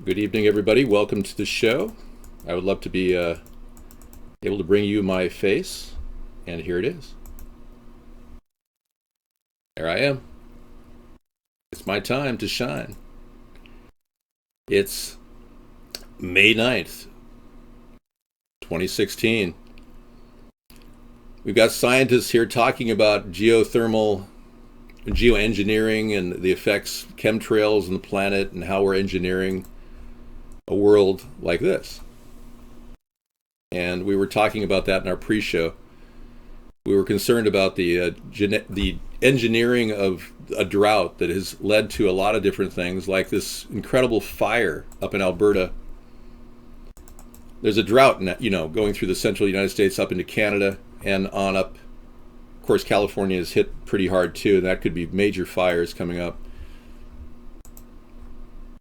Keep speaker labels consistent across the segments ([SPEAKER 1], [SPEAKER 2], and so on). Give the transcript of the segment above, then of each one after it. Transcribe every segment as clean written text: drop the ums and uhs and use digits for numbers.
[SPEAKER 1] Good evening, everybody. Welcome to the show. I would love to be able to bring you my face, and here it is. There I am. It's my time to shine. It's May 9th, 2016. We've got scientists here talking about geothermal, geoengineering, and the effects, chemtrails on the planet, and how we're engineering a world like this. And we were talking about that in our pre-show. We were concerned about the engineering of a drought that has led to a lot of different things, like this incredible fire up in Alberta. There's a drought, going through the central United States up into Canada and on up. Of course, California is hit pretty hard too, and that could be major fires coming up.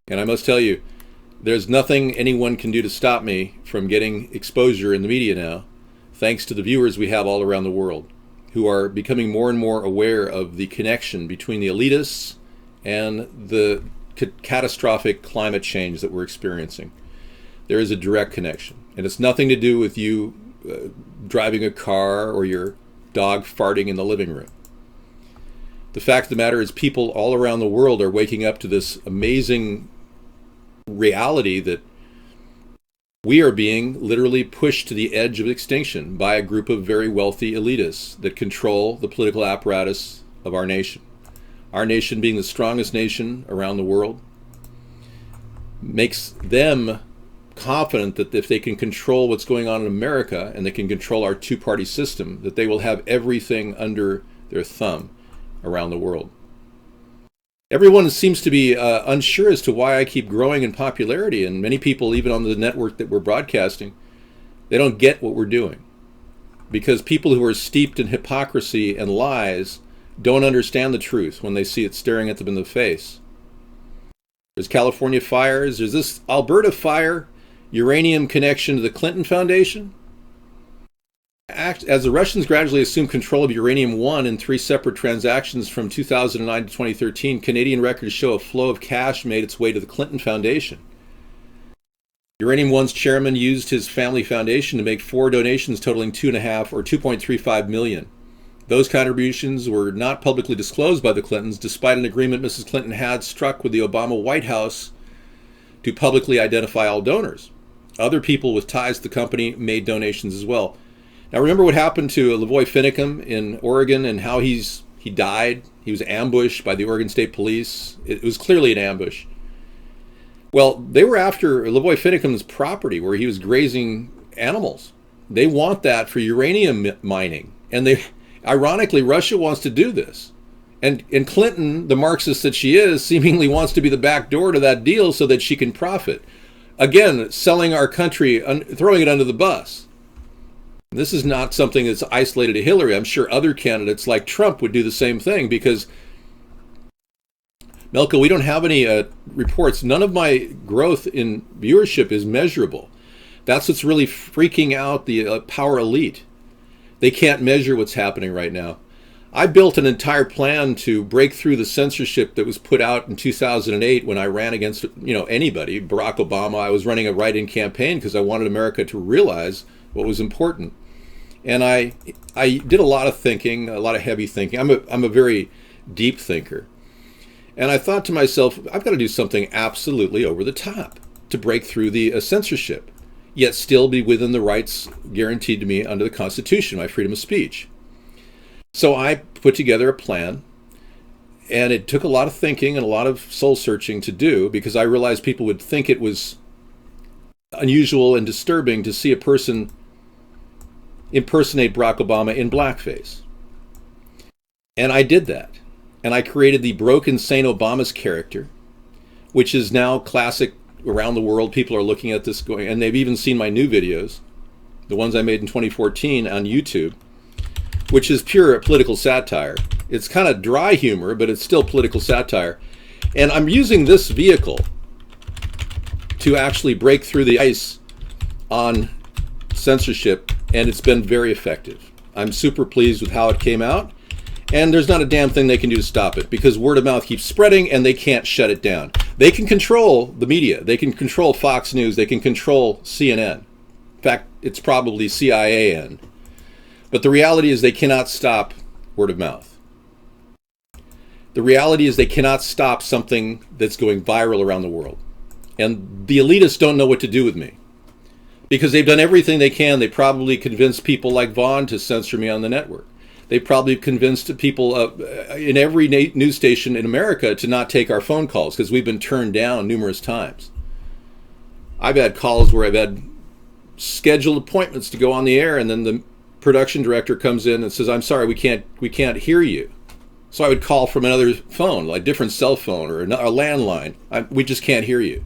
[SPEAKER 1] And I must tell you, there's nothing anyone can do to stop me from getting exposure in the media now, thanks to the viewers we have all around the world, who are becoming more and more aware of the connection between the elitists and the catastrophic climate change that we're experiencing. There is a direct connection, and it's nothing to do with you driving a car or your dog farting in the living room. The fact of the matter is, people all around the world are waking up to this amazing reality that we are being literally pushed to the edge of extinction by a group of very wealthy elitists that control the political apparatus of our nation. Our nation, being the strongest nation around the world, makes them confident that if they can control what's going on in America and they can control our two-party system, that they will have everything under their thumb around the world. Everyone seems to be unsure as to why I keep growing in popularity, and many people, even on the network that we're broadcasting, they don't get what we're doing. Because people who are steeped in hypocrisy and lies don't understand the truth when they see it staring at them in the face. There's California fires, there's this Alberta fire, uranium connection to the Clinton Foundation. As the Russians gradually assumed control of Uranium One in 3 separate transactions from 2009 to 2013, Canadian records show a flow of cash made its way to the Clinton Foundation. Uranium One's chairman used his family foundation to make 4 donations totaling $2.35 million. Those contributions were not publicly disclosed by the Clintons, despite an agreement Mrs. Clinton had struck with the Obama White House to publicly identify all donors. Other people with ties to the company made donations as well. Now, remember what happened to Lavoy Finicum in Oregon and how he died? He was ambushed by the Oregon State Police. It was clearly an ambush. Well, they were after Lavoy Finicum's property where he was grazing animals. They want that for uranium mining. And ironically, Russia wants to do this. And Clinton, the Marxist that she is, seemingly wants to be the back door to that deal so that she can profit. Again, selling our country, throwing it under the bus. This is not something that's isolated to Hillary. I'm sure other candidates like Trump would do the same thing because, Melka, we don't have any reports. None of my growth in viewership is measurable. That's what's really freaking out the power elite. They can't measure what's happening right now. I built an entire plan to break through the censorship that was put out in 2008 when I ran against anybody, Barack Obama. I was running a write-in campaign because I wanted America to realize what was important. And I did a lot of thinking, a lot of heavy thinking. I'm a very deep thinker. And I thought to myself, I've got to do something absolutely over the top to break through the censorship, yet still be within the rights guaranteed to me under the Constitution, my freedom of speech. So I put together a plan, and it took a lot of thinking and a lot of soul searching to do, because I realized people would think it was unusual and disturbing to see a person impersonate Barack Obama in blackface. And I did that. And I created the broken Saint Obama's character, which is now classic around the world. People are looking at this going, and they've even seen my new videos, the ones I made in 2014 on YouTube, which is pure political satire. It's kind of dry humor, but it's still political satire. And I'm using this vehicle to actually break through the ice on censorship, and it's been very effective. I'm super pleased with how it came out, and there's not a damn thing they can do to stop it, because word of mouth keeps spreading and they can't shut it down. They can control the media. They can control Fox News. They can control CNN. In fact, it's probably CIAN. But the reality is they cannot stop word of mouth. The reality is they cannot stop something that's going viral around the world. And the elitists don't know what to do with me, because they've done everything they can. They probably convinced people like Vaughn to censor me on the network. They probably convinced people in every news station in America to not take our phone calls because we've been turned down numerous times. I've had calls where I've had scheduled appointments to go on the air, and then the production director comes in and says, "I'm sorry, we can't hear you." So I would call from another phone, like a different cell phone or a landline. We just can't hear you.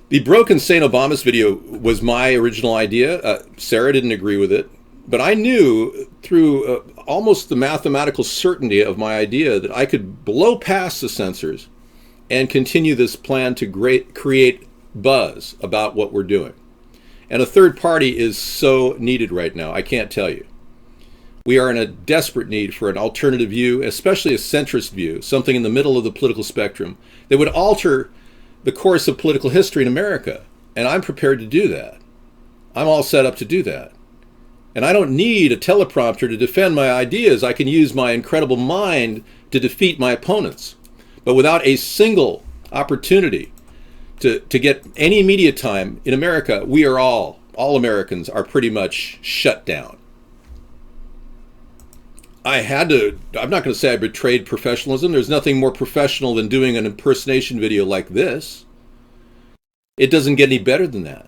[SPEAKER 1] The broken St. Obama's video was my original idea. Sarah didn't agree with it. But I knew through almost the mathematical certainty of my idea that I could blow past the censors and continue this plan to create buzz about what we're doing. And a third party is so needed right now, I can't tell you. We are in a desperate need for an alternative view, especially a centrist view, something in the middle of the political spectrum that would alter the course of political history in America. And I'm prepared to do that. I'm all set up to do that. And I don't need a teleprompter to defend my ideas. I can use my incredible mind to defeat my opponents. But without a single opportunity to get any media time in America, we are all Americans are pretty much shut down. I'm not going to say I betrayed professionalism. There's nothing more professional than doing an impersonation video like this. It doesn't get any better than that.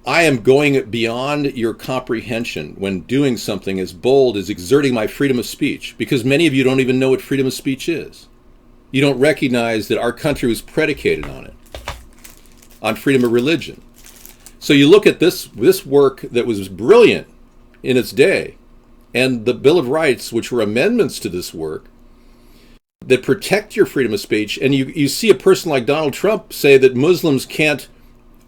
[SPEAKER 1] I am going beyond your comprehension when doing something as bold as exerting my freedom of speech, because many of you don't even know what freedom of speech is. You don't recognize that our country was predicated on it, on freedom of religion. So you look at this work that was brilliant in its day, and the Bill of Rights, which were amendments to this work that protect your freedom of speech, and you see a person like Donald Trump say that Muslims can't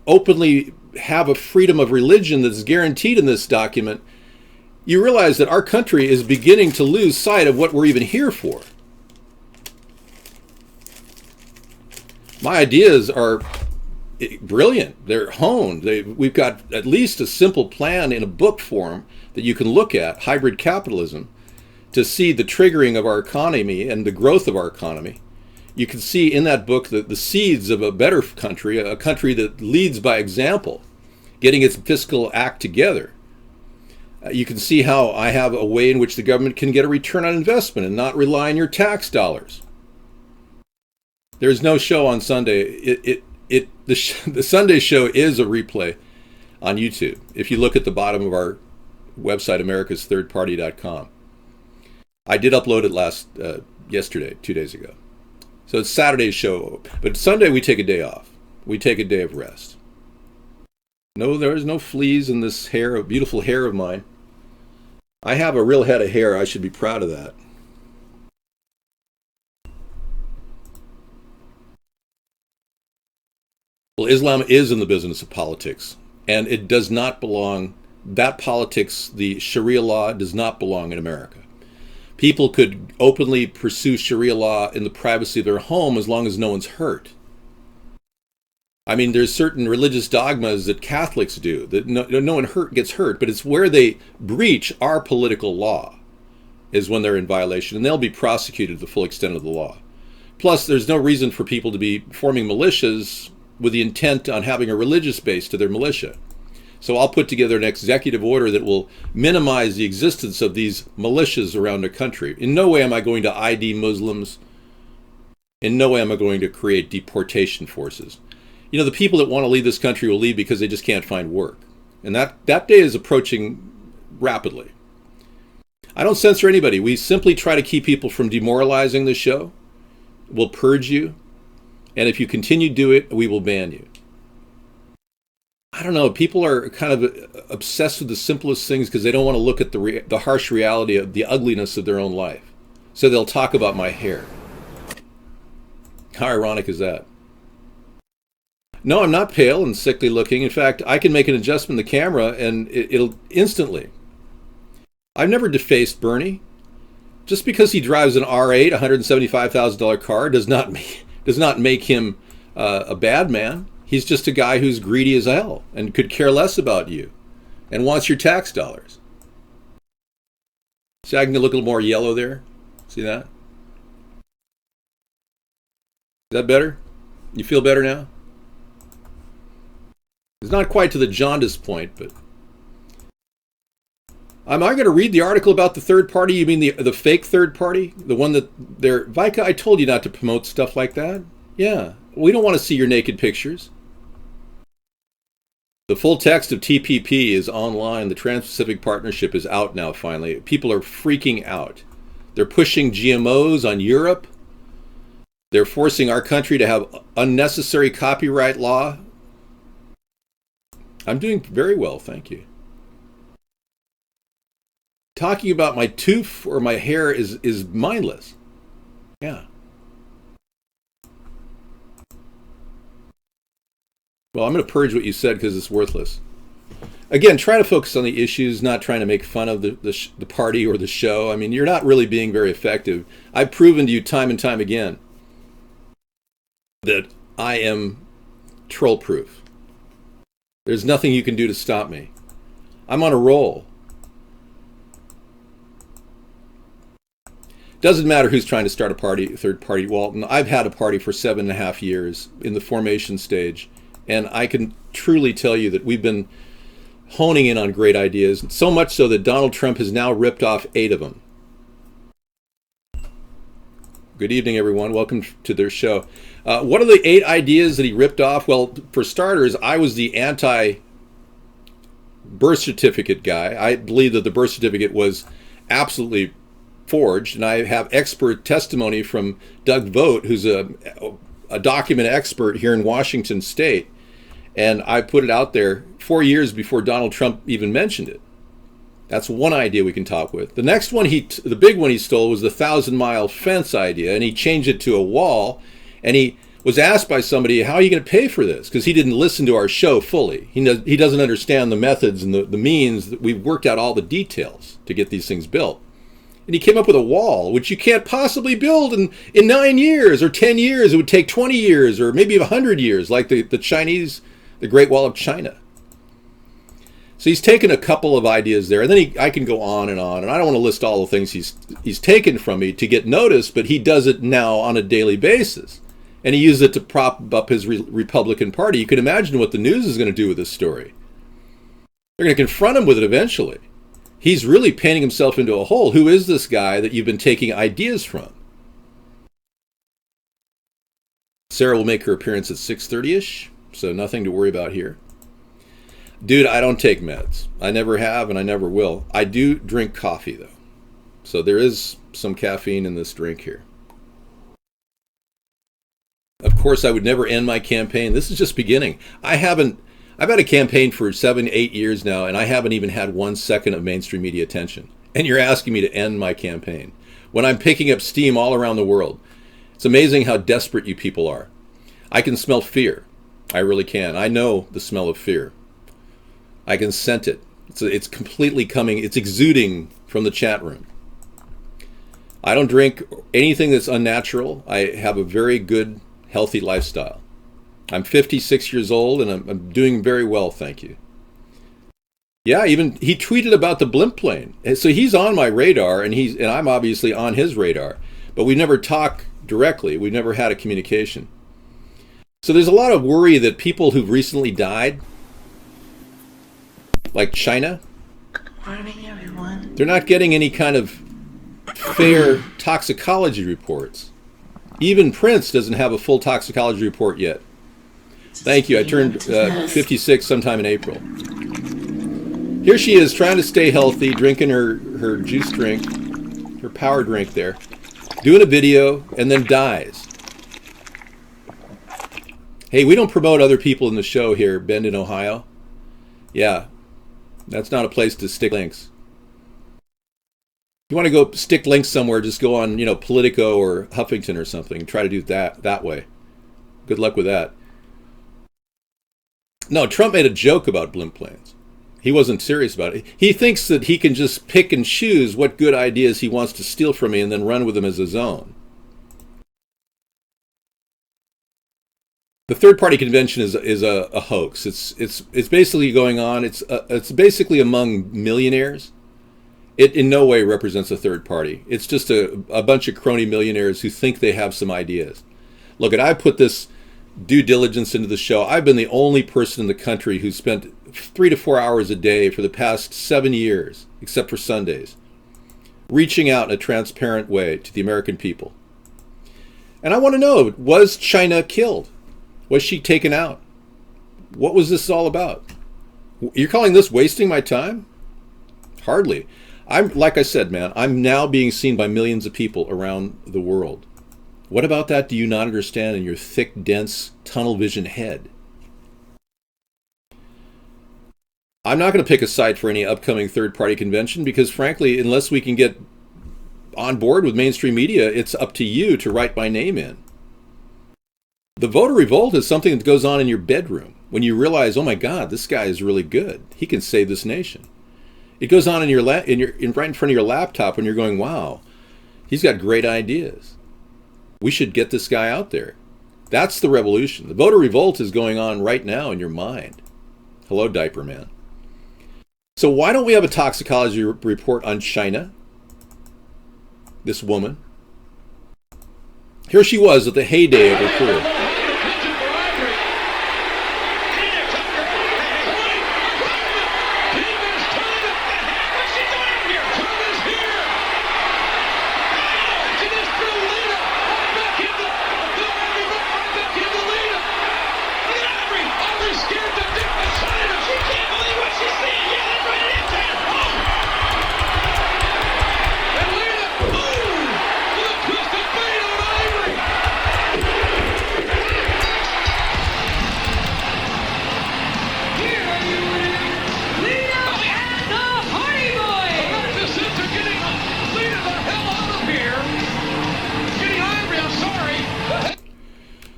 [SPEAKER 1] openly have a freedom of religion that's guaranteed in this document, you realize that our country is beginning to lose sight of what we're even here for. My ideas are brilliant. They're honed. We've got at least a simple plan in a book form that you can look at, Hybrid Capitalism, to see the triggering of our economy and the growth of our economy. You can see in that book the seeds of a better country, a country that leads by example, getting its fiscal act together. You can see how I have a way in which the government can get a return on investment and not rely on your tax dollars. There's no show on Sunday. The Sunday show is a replay on YouTube. If you look at the bottom of our website, americasthirdparty.com. I did upload it yesterday, 2 days ago. So it's Saturday's show, but Sunday we take a day off. We take a day of rest. No, there's no fleas in this beautiful hair of mine. I have a real head of hair. I should be proud of that. Well, Islam is in the business of politics, and it does not belong, that politics, the Sharia law, does not belong in America. People could openly pursue Sharia law in the privacy of their home as long as no one's hurt. I mean, there's certain religious dogmas that Catholics do, that no one gets hurt, but it's where they breach our political law is when they're in violation, and they'll be prosecuted to the full extent of the law. Plus, there's no reason for people to be forming militias with the intent on having a religious base to their militia. So I'll put together an executive order that will minimize the existence of these militias around the country. In no way am I going to ID Muslims. In no way am I going to create deportation forces. You know, the people that want to leave this country will leave because they just can't find work. And that day is approaching rapidly. I don't censor anybody. We simply try to keep people from demoralizing the show. We'll purge you. And if you continue to do it, we will ban you. I don't know, people are kind of obsessed with the simplest things because they don't want to look at the harsh reality of the ugliness of their own life. So they'll talk about my hair. How ironic is that? No, I'm not pale and sickly looking. In fact, I can make an adjustment in the camera and it'll instantly. I've never defaced Bernie. Just because he drives an R8, $175,000 car, does not make him a bad man. He's just a guy who's greedy as hell and could care less about you and wants your tax dollars. See, I can look a little more yellow there. See that? Is that better? You feel better now? It's not quite to the jaundice point, but... Am I going to read the article about the third party? You mean the fake third party? The one that they're... Vika, I told you not to promote stuff like that. Yeah. We don't want to see your naked pictures. The full text of TPP is online. The Trans-Pacific Partnership is out now, finally. People are freaking out. They're pushing GMOs on Europe. They're forcing our country to have unnecessary copyright law. I'm doing very well, thank you. Talking about my tooth or my hair is mindless. Yeah. Well, I'm going to purge what you said because it's worthless. Again, try to focus on the issues, not trying to make fun of the party or the show. I mean, you're not really being very effective. I've proven to you time and time again that I am troll-proof. There's nothing you can do to stop me. I'm on a roll. Doesn't matter who's trying to start a party, third party. Walton, I've had a party for 7.5 years in the formation stage, and I can truly tell you that we've been honing in on great ideas, so much so that Donald Trump has now ripped off 8 of them. Good evening, everyone. Welcome to their show. What are the 8 ideas that he ripped off? Well, for starters, I was the anti-birth certificate guy. I believe that the birth certificate was absolutely forged, and I have expert testimony from Doug Vogt, who's a document expert here in Washington State, and I put it out there 4 years before Donald Trump even mentioned it. That's one idea we can talk with. The next one, the big one he stole was the 1,000-mile fence idea, and he changed it to a wall, and he was asked by somebody, how are you going to pay for this? Because he didn't listen to our show fully. He doesn't understand the methods and the means. That we've worked out all the details to get these things built. And he came up with a wall, which you can't possibly build in 9 years or 10 years. It would take 20 years or maybe 100 years, like the Chinese, the Great Wall of China. So he's taken a couple of ideas there, and then I can go on, and I don't want to list all the things he's taken from me to get noticed, but he does it now on a daily basis. And he uses it to prop up his Republican Party. You can imagine what the news is going to do with this story. They're going to confront him with it eventually. He's really painting himself into a hole. Who is this guy that you've been taking ideas from? Sarah will make her appearance at 6:30-ish, so nothing to worry about here. Dude, I don't take meds. I never have, and I never will. I do drink coffee, though. So there is some caffeine in this drink here. Of course, I would never end my campaign. This is just beginning. I've had a campaign for 7-8 years now, and I haven't even had 1 second of mainstream media attention. And you're asking me to end my campaign when I'm picking up steam all around the world. It's amazing how desperate you people are. I can smell fear. I really can. I know the smell of fear. I can scent it. It's completely coming. It's exuding from the chat room. I don't drink anything that's unnatural. I have a very good, healthy lifestyle. I'm 56 years old, and I'm doing very well, thank you. Yeah, even he tweeted about the blimp plane. So he's on my radar, and I'm obviously on his radar. But we never talk directly. We've never had a communication. So there's a lot of worry that people who've recently died, like China,
[SPEAKER 2] Good morning, everyone.
[SPEAKER 1] they're not getting any kind of fair toxicology reports. Even Prince doesn't have a full toxicology report yet. Thank you. I turned 56 sometime in April. Here she is trying to stay healthy, drinking her juice drink, her power drink there, doing a video, and then dies. Hey, we don't promote other people in the show here, Bend in Ohio. Yeah, that's not a place to stick links. If you want to go stick links somewhere, just go on, Politico or Huffington or something. Try to do that way. Good luck with that. No, Trump made a joke about blimp planes. He wasn't serious about it. He thinks that he can just pick and choose what good ideas he wants to steal from me and then run with them as his own. The third party convention is a hoax. It's basically going on. It's basically among millionaires. It in no way represents a third party. It's just a bunch of crony millionaires who think they have some ideas. Look, I put this due diligence into the show. I've been the only person in the country who spent 3 to 4 hours a day for the past 7 years, except for Sundays, reaching out in a transparent way to the American people. And I want to know, was China killed? Was she taken out? What was this all about? You're calling this wasting my time? Hardly. Like I said, man, I'm now being seen by millions of people around the world. What about that do you not understand in your thick, dense, tunnel vision head? I'm not going to pick a site for any upcoming third-party convention because, frankly, unless we can get on board with mainstream media, it's up to you to write my name in. The voter revolt is something that goes on in your bedroom when you realize, oh my God, this guy is really good. He can save this nation. It goes on in right in front of your laptop when you're going, wow, he's got great ideas. We should get this guy out there. That's the revolution. The voter revolt is going on right now in your mind. Hello, Diaper Man. So why don't we have a toxicology report on China? This woman. Here she was at the heyday of her career.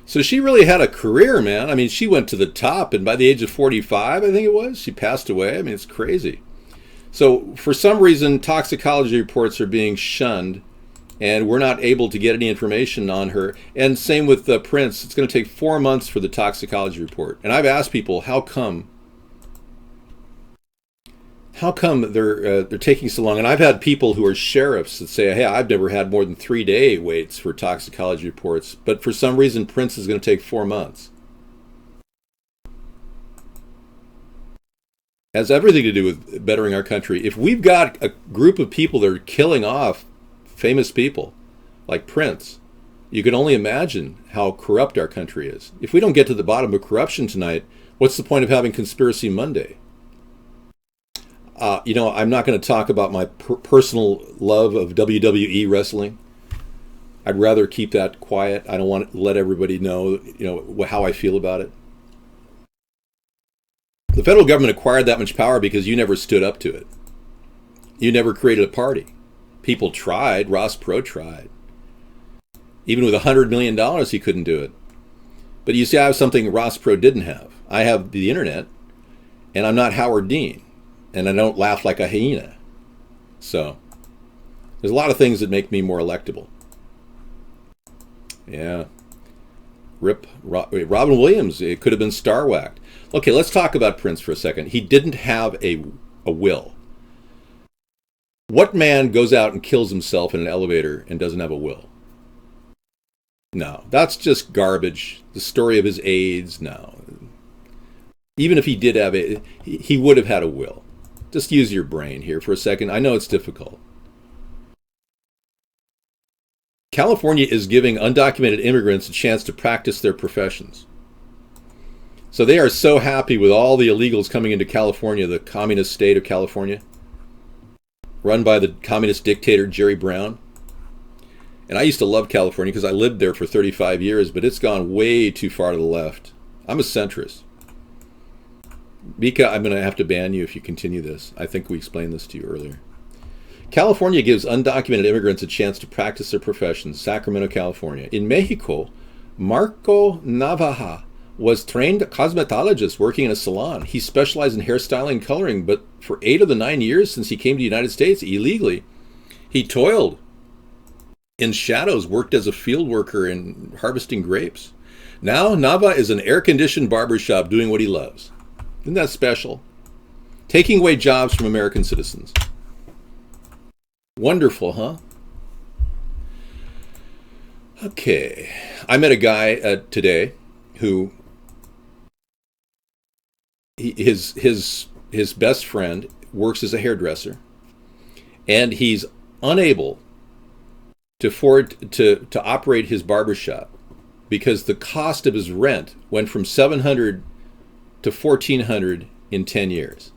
[SPEAKER 1] So she really had a career, man. I mean, she went to the top, and by the age of 45, I think it was, she passed away. I mean, it's crazy. So for some reason, toxicology reports are being shunned, and we're not able to get any information on her. And same with Prince. It's going to take 4 months for the toxicology report. And I've asked people, how come they're taking so long? And I've had people who are sheriffs that say, hey, I've never had more than 3-day waits for toxicology reports. But for some reason, Prince is going to take 4 months. It has everything to do with bettering our country. If we've got a group of people that are killing off famous people like Prince, you can only imagine how corrupt our country is. If we don't get to the bottom of corruption tonight, what's the point of having Conspiracy Monday? I'm not going to talk about my personal love of WWE wrestling. I'd rather keep that quiet. I don't want to let everybody know, how I feel about it. The federal government acquired that much power because you never stood up to it. You never created a party. People tried. Ross Perot tried. Even with $100 million, he couldn't do it. But you see, I have something Ross Perot didn't have. I have the internet, and I'm not Howard Dean. And I don't laugh like a hyena. So, there's a lot of things that make me more electable. Yeah. Rip Robin Williams. It could have been star-whacked. Okay, let's talk about Prince for a second. He didn't have a will. What man goes out and kills himself in an elevator and doesn't have a will? No, that's just garbage. The story of his AIDS, no. Even if he did have it, he would have had a will. Just use your brain here for a second. I know it's difficult. California is giving undocumented immigrants a chance to practice their professions. So they are so happy with all the illegals coming into California, the communist state of California, run by the communist dictator Jerry Brown. And I used to love California because I lived there for 35 years, but it's gone way too far to the left. I'm a centrist. Mika, I'm going to have to ban you if you continue this. I think we explained this to you earlier. California gives undocumented immigrants a chance to practice their professions. Sacramento, California. In Mexico, Marco Navaja was trained cosmetologist working in a salon. He specialized in hairstyling and coloring, but for 8 of the 9 years since he came to the United States illegally, he toiled in shadows, worked as a field worker in harvesting grapes. Now Nava is an air-conditioned barbershop doing what he loves. Isn't that special? Taking away jobs from American citizens. Wonderful, huh? Okay. I met a guy today who his best friend works as a hairdresser, and he's unable to afford to operate his barbershop because the cost of his rent went from $700 to $1,400 in 10 years.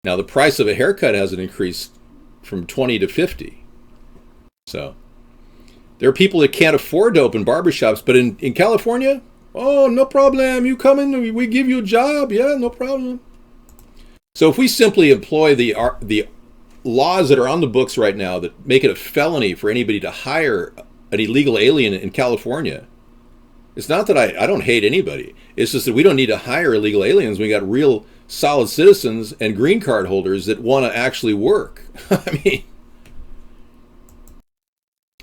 [SPEAKER 1] Now the price of a haircut hasn't increased from $20 to $50. So there are people that can't afford to open barbershops, but in California, oh, no problem. You come in, we give you a job. Yeah, no problem. So if we simply employ the laws that are on the books right now that make it a felony for anybody to hire an illegal alien in California, it's not that I don't hate anybody. It's just that we don't need to hire illegal aliens. We got real solid citizens and green card holders that want to actually work. I mean,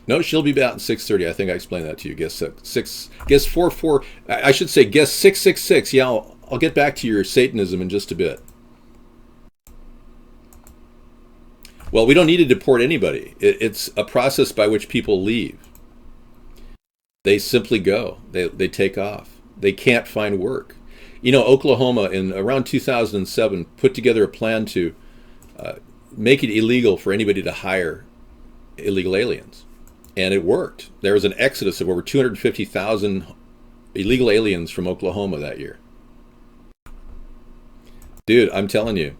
[SPEAKER 1] no, she'll be about at 6:30. I think I explained that to you. Guess 44. I should say guess 666. Yeah, I'll get back to your Satanism in just a bit. Well, we don't need to deport anybody. It's a process by which people leave. They simply go. They take off. They can't find work. You know, Oklahoma in around 2007 put together a plan to make it illegal for anybody to hire illegal aliens. And it worked. There was an exodus of over 250,000 illegal aliens from Oklahoma that year. Dude, I'm telling you,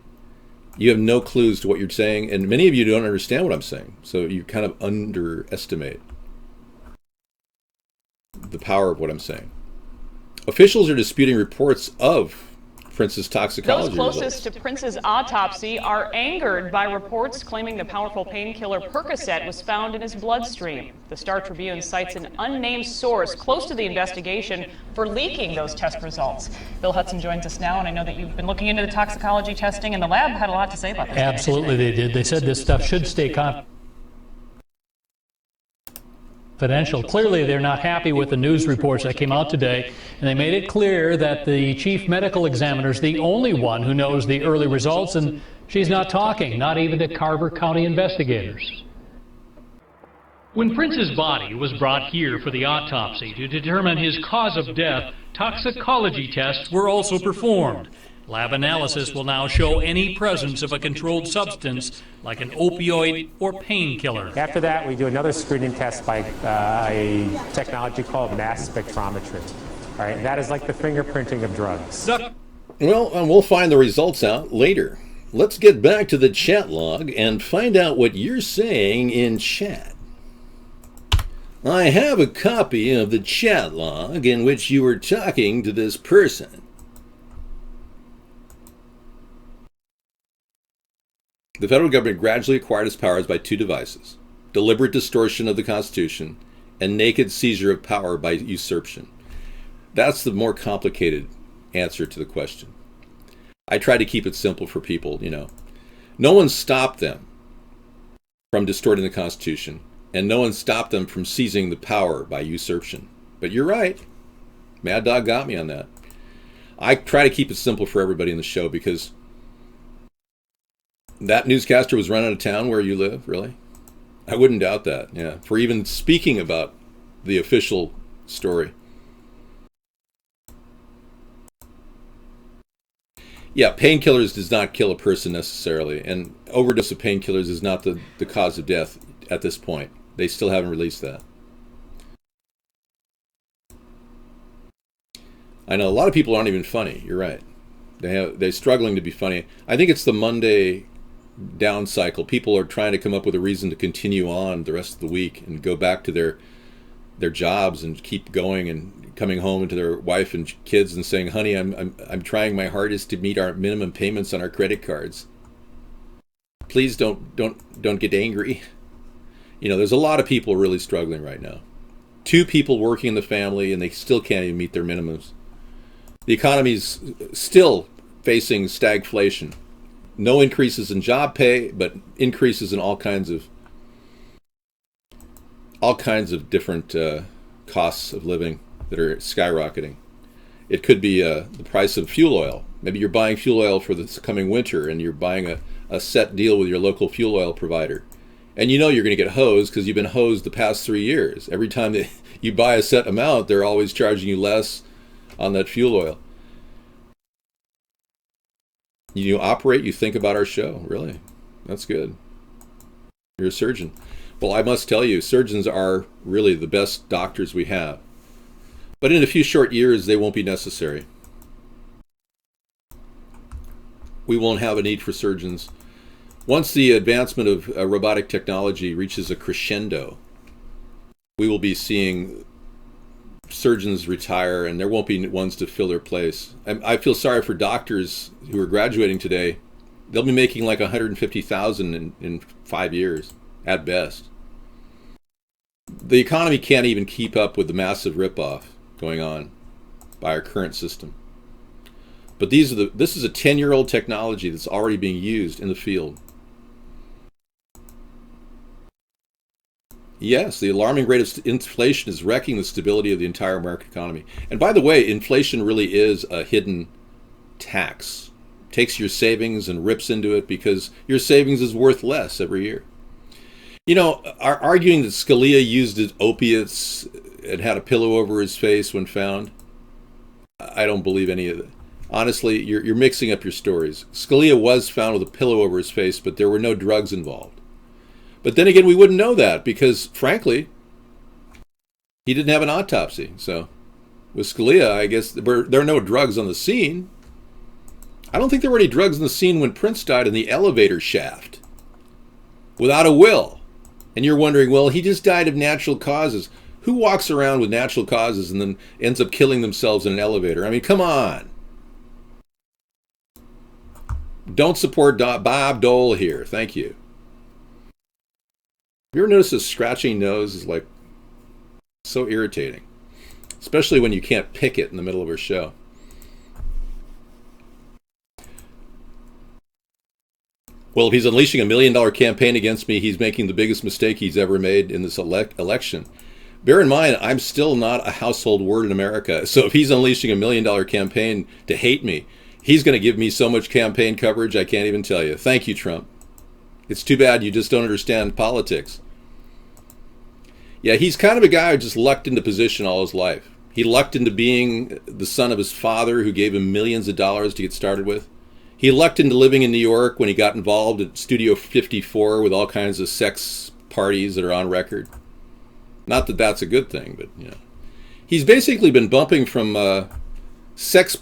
[SPEAKER 1] you have no clues to what you're saying, and many of you don't understand what I'm saying. So you kind of underestimate the power of what I'm saying. Officials are disputing reports of Prince's toxicology
[SPEAKER 3] Those closest
[SPEAKER 1] results.
[SPEAKER 3] to Prince's autopsy are angered by reports claiming the powerful painkiller Percocet was found in his bloodstream. The Star Tribune cites an unnamed source close to the investigation for leaking those test results. Bill Hudson joins us now, and I know that you've been looking into the toxicology testing, and the lab had a lot to say about this.
[SPEAKER 4] Absolutely, they did. They said this stuff should stay confidential. Clearly, they're not happy with the news reports that came out today, and they made it clear that the chief medical examiner is the only one who knows the early results, and she's not talking, not even to Carver County investigators. When Prince's body was brought here for the autopsy to determine his cause of death, toxicology tests were also performed. Lab analysis will now show any presence of a controlled substance like an opioid or painkiller.
[SPEAKER 5] After that, we do another screening test by a technology called mass spectrometry. All right, that is like the fingerprinting of drugs.
[SPEAKER 1] Well, we'll find the results out later. Let's get back to the chat log and find out what you're saying in chat. I have a copy of the chat log in which you were talking to this person. The federal government gradually acquired its powers by two devices: deliberate distortion of the Constitution and naked seizure of power by usurpation. That's the more complicated answer to the question. I try to keep it simple for people, you know. No one stopped them from distorting the Constitution, and no one stopped them from seizing the power by usurpation. But you're right. Mad Dog got me on that. I try to keep it simple for everybody in the show because that newscaster was run out of town where you live, really? I wouldn't doubt that, yeah. For even speaking about the official story. Yeah, painkillers does not kill a person necessarily, and overdose of painkillers is not the cause of death at this point. They still haven't released that. I know a lot of people aren't even funny. You're right. They're struggling to be funny. I think it's the Monday down cycle. People are trying to come up with a reason to continue on the rest of the week and go back to their jobs and keep going and coming home to their wife and kids and saying, "Honey, I'm trying my hardest to meet our minimum payments on our credit cards. Please don't get angry." You know, there's a lot of people really struggling right now. 2 people working in the family and they still can't even meet their minimums. The economy's still facing stagflation. No increases in job pay, but increases in all kinds of different costs of living that are skyrocketing. It could be the price of fuel oil. Maybe you're buying fuel oil for this coming winter and you're buying a set deal with your local fuel oil provider. And you know you're going to get hosed because you've been hosed the past 3 years. Every time that you buy a set amount, they're always charging you less on that fuel oil. You operate, you think about our show. Really? That's good. You're a surgeon. Well, I must tell you, surgeons are really the best doctors we have. But in a few short years, they won't be necessary. We won't have a need for surgeons. Once the advancement of robotic technology reaches a crescendo, we will be seeing surgeons retire and there won't be ones to fill their place. I feel sorry for doctors who are graduating today. They'll be making like $150,000 in 5 years at best. The economy can't even keep up with the massive ripoff going on by our current system. But this is a 10-year-old technology that's already being used in the field. Yes, the alarming rate of inflation is wrecking the stability of the entire American economy. And by the way, inflation really is a hidden tax. It takes your savings and rips into it because your savings is worth less every year. You know, arguing that Scalia used opiates and had a pillow over his face when found, I don't believe any of it. Honestly, you're mixing up your stories. Scalia was found with a pillow over his face, but there were no drugs involved. But then again, we wouldn't know that because, frankly, he didn't have an autopsy. So with Scalia, I guess there are no drugs on the scene. I don't think there were any drugs on the scene when Prince died in the elevator shaft without a will. And you're wondering, well, he just died of natural causes. Who walks around with natural causes and then ends up killing themselves in an elevator? I mean, come on. Don't support Bob Dole here. Thank you. Have you ever noticed a scratchy nose is like so irritating? Especially when you can't pick it in the middle of her show. Well, if he's unleashing $1 million campaign against me, he's making the biggest mistake he's ever made in this election. Bear in mind, I'm still not a household word in America. So if he's unleashing $1 million campaign to hate me, he's going to give me so much campaign coverage I can't even tell you. Thank you, Trump. It's too bad you just don't understand politics. Yeah, he's kind of a guy who just lucked into position all his life. He lucked into being the son of his father who gave him millions of dollars to get started with. He lucked into living in New York when he got involved at Studio 54 with all kinds of sex parties that are on record. Not that that's a good thing, but you know. He's basically been bumping from sex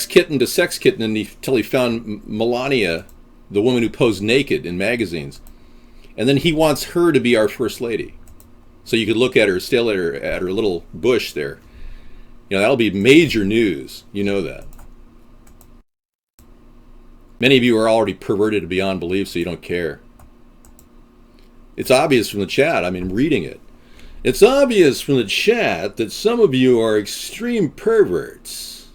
[SPEAKER 1] kitten to sex kitten until he found Melania, the woman who posed naked in magazines. And then he wants her to be our first lady. So you could look at her, still at her little bush there. You know, that'll be major news. You know that. Many of you are already perverted beyond belief, so you don't care. It's obvious from the chat. I mean, reading it. It's obvious from the chat that some of you are extreme perverts.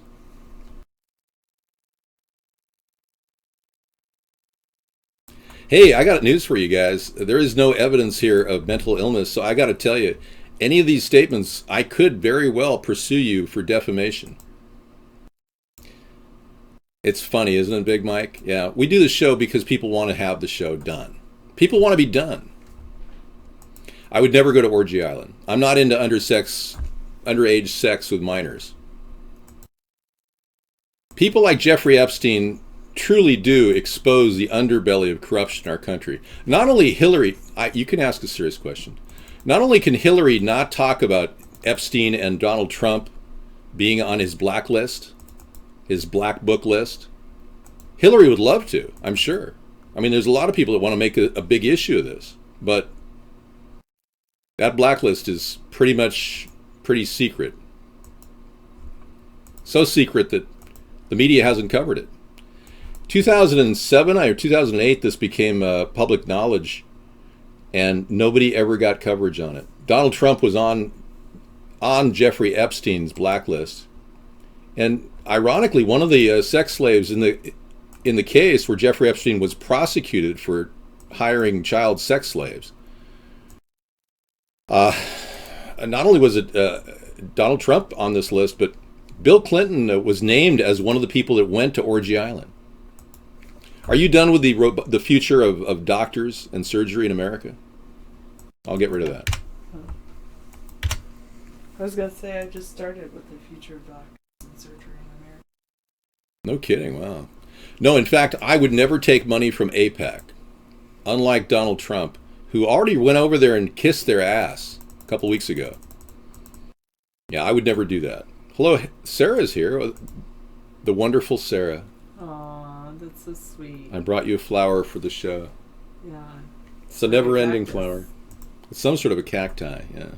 [SPEAKER 1] Hey, I got news for you guys. There is no evidence here of mental illness, so I got to tell you, any of these statements, I could very well pursue you for defamation. It's funny, isn't it, Big Mike? Yeah, we do the show because people want to have the show done. People want to be done. I would never go to Orgy Island. I'm not into underage sex with minors. People like Jeffrey Epstein truly do expose the underbelly of corruption in our country. Not only Hillary, you can ask a serious question. Not only can Hillary not talk about Epstein and Donald Trump being on his blacklist, his black book list, Hillary would love to, I'm sure. I mean, there's a lot of people that want to make a big issue of this, but that blacklist is pretty secret. So secret that the media hasn't covered it. 2007 or 2008, this became public knowledge, and nobody ever got coverage on it. Donald Trump was on Jeffrey Epstein's blacklist, And ironically, one of the sex slaves in the case where Jeffrey Epstein was prosecuted for hiring child sex slaves, not only was it Donald Trump on this list, but Bill Clinton was named as one of the people that went to Orgy Island. Are you done with the future of doctors and surgery in America? I'll get rid of that.
[SPEAKER 2] I was going to say I just started with the future of doctors and surgery in America.
[SPEAKER 1] No kidding, wow. No, in fact, I would never take money from AIPAC, unlike Donald Trump, who already went over there and kissed their ass a couple weeks ago. Yeah, I would never do that. Hello, Sarah's here, the wonderful Sarah.
[SPEAKER 2] Aw, that's so sweet.
[SPEAKER 1] I brought you a flower for the show.
[SPEAKER 2] Yeah.
[SPEAKER 1] It's a never-ending flower. It's some sort of a cacti, yeah.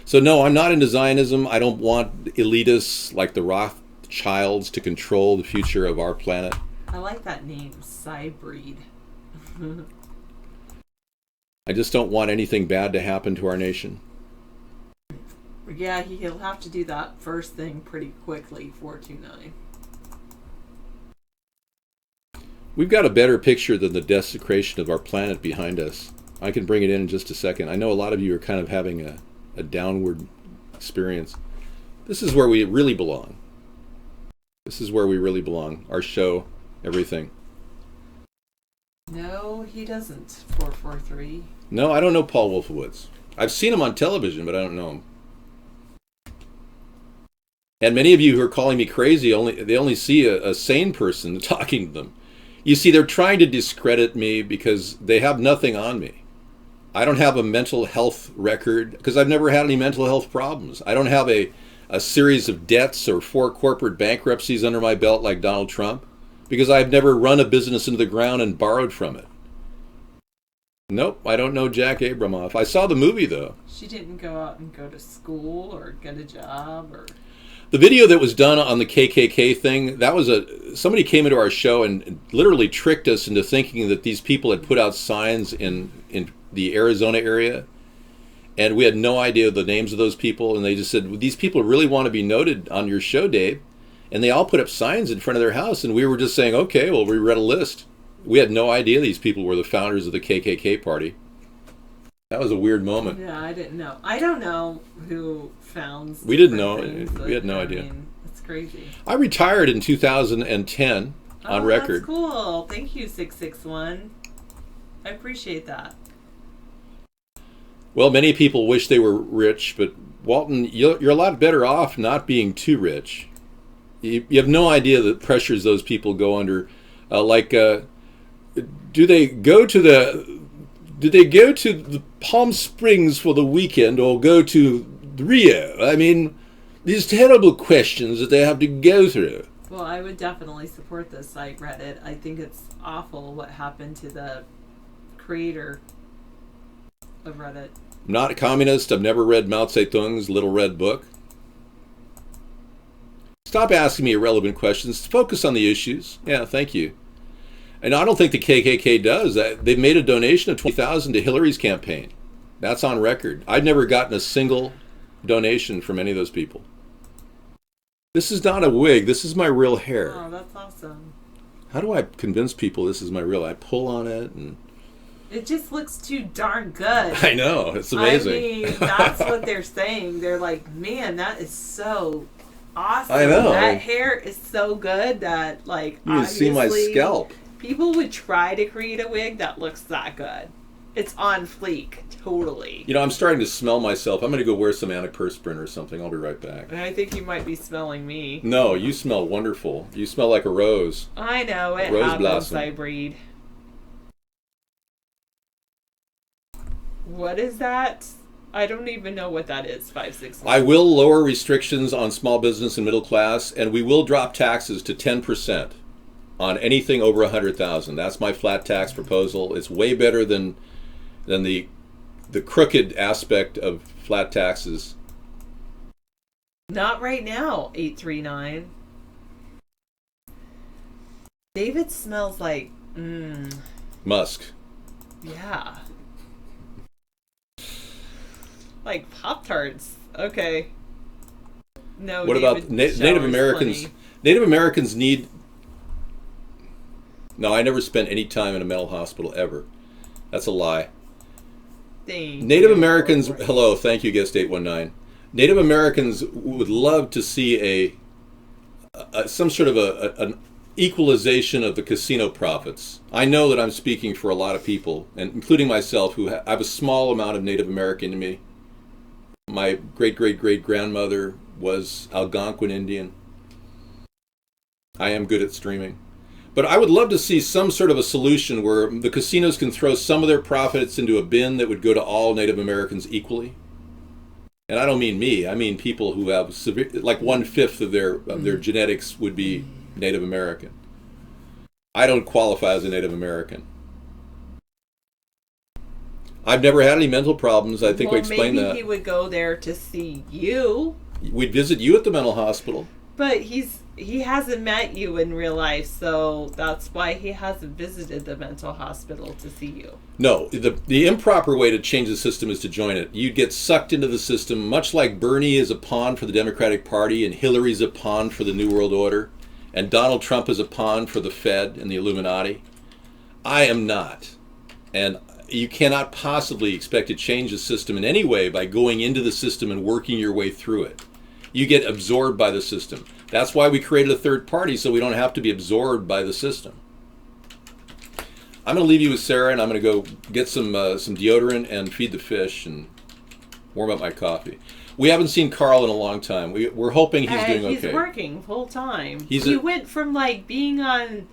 [SPEAKER 1] So no, I'm not into Zionism. I don't want elitists like the Rothschilds to control the future of our planet.
[SPEAKER 2] I like that name, Cybreed.
[SPEAKER 1] I just don't want anything bad to happen to our nation.
[SPEAKER 2] Yeah, he'll have to do that first thing pretty quickly, 429.
[SPEAKER 1] We've got a better picture than the desecration of our planet behind us. I can bring it in just a second. I know a lot of you are kind of having a downward experience. This is where we really belong. This is where we really belong. Our show, everything.
[SPEAKER 2] No, he doesn't, 443.
[SPEAKER 1] No, I don't know Paul Wolfowitz. I've seen him on television, but I don't know him. And many of you who are calling me crazy, they only see a sane person talking to them. You see, they're trying to discredit me because they have nothing on me. I don't have a mental health record because I've never had any mental health problems. I don't have a series of debts or 4 corporate bankruptcies under my belt like Donald Trump because I've never run a business into the ground and borrowed from it. Nope, I don't know Jack Abramoff. I saw the movie, though.
[SPEAKER 2] She didn't go out and go to school or get a job or...
[SPEAKER 1] The video that was done on the KKK thing, that was somebody came into our show and literally tricked us into thinking that these people had put out signs in the Arizona area, and we had no idea the names of those people, and they just said, these people really want to be noted on your show, Dave, and they all put up signs in front of their house, and we were just saying, okay, well, we read a list. We had no idea these people were the founders of the KKK party. That was a weird moment.
[SPEAKER 2] Yeah, I didn't know. I don't know who founds.
[SPEAKER 1] We didn't know.
[SPEAKER 2] Things,
[SPEAKER 1] We had no idea.
[SPEAKER 2] It's crazy.
[SPEAKER 1] I retired in 2010 on record.
[SPEAKER 2] That's cool. Thank you, 661. I appreciate that.
[SPEAKER 1] Well, many people wish they were rich, but Walton, you're a lot better off not being too rich. You have no idea the pressures those people go under. Do they go to the Palm Springs for the weekend or go to Rio? I mean, these terrible questions that they have to go through.
[SPEAKER 2] Well, I would definitely support this site, Reddit. I think it's awful what happened to the creator of Reddit.
[SPEAKER 1] I'm not a communist. I've never read Mao Zedong's Little Red Book. Stop asking me irrelevant questions. Focus on the issues. Yeah, thank you. And I don't think the KKK does. They've made a donation of $20,000 to Hillary's campaign. That's on record. I've never gotten a single donation from any of those people. This is not a wig. This is my real hair.
[SPEAKER 2] Oh, that's awesome.
[SPEAKER 1] How do I convince people this is my real? I pull on it and...
[SPEAKER 2] It just looks too darn good.
[SPEAKER 1] I know. It's amazing.
[SPEAKER 2] I mean, that's what they're saying. They're like, man, that is so awesome.
[SPEAKER 1] I know.
[SPEAKER 2] That hair is so good that, like,
[SPEAKER 1] you can see my scalp.
[SPEAKER 2] People would try to create a wig that looks that good. It's on fleek, totally.
[SPEAKER 1] You know, I'm starting to smell myself. I'm going to go wear some antiperspirant or something. I'll be right back.
[SPEAKER 2] And I think you might be smelling me.
[SPEAKER 1] No, you smell wonderful. You smell like a rose.
[SPEAKER 2] I know, it
[SPEAKER 1] Rose
[SPEAKER 2] happens,
[SPEAKER 1] blossom.
[SPEAKER 2] I breed. What is that? I don't even know what that is, 561.
[SPEAKER 1] I will lower restrictions on small business and middle class, and we will drop taxes to 10% on anything over $100,000. That's my flat tax proposal. It's way better than the crooked aspect of flat taxes.
[SPEAKER 2] Not right now, 839. David smells like,
[SPEAKER 1] Musk.
[SPEAKER 2] yeah. Like Pop-Tarts. Okay. No.
[SPEAKER 1] What
[SPEAKER 2] David
[SPEAKER 1] about Native
[SPEAKER 2] showers
[SPEAKER 1] Americans?
[SPEAKER 2] plenty.
[SPEAKER 1] Native Americans need... No, I never spent any time in a mental hospital ever. That's a lie. Native Americans... Hello, thank you, guest 819. Native Americans would love to see some sort of an equalization of the casino profits. I know that I'm speaking for a lot of people, and including myself, who I have a small amount of Native American in me. My great-great-great-grandmother was Algonquin Indian. I am good at streaming. But I would love to see some sort of a solution where the casinos can throw some of their profits into a bin that would go to all Native Americans equally. And I don't mean me. I mean people who have severe, like 1/5 of their genetics would be Native American. I don't qualify as a Native American. I've never had any mental problems. I think we explained that.
[SPEAKER 2] Maybe he would go there to see you.
[SPEAKER 1] We'd visit you at the mental hospital.
[SPEAKER 2] But he hasn't met you in real life, so that's why he hasn't visited the mental hospital to see you.
[SPEAKER 1] No, the improper way to change the system is to join it. You'd get sucked into the system, much like Bernie is a pawn for the Democratic Party, and Hillary's a pawn for the New World Order, and Donald Trump is a pawn for the Fed and the Illuminati. I am not. And you cannot possibly expect to change the system in any way by going into the system and working your way through it. You get absorbed by the system. That's why we created a third party, so we don't have to be absorbed by the system. I'm going to leave you with Sarah, and I'm going to go get some deodorant and feed the fish and warm up my coffee. We haven't seen Carl in a long time. We're hoping he's doing okay.
[SPEAKER 2] He's working full time. He went from like being on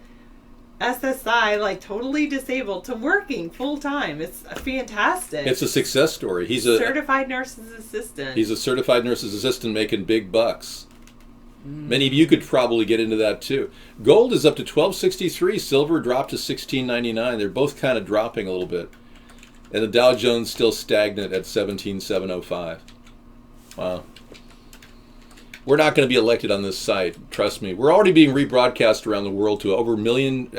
[SPEAKER 2] SSI, like totally disabled, to working full time. It's fantastic.
[SPEAKER 1] It's a success story. He's a
[SPEAKER 2] certified nurse's assistant.
[SPEAKER 1] He's a certified nurse's assistant making big bucks. Many of you could probably get into that too. Gold is up to $12.63. Silver dropped to $16.99. They're both kind of dropping a little bit. And the Dow Jones still stagnant at 17,705. Wow. We're not going to be elected on this site. Trust me. We're already being rebroadcast around the world to over 2 million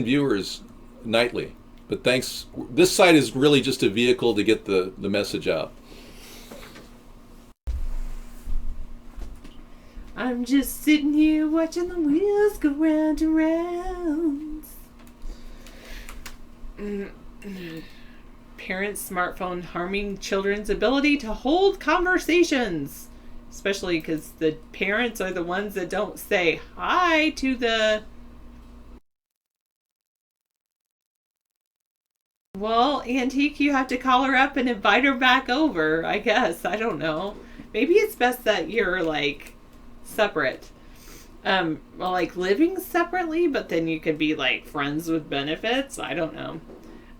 [SPEAKER 1] viewers nightly. But thanks. This site is really just a vehicle to get the message out.
[SPEAKER 2] I'm just sitting here watching the wheels go round and round. Parents' smartphone harming children's ability to hold conversations. Especially because the parents are the ones that don't say hi to the... Well, Antique, you have to call her up and invite her back over, I guess. I don't know. Maybe it's best that you're, like, separate. Well, like, living separately, but then you could be, like, friends with benefits. I don't know.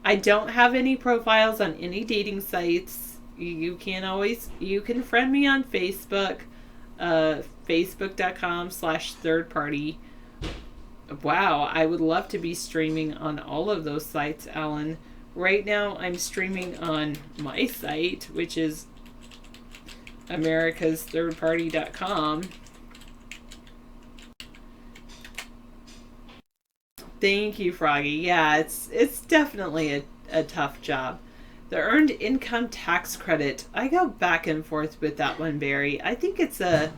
[SPEAKER 2] I don't have any profiles on any dating sites. You can friend me on Facebook, facebook.com/thirdparty. Wow, I would love to be streaming on all of those sites, Alan. Right now, I'm streaming on my site, which is americasthirdparty.com. Thank you, Froggy. Yeah, it's definitely a tough job. The Earned Income Tax Credit. I go back and forth with that one, Barry. I think it's a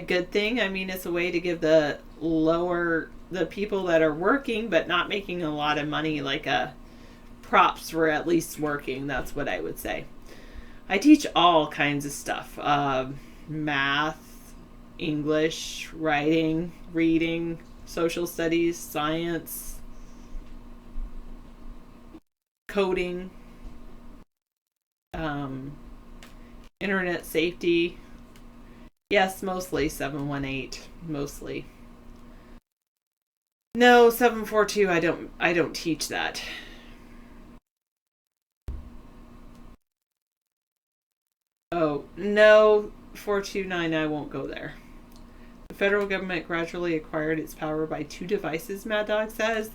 [SPEAKER 2] good thing. I mean, it's a way to give the people that are working but not making a lot of money, like props for at least working. That's what I would say. I teach all kinds of stuff. Math, English, writing, reading, social studies, science, coding, internet safety. Yes, mostly 718. Mostly. No, 742. I don't teach that. Oh, no, 429. I won't go there. The federal government gradually acquired its power by two devices, Mad Dog says.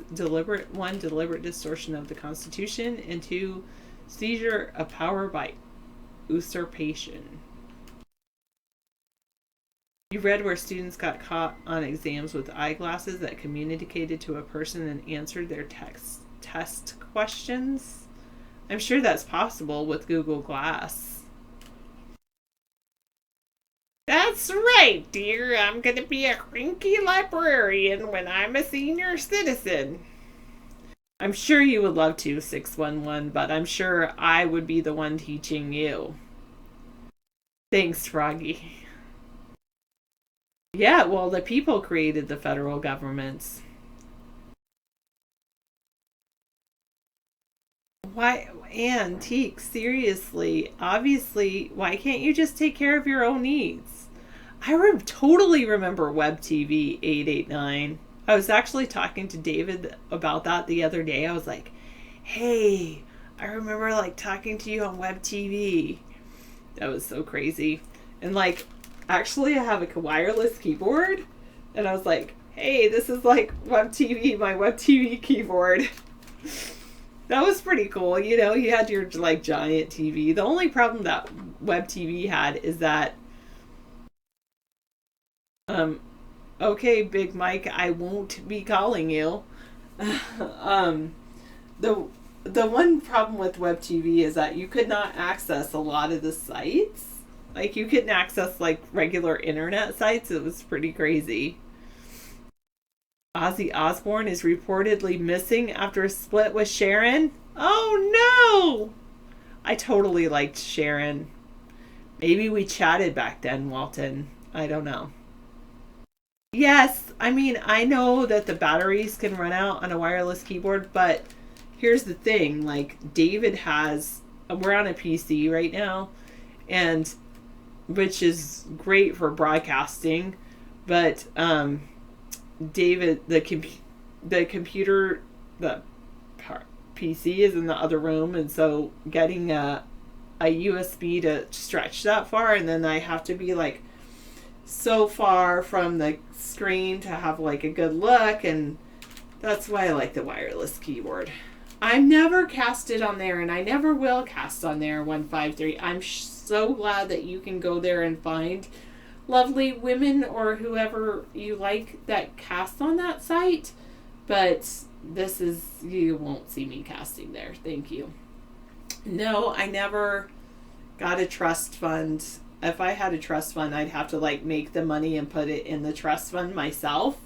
[SPEAKER 2] One, deliberate distortion of the Constitution, and two, seizure of power by usurpation. You read where students got caught on exams with eyeglasses that communicated to a person and answered their test questions? I'm sure that's possible with Google Glass. That's right, dear. I'm going to be a cranky librarian when I'm a senior citizen. I'm sure you would love to, 611, but I'm sure I would be the one teaching you. Thanks, Froggy. Yeah, well, the people created the federal governments. Why, Antique, seriously, obviously, why can't you just take care of your own needs? I totally remember WebTV 889. I was actually talking to David about that the other day. I was like, hey, I remember like talking to you on WebTV. That was so crazy. And like, actually I have a wireless keyboard. And I was like, hey, this is like WebTV, my WebTV keyboard. That was pretty cool. You know, you had your like giant TV. The only problem that WebTV had is that, okay, Big Mike, I won't be calling you. The one problem with WebTV is that you could not access a lot of the sites. Like, you couldn't access like regular internet sites. It was pretty crazy. Ozzy Osbourne is reportedly missing after a split with Sharon. Oh no! I totally liked Sharon. Maybe we chatted back then, Walton. I don't know. Yes, I mean, I know that the batteries can run out on a wireless keyboard, but here's the thing. Like, we're on a PC right now, and which is great for broadcasting, but David, the computer, the PC is in the other room, and so getting a USB to stretch that far, and then I have to be like so far from the screen to have like a good look, and that's why I like the wireless keyboard. I've never casted on there, and I never will cast on there, 153. I'm so glad that you can go there and find lovely women or whoever you like that cast on that site, but you won't see me casting there. Thank you. No, I never got a trust fund. If I had a trust fund, I'd have to like make the money and put it in the trust fund myself.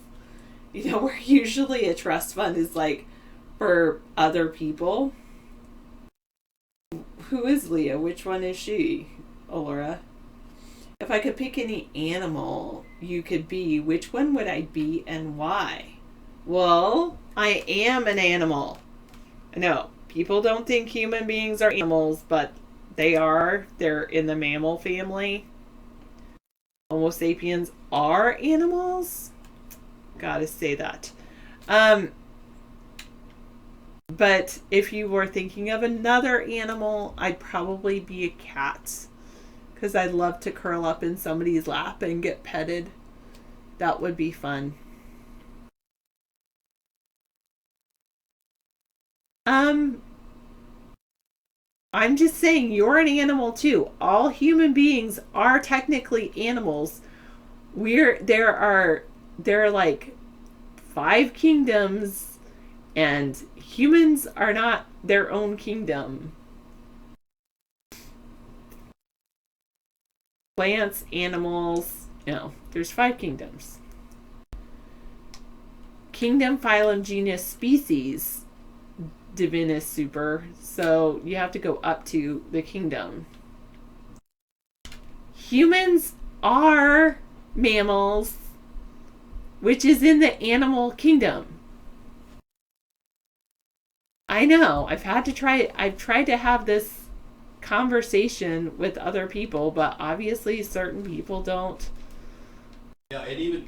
[SPEAKER 2] You know, where usually a trust fund is like for other people. Who is Leah? Which one is she? Laura. If I could pick any animal you could be, which one would I be and why? Well, I am an animal. No, people don't think human beings are animals, but they are. They're in the mammal family. Homo sapiens are animals. Gotta say that. But if you were thinking of another animal, I'd probably be a cat. Because I'd love to curl up in somebody's lap and get petted. That would be fun. I'm just saying, you're an animal too. All human beings are technically animals. There are like 5 kingdoms, and humans are not their own kingdom. Plants, animals, there's 5 kingdoms. Kingdom, phylum, genus, species, divinus, super. So you have to go up to the kingdom. Humans are mammals, which is in the animal kingdom. I know, I've tried to have this conversation with other people, but obviously certain people don't.
[SPEAKER 1] Yeah, and even,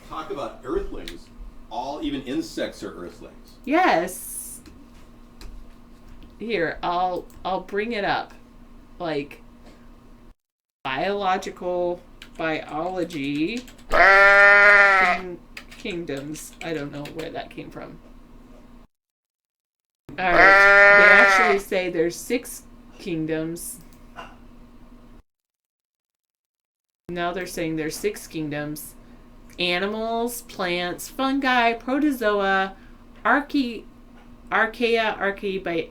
[SPEAKER 1] talk about earthlings. Even insects are earthlings.
[SPEAKER 2] Yes. Here, I'll bring it up. Like, biology kingdoms. I don't know where that came from. All right, they actually say there's 6 kingdoms. Now they're saying there's 6 kingdoms: animals, plants, fungi, protozoa, archaea,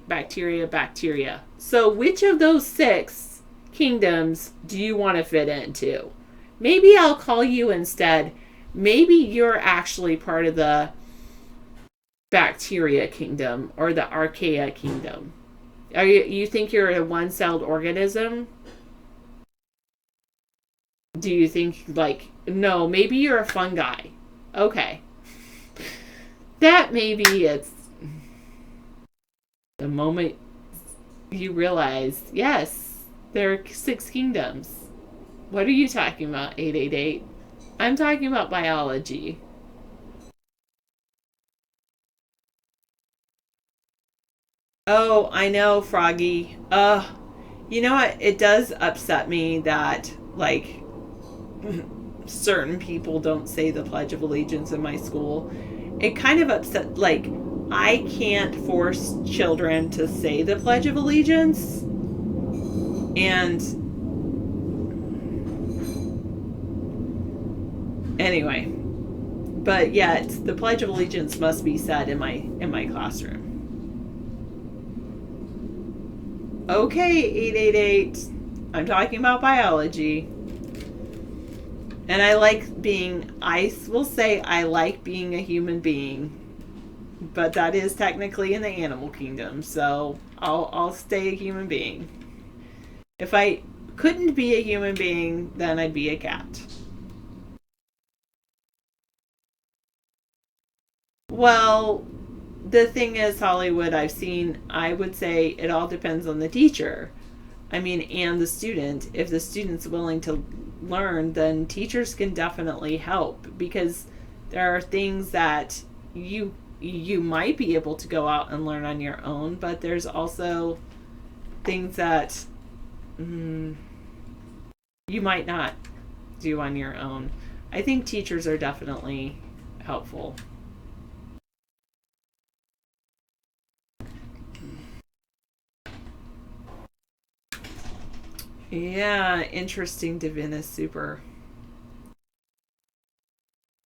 [SPEAKER 2] bacteria. So which of those 6 kingdoms do you want to fit into? maybe I'll call you instead. Maybe you're actually part of the bacteria kingdom or the archaea kingdom. You think you're a one-celled organism? Do you think, like, no, maybe you're a fungi. Okay. That maybe it's the moment you realize, yes, there are 6 kingdoms. What are you talking about, 888? I'm talking about biology. Oh, I know, Froggy. You know what? It does upset me that, like, certain people don't say the Pledge of Allegiance in my school. It kind of upset, like, I can't force children to say the Pledge of Allegiance. And anyway, but yet the Pledge of Allegiance must be said in my classroom. Okay, 888. I'm talking about biology. And I will say I like being a human being. But that is technically in the animal kingdom, so I'll stay a human being. If I couldn't be a human being, then I'd be a cat. Well, the thing is, Hollywood, I would say it all depends on the teacher. I mean, and the student. If the student's willing to learn, then teachers can definitely help, because there are things that you might be able to go out and learn on your own, but there's also things that you might not do on your own. I think teachers are definitely helpful. Yeah, interesting, Divinus Super.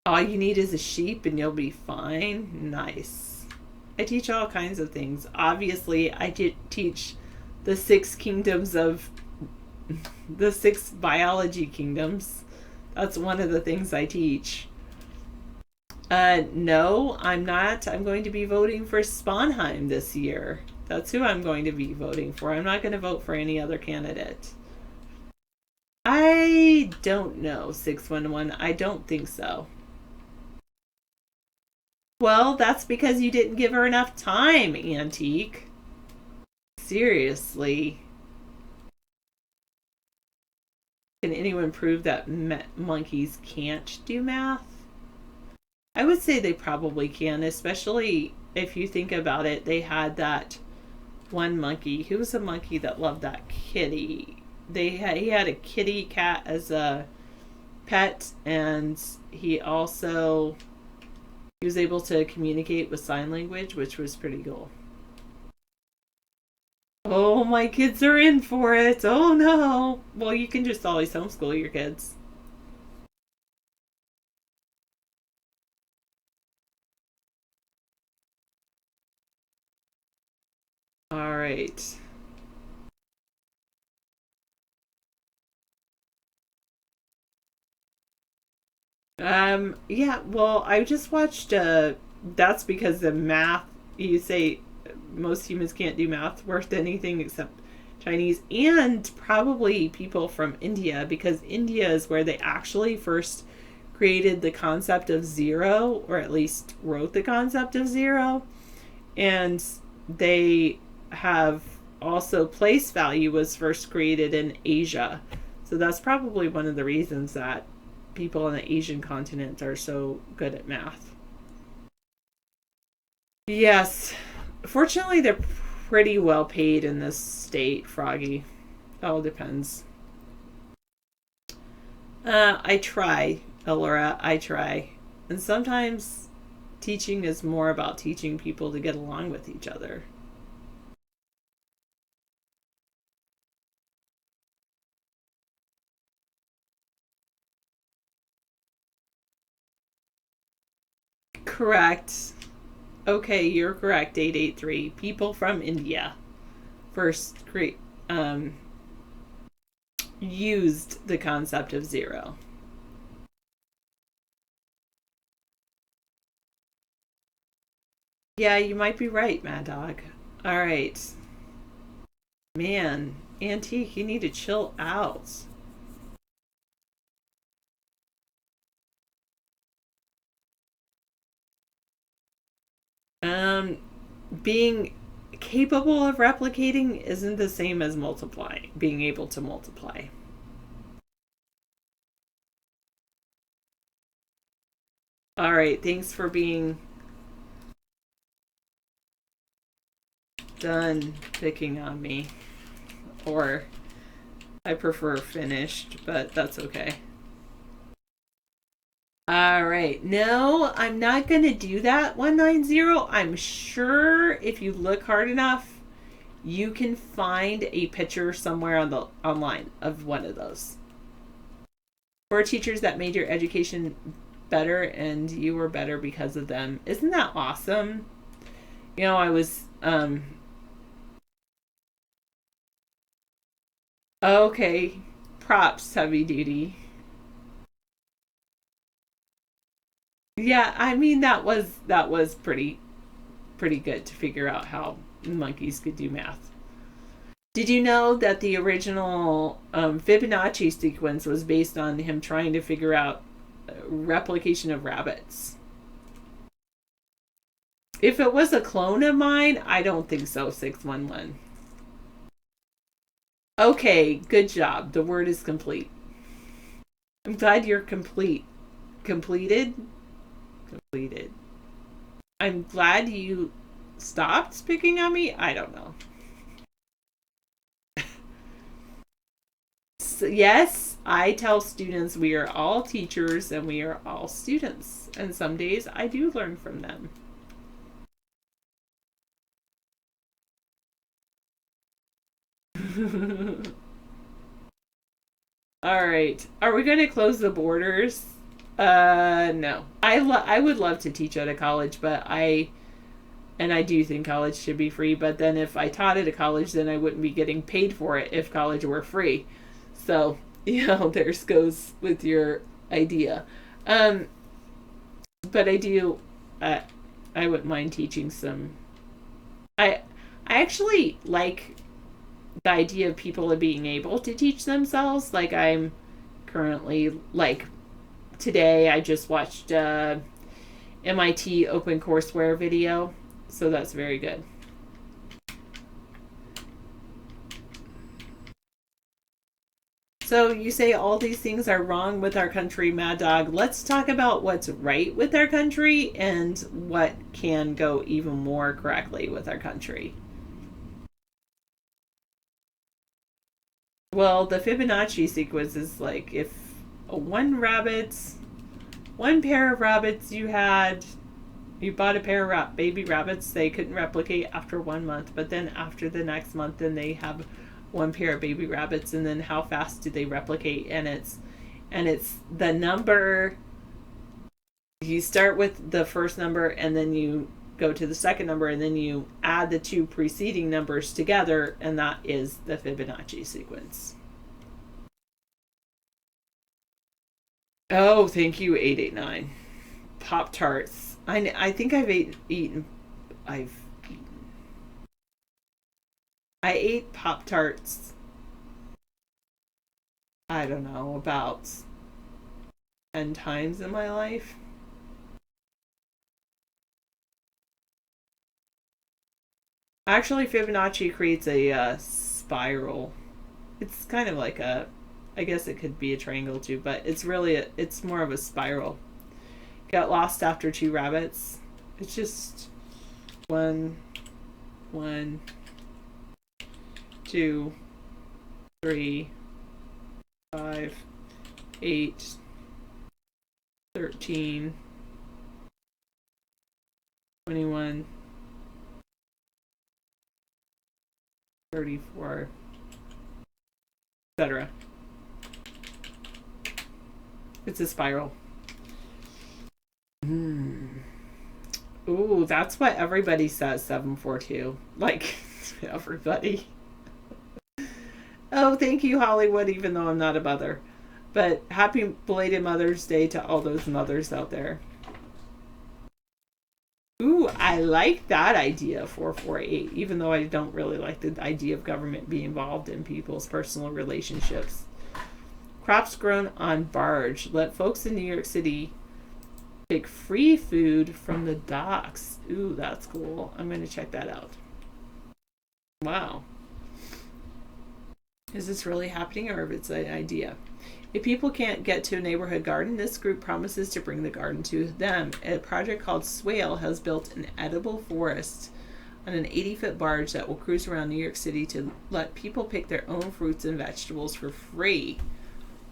[SPEAKER 2] All you need is a sheep and you'll be fine. Nice. I teach all kinds of things. Obviously, I did teach the 6 kingdoms of the 6 biology kingdoms. That's one of the things I teach. No, I'm not. I'm going to be voting for Sponheim this year. That's who I'm going to be voting for. I'm not going to vote for any other candidate. I don't know, 611. I don't think so. Well, that's because you didn't give her enough time, Antique. Seriously. Can anyone prove that monkeys can't do math? I would say they probably can, especially if you think about it. They had that one monkey. Who was a monkey that loved that kitty? He had a kitty cat as a pet, and he was able to communicate with sign language, which was pretty cool. Oh, my kids are in for it. Oh no. Well, you can just always homeschool your kids. All right. Yeah, well, I just watched, that's because the math, you say most humans can't do math worth anything except Chinese, and probably people from India, because India is where they actually first created the concept of zero, or at least wrote the concept of zero. And they have also place value was first created in Asia. So that's probably one of the reasons that people on the Asian continent are so good at math. Yes. Fortunately, they're pretty well paid in this state, Froggy. All depends. I try, Elora. I try. And sometimes teaching is more about teaching people to get along with each other. Correct. Okay, you're correct, 883. People from India first used the concept of zero. Yeah, you might be right, Mad Dog. All right. Man, Antique, you need to chill out. Um, being capable of replicating isn't the same as multiplying, being able to multiply. All right, thanks for being done picking on me. Or I prefer finished, but that's okay. All right. No, I'm not going to do that 190. I'm sure if you look hard enough, you can find a picture somewhere on the online of one of those. For teachers that made your education better and you were better because of them. Isn't that awesome? You know, I was okay. Props, heavy duty. Yeah, I mean that was pretty good to figure out how monkeys could do math. Did you know that the original Fibonacci sequence was based on him trying to figure out replication of rabbits? If it was a clone of mine, I don't think so. 611. Okay, good job. The word is complete. I'm glad you're complete. Completed? Completed. I'm glad you stopped picking on me. I don't know. So, yes, I tell students we are all teachers and we are all students. And some days I do learn from them. All right. Are we going to close the borders? No. I would love to teach at a college, but I do think college should be free, but then if I taught at a college, then I wouldn't be getting paid for it if college were free. So, there's goes with your idea. But I do I wouldn't mind teaching some. I actually like the idea of people being able to teach themselves. Like I'm currently like today I just watched MIT OpenCourseWare video, so that's very good. So you say all these things are wrong with our country, Mad Dog. Let's talk about what's right with our country and what can go even more correctly with our country. Well, the Fibonacci sequence is like if one pair of rabbits you bought a pair of baby rabbits, they couldn't replicate after 1 month, but then after the next month, then they have one pair of baby rabbits, and then how fast do they replicate? And it's the number. You start with the first number, and then you go to the second number, and then you add the two preceding numbers together, and that is the Fibonacci sequence. Oh, thank you, 889. Pop Tarts. I think eaten. I ate Pop Tarts. I don't know, about 10 times in my life. Actually, Fibonacci creates a spiral. It's kind of like I guess it could be a triangle too, but it's more of a spiral. Got lost after two rabbits. It's just 1, 1, 2, 3, 5, 8, 13, 21, 34, etc. It's a spiral. Ooh, that's what everybody says, 742. Like, everybody. Oh, thank you, Hollywood, even though I'm not a mother. But happy belated Mother's Day to all those mothers out there. Ooh, I like that idea, 448, even though I don't really like the idea of government being involved in people's personal relationships. Crops grown on barge. Let folks in New York City pick free food from the docks. Ooh, that's cool. I'm going to check that out. Wow. Is this really happening, or if it's an idea? If people can't get to a neighborhood garden, this group promises to bring the garden to them. A project called Swale has built an edible forest on an 80-foot barge that will cruise around New York City to let people pick their own fruits and vegetables for free.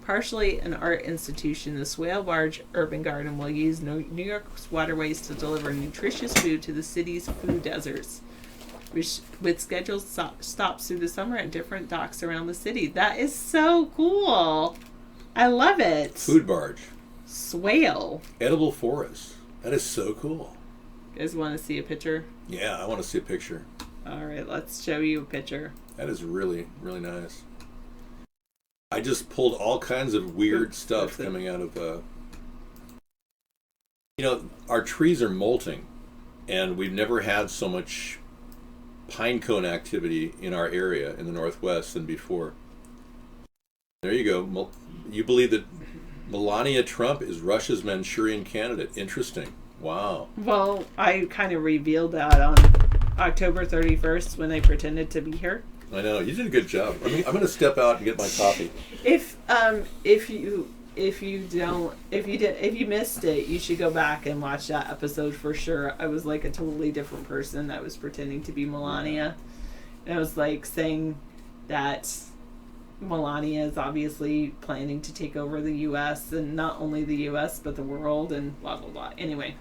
[SPEAKER 2] Partially an art institution, the Swale Barge Urban Garden will use New York's waterways to deliver nutritious food to the city's food deserts, with scheduled stops through the summer at different docks around the city. That is so cool. I love it.
[SPEAKER 1] Food barge.
[SPEAKER 2] Swale.
[SPEAKER 1] Edible forest. That is so cool.
[SPEAKER 2] You guys want to see a picture?
[SPEAKER 1] Yeah, I want to see a picture.
[SPEAKER 2] All right, let's show you a picture.
[SPEAKER 1] That is really, really nice. I just pulled all kinds of weird stuff coming out of... our trees are molting, and we've never had so much pine cone activity in our area in the Northwest than before. There you go. You believe that Melania Trump is Russia's Manchurian candidate. Interesting. Wow.
[SPEAKER 2] Well, I kind of revealed that on October 31st when I pretended to be her.
[SPEAKER 1] I know. You did a good job. I'm going to step out and get my coffee.
[SPEAKER 2] If you missed it, you should go back and watch that episode for sure. I was like a totally different person. I was pretending to be Melania. And I was like saying that Melania is obviously planning to take over the U.S. and not only the U.S. but the world and blah, blah, blah. Anyway,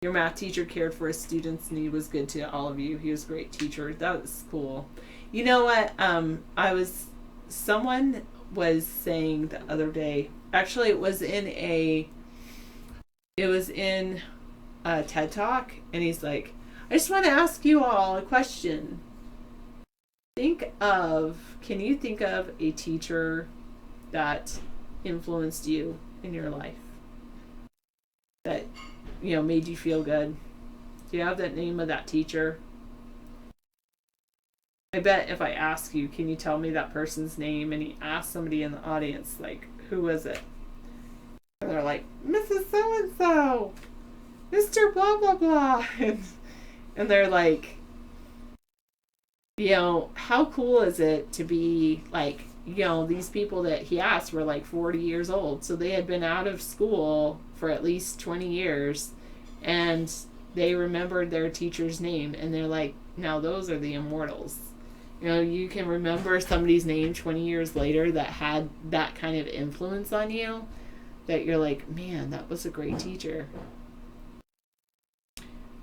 [SPEAKER 2] your math teacher cared for his students and he was good to all of you. He was a great teacher. That was cool. You know what? Someone was saying the other day, actually it was in a TED Talk, and he's like, I just want to ask you all a question. Can you think of a teacher that influenced you in your life? That, made you feel good? Do you have that name of that teacher? I bet if I ask you, can you tell me that person's name? And you ask somebody in the audience, like, who was it? And they're like, Mrs. So-and-so, Mr. blah, blah, blah. And they're like, how cool is it to be like, these people that he asked were like 40 years old. So they had been out of school for at least 20 years and they remembered their teacher's name. And they're like, now those are the immortals. You can remember somebody's name 20 years later that had that kind of influence on you, that you're like, man, that was a great teacher.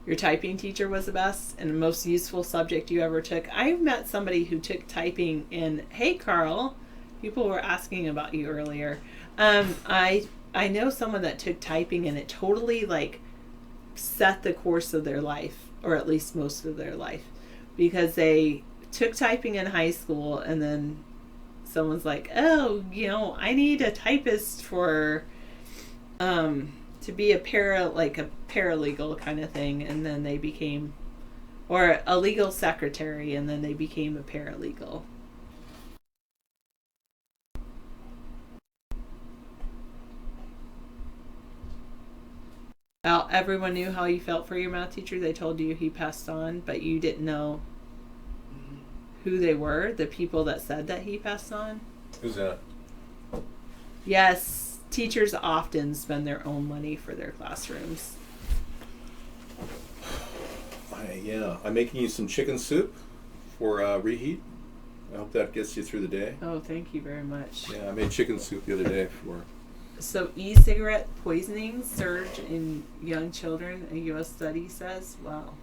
[SPEAKER 2] Your typing teacher was the best and the most useful subject you ever took. I met somebody who took typing in, hey, Carl, people were asking about you earlier. I know someone that took typing and it totally set the course of their life, or at least most of their life, because they took typing in high school and then someone's like, oh, I need a typist for to be a paralegal kind of thing, and then they became, or a legal secretary, and then they became a paralegal. Well, everyone knew how you felt for your math teacher. They told you he passed on, but you didn't know who they were, the people that said that he passed on.
[SPEAKER 1] Who's that?
[SPEAKER 2] Yes. Teachers often spend their own money for their classrooms.
[SPEAKER 1] I'm making you some chicken soup for reheat. I hope that gets you through the day.
[SPEAKER 2] Oh, thank you very much.
[SPEAKER 1] Yeah, I made chicken soup the other day for...
[SPEAKER 2] So e-cigarette poisoning surge in young children, a U.S. study says. Wow.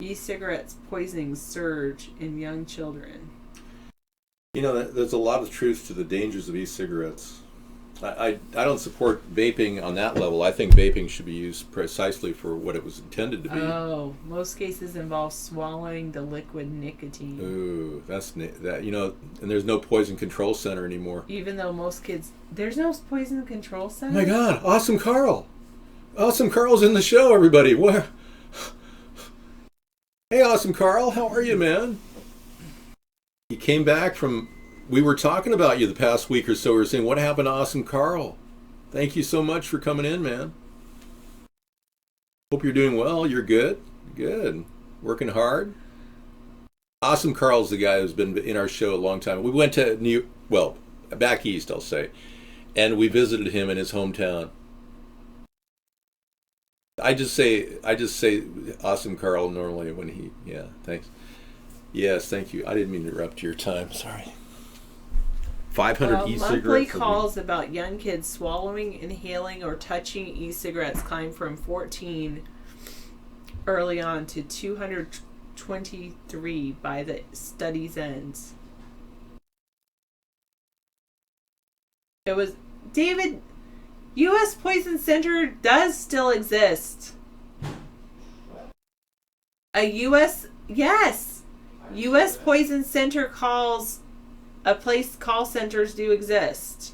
[SPEAKER 2] E-cigarettes poisoning surge in young children.
[SPEAKER 1] There's a lot of truth to the dangers of e-cigarettes. I don't support vaping on that level. I think vaping should be used precisely for what it was intended to be.
[SPEAKER 2] Oh, most cases involve swallowing the liquid nicotine.
[SPEAKER 1] Ooh, and there's no poison control center anymore.
[SPEAKER 2] Even though most kids, there's no poison control center?
[SPEAKER 1] Oh my God, awesome Carl. Awesome Carl's in the show, everybody. What? Hey, Awesome Carl, how are you, man? He came back from. We were talking about you the past week or so. We were saying, what happened to Awesome Carl? Thank you so much for coming in, man. Hope you're doing well. You're good. Good. Working hard. Awesome Carl's the guy who's been in our show a long time. We went to back east, I'll say, and we visited him in his hometown. I just say Awesome Carl normally when thanks. Yes, thank you. I didn't mean to interrupt your time. Sorry. 500 e-cigarettes.
[SPEAKER 2] Monthly calls about young kids swallowing, inhaling, or touching e-cigarettes climbed from 14 early on to 223 by the study's end. It was David. U.S. Poison Center does still exist. U.S. Poison Center call centers do exist.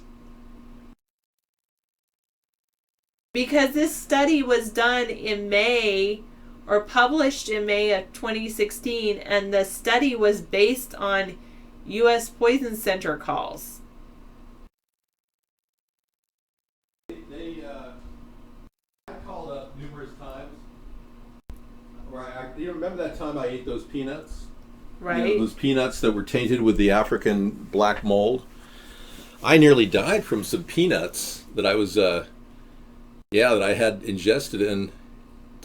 [SPEAKER 2] Because this study was done in May, or published in May of 2016, and the study was based on U.S. Poison Center calls.
[SPEAKER 1] I called up numerous times. Do you remember that time I ate those peanuts?
[SPEAKER 2] Right.
[SPEAKER 1] You know, those peanuts that were tainted with the African black mold. I nearly died from some peanuts that I was, that I had ingested, and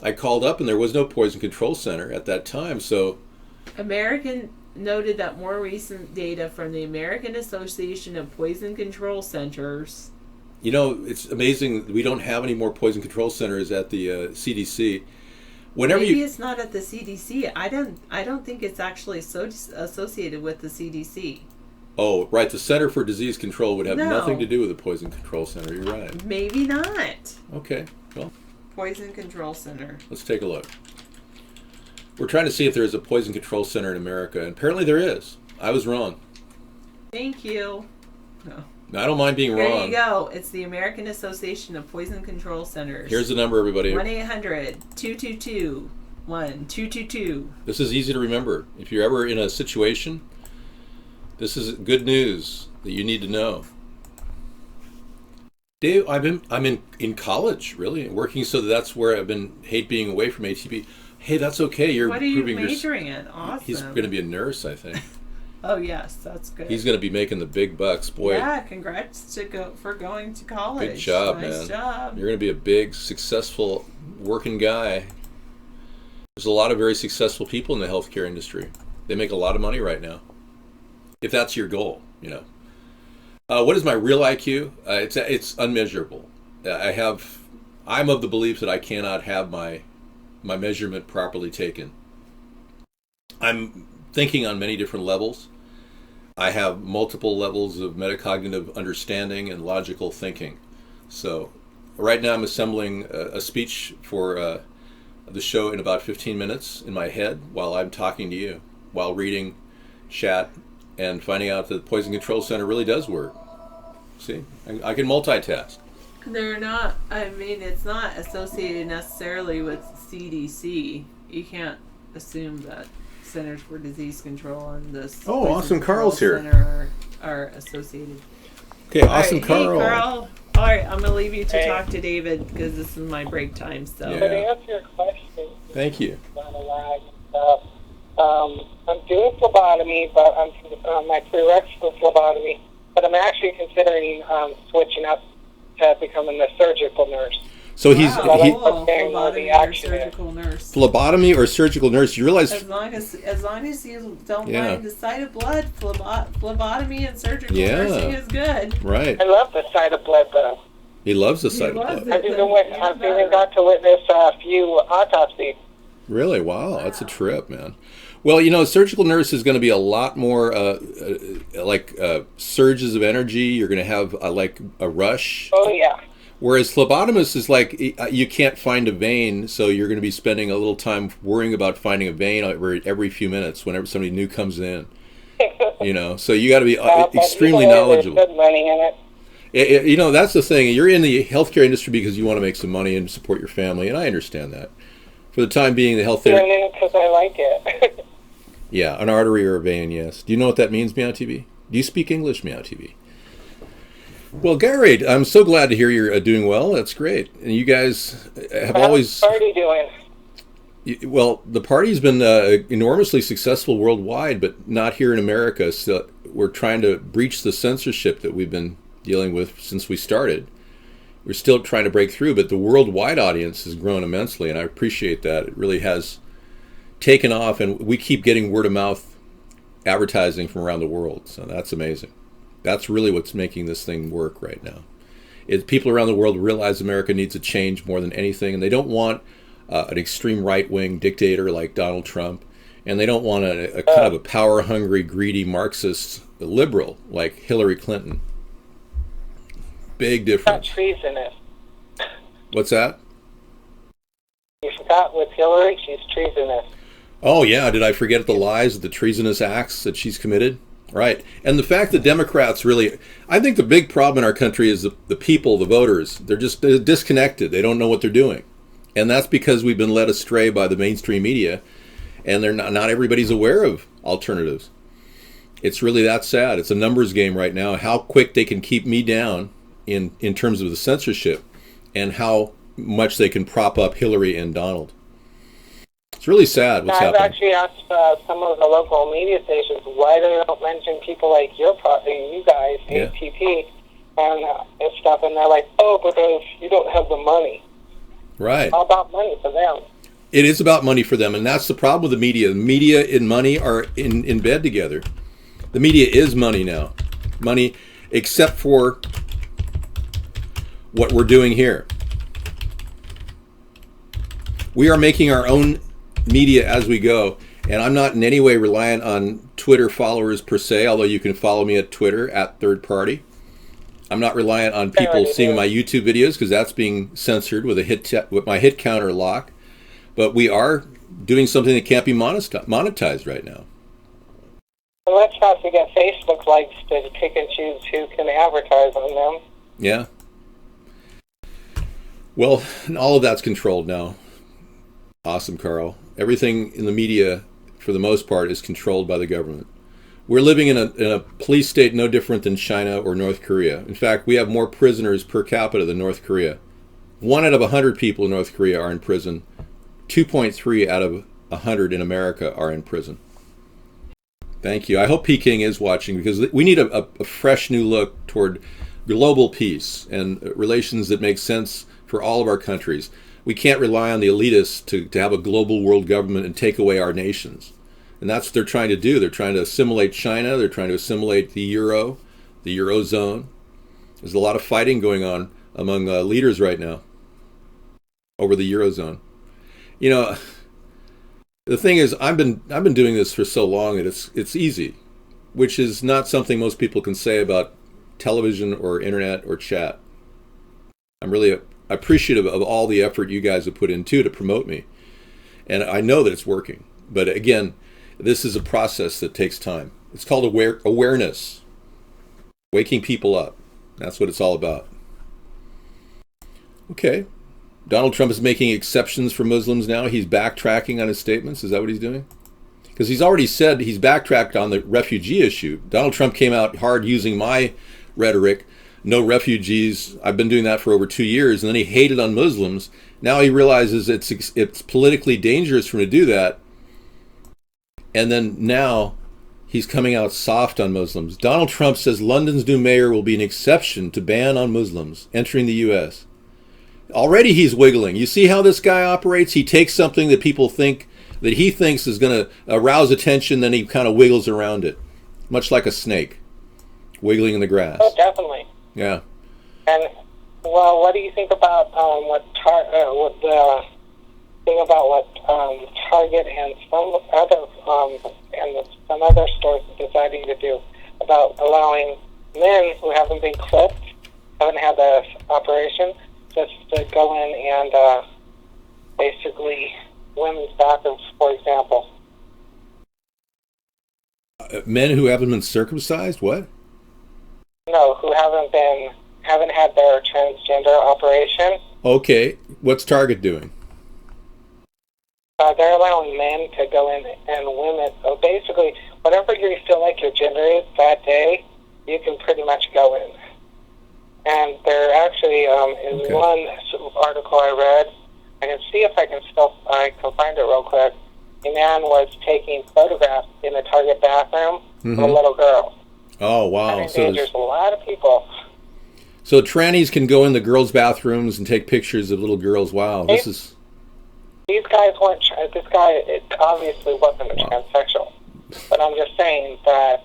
[SPEAKER 1] I called up, and there was no poison control center at that time. So,
[SPEAKER 2] American noted that more recent data from the American Association of Poison Control Centers.
[SPEAKER 1] You know, it's amazing we don't have any more poison control centers at the CDC.
[SPEAKER 2] Maybe it's not at the CDC. I don't think it's actually associated with the CDC.
[SPEAKER 1] Oh, right. The Center for Disease Control would have nothing to do with the Poison Control Center. You're right.
[SPEAKER 2] Maybe not.
[SPEAKER 1] Okay. Well,
[SPEAKER 2] Poison Control Center.
[SPEAKER 1] Let's take a look. We're trying to see if there is a Poison Control Center in America, and apparently there is. I was wrong.
[SPEAKER 2] Thank you. No.
[SPEAKER 1] I don't mind being wrong.
[SPEAKER 2] There you go. It's the American Association of Poison Control Centers.
[SPEAKER 1] Here's the number, everybody.
[SPEAKER 2] 1-800-222-1222.
[SPEAKER 1] This is easy to remember. If you're ever in a situation, this is good news that you need to know. Dave, I'm in college, really, working, so that's where I've been hate being away from ATP. Hey, that's okay.
[SPEAKER 2] What are you majoring in? Awesome.
[SPEAKER 1] He's going to be a nurse, I think.
[SPEAKER 2] Oh, yes, that's good.
[SPEAKER 1] He's going to be making the big bucks, boy.
[SPEAKER 2] Yeah, congrats for going to college.
[SPEAKER 1] Good job, man.
[SPEAKER 2] Nice job.
[SPEAKER 1] You're going to be a big, successful, working guy. There's a lot of very successful people in the healthcare industry. They make a lot of money right now. If that's your goal, you know. What is my real IQ? It's unmeasurable. I'm of the belief that I cannot have my measurement properly taken. I'm thinking on many different levels. I have multiple levels of metacognitive understanding and logical thinking. So right now I'm assembling a speech for the show in about 15 minutes in my head while I'm talking to you, while reading chat and finding out that the Poison Control Center really does work. See, I can multitask.
[SPEAKER 2] It's not associated necessarily with CDC. You can't assume that Centers for Disease Control and this
[SPEAKER 1] Awesome Carl's here.
[SPEAKER 2] Center are associated.
[SPEAKER 1] Okay, Awesome Carl.
[SPEAKER 2] Hey, Carl. All right, I'm going to leave you to talk to David because this is my break time. So.
[SPEAKER 1] Yeah.
[SPEAKER 6] To answer your question,
[SPEAKER 1] Thank you.
[SPEAKER 6] I'm doing phlebotomy, but I'm my prereqs for phlebotomy, but I'm actually considering switching up to becoming a surgical nurse.
[SPEAKER 1] So he's
[SPEAKER 2] phlebotomy or surgical nurse.
[SPEAKER 1] Phlebotomy or surgical nurse. You realize
[SPEAKER 2] as long as you don't mind the sight of blood, phlebotomy and surgical nursing is good.
[SPEAKER 1] Right.
[SPEAKER 6] I love the sight of blood, though.
[SPEAKER 1] He loves the sight of blood.
[SPEAKER 6] I've even got to witness a few autopsies.
[SPEAKER 1] Really? Wow, that's a trip, man. Well, you know, surgical nurse is going to be a lot more surges of energy. You're going to have like a rush.
[SPEAKER 6] Oh, yeah.
[SPEAKER 1] Whereas phlebotomist is like, you can't find a vein, so you're going to be spending a little time worrying about finding a vein every few minutes whenever somebody new comes in. You know, so you got to be extremely knowledgeable.
[SPEAKER 6] There's good money in it.
[SPEAKER 1] You know, that's the thing. You're in the healthcare industry because you want to make some money and support your family, and I understand that. For the time being, the health.
[SPEAKER 6] I'm in it because I like it.
[SPEAKER 1] Yeah, an artery or a vein. Yes. Do you know what that means, Meow TV? Do you speak English, Meow TV? Well, Gary, I'm so glad to hear you're doing well. That's great. And you guys have always.
[SPEAKER 6] How's the party doing?
[SPEAKER 1] Well, the party's been enormously successful worldwide, but not here in America. So we're trying to breach the censorship that we've been dealing with since we started. We're still trying to break through, but the worldwide audience has grown immensely, and I appreciate that. It really has taken off, and we keep getting word-of-mouth advertising from around the world, so that's amazing. That's really what's making this thing work right now. People around the world realize America needs a change more than anything, and they don't want an extreme right-wing dictator like Donald Trump, and they don't want a kind of a power-hungry, greedy Marxist liberal like Hillary Clinton. Big difference.
[SPEAKER 6] Not treasonous.
[SPEAKER 1] What's that?
[SPEAKER 6] You forgot with Hillary, she's treasonous.
[SPEAKER 1] Oh, yeah. Did I forget the lies, the treasonous acts that she's committed? Right. And the fact that Democrats really, I think the big problem in our country is the people, the voters. They're disconnected. They don't know what they're doing. And that's because we've been led astray by the mainstream media, and they're not everybody's aware of alternatives. It's really that sad. It's a numbers game right now, how quick they can keep me down in terms of the censorship and how much they can prop up Hillary and Donald. It's really sad what's happening.
[SPEAKER 6] I've actually asked some of the local media stations why they don't mention people like you guys, ATP, and stuff, and they're like, oh, because you don't have the money.
[SPEAKER 1] Right.
[SPEAKER 6] It's all about money for them.
[SPEAKER 1] It is about money for them, and that's the problem with the media. The media and money are in bed together. The media is money now. Money, except for what we're doing here. We are making our own media as we go, and I'm not in any way reliant on Twitter followers per se, although you can follow me at Twitter at Third Party. I'm not reliant on people seeing my YouTube videos because that's being censored with with my hit counter lock. But we are doing something that can't be monetized right now.
[SPEAKER 6] And let's not forget Facebook likes to pick and choose who can advertise on them.
[SPEAKER 1] Yeah. Well, all of that's controlled now. Awesome, Carl. Everything in the media, for the most part, is controlled by the government. We're living in a police state no different than China or North Korea. In fact, we have more prisoners per capita than North Korea. 1 out of 100 people in North Korea are in prison. 2.3 out of 100 in America are in prison. Thank you. I hope Peking is watching because we need a fresh new look toward global peace and relations that make sense for all of our countries. We can't rely on the elitists to have a global world government and take away our nations. And that's what they're trying to do. They're trying to assimilate China. They're trying to assimilate the Euro, the Eurozone. There's a lot of fighting going on among leaders right now over the Eurozone. You know, the thing is, I've been doing this for so long that it's easy, which is not something most people can say about television or internet or chat. I'm really appreciative of all the effort you guys have put into to promote me, and I know that it's working. But again, this is a process that takes time. It's called awareness, waking people up. That's what it's all about. Okay. Donald Trump is making exceptions for Muslims now. He's backtracking on his statements. Is that what he's doing? Because he's already said he's backtracked on the refugee issue. Donald Trump came out hard using my rhetoric, no refugees. I've been doing that for over 2 years, and then he hated on Muslims. Now he realizes it's politically dangerous for him to do that. And then now he's coming out soft on Muslims. Donald Trump says London's new mayor will be an exception to ban on Muslims entering the U.S. Already he's wiggling. You see how this guy operates? He takes something that people think, that he thinks is going to arouse attention, then he kind of wiggles around it, much like a snake wiggling in the grass.
[SPEAKER 6] Oh, definitely.
[SPEAKER 1] Yeah.
[SPEAKER 6] And, well, what do you think about what Target and some other stores are deciding to do about allowing men who haven't been clipped, haven't had the operation, just to go in and basically women's bathrooms, for example.
[SPEAKER 1] Men who haven't been circumcised? What?
[SPEAKER 6] No, who haven't been haven't had their transgender operation.
[SPEAKER 1] Okay, what's Target doing?
[SPEAKER 6] They're allowing men to go in and women. So basically, whatever you feel like your gender is that day, you can pretty much go in. And there actually is one article I read. I can see if I can find it real quick. A man was taking photographs in a Target bathroom of a little girl.
[SPEAKER 1] Oh, wow.
[SPEAKER 6] That endangers a lot of people.
[SPEAKER 1] So trannies can go in the girls' bathrooms and take pictures of little girls. Wow, this is...
[SPEAKER 6] These guys weren't... This guy, it obviously wasn't a transsexual. But I'm just saying that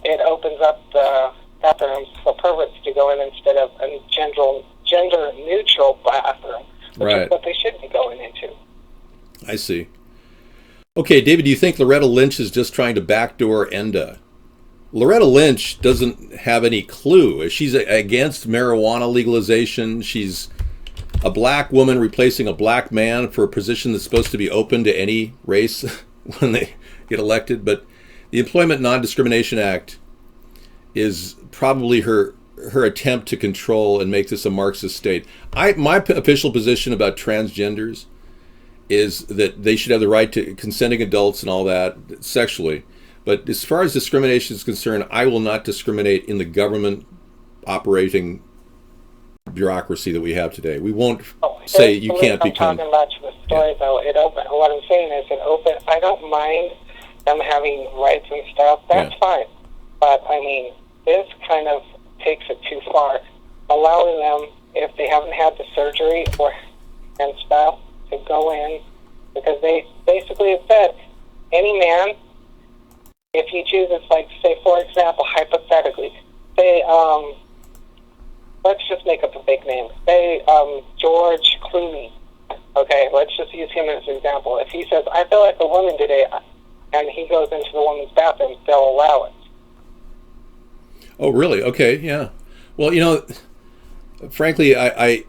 [SPEAKER 6] it opens up the bathrooms for perverts to go in instead of a gender-neutral bathroom, which is what they should be going into.
[SPEAKER 1] I see. Okay, David, do you think Loretta Lynch is just trying to backdoor ENDA? Loretta Lynch doesn't have any clue. She's against marijuana legalization. She's a black woman replacing a black man for a position that's supposed to be open to any race when they get elected. But the Employment Non-Discrimination Act is probably her attempt to control and make this a Marxist state. My official position about transgenders is that they should have the right to consenting adults and all that sexually. But as far as discrimination is concerned, I will not discriminate in the government operating bureaucracy that we have today. We won't say you can't become...
[SPEAKER 6] I'm talking about the story, though. What I'm saying is I don't mind them having rights and stuff. That's fine. But, I mean, this kind of takes it too far. Allowing them, if they haven't had the surgery and stuff, to go in, because they basically have said any man, if he chooses, like, say, for example, hypothetically, say, let's just make up a big name. Say, George Clooney. Okay, let's just use him as an example. If he says, I feel like a woman today, and he goes into the woman's bathroom, they'll allow it.
[SPEAKER 1] Oh, really? Okay, yeah. Well, frankly, I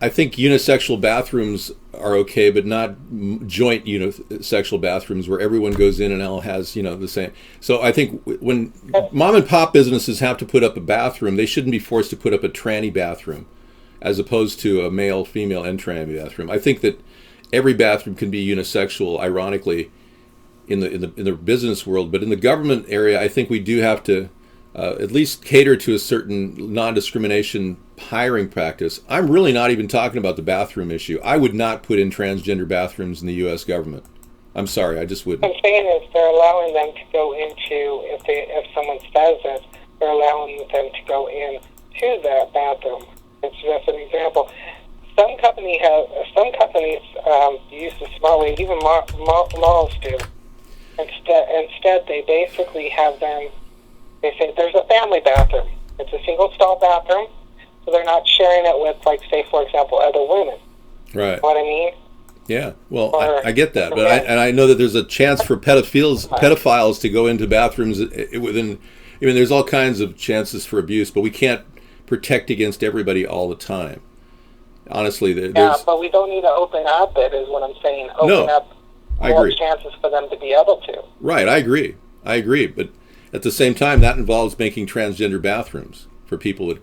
[SPEAKER 1] think unisexual bathrooms are okay, but not joint unisexual bathrooms where everyone goes in and all has, the same. So I think when mom and pop businesses have to put up a bathroom, they shouldn't be forced to put up a tranny bathroom as opposed to a male, female, and tranny bathroom. I think that every bathroom can be unisexual, ironically, in the business world. But in the government area, I think we do have to at least cater to a certain non-discrimination hiring practice. I'm really not even talking about the bathroom issue. I would not put in transgender bathrooms in the U.S. government. I'm sorry, I just wouldn't.
[SPEAKER 6] What I'm saying is they're allowing them to go into, if someone says this, they're allowing them to go in to that bathroom. It's just an example. Some companies use the smart way, even malls do. Instead, they basically have them. They say there's a family bathroom. It's a single stall bathroom, so they're not sharing it with, like, say, for example, other women.
[SPEAKER 1] Right.
[SPEAKER 6] Know what I mean?
[SPEAKER 1] Yeah. Well, I get that, but I know that there's a chance for pedophiles to go into bathrooms within. I mean, there's all kinds of chances for abuse, but we can't protect against everybody all the time. Honestly, there's...
[SPEAKER 6] but we don't need to open up it, is what I'm saying. Open up more chances for them to be able to.
[SPEAKER 1] Right. I agree. But at the same time, that involves making transgender bathrooms for people that,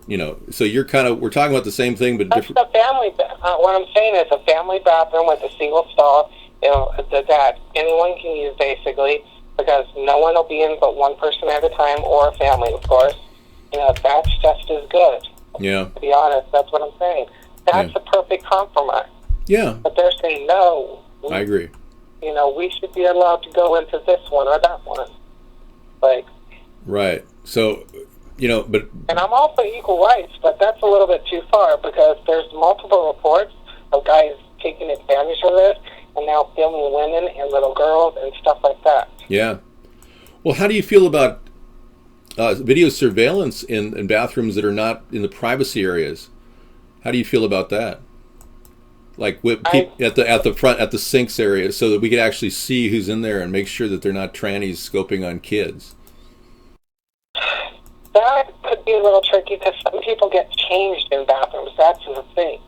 [SPEAKER 1] so we're talking about the same thing, but different.
[SPEAKER 6] That's the family, what I'm saying is a family bathroom with a single stall, that anyone can use basically, because no one will be in but one person at a time, or a family, of course. That's just as good.
[SPEAKER 1] Yeah.
[SPEAKER 6] To be honest, that's what I'm saying. That's a perfect compromise.
[SPEAKER 1] Yeah.
[SPEAKER 6] But they're saying, no.
[SPEAKER 1] I agree.
[SPEAKER 6] We should be allowed to go into this one or that one.
[SPEAKER 1] Right. So, but...
[SPEAKER 6] And I'm all for equal rights, but that's a little bit too far, because there's multiple reports of guys taking advantage of this and now filming women and little girls and stuff like that.
[SPEAKER 1] Yeah. Well, how do you feel about video surveillance in bathrooms that are not in the privacy areas? How do you feel about that? Like at the front, at the sinks area, so that we could actually see who's in there and make sure that they're not trannies scoping on kids.
[SPEAKER 6] That could be a little tricky, because some people get changed in bathrooms. That's the thing.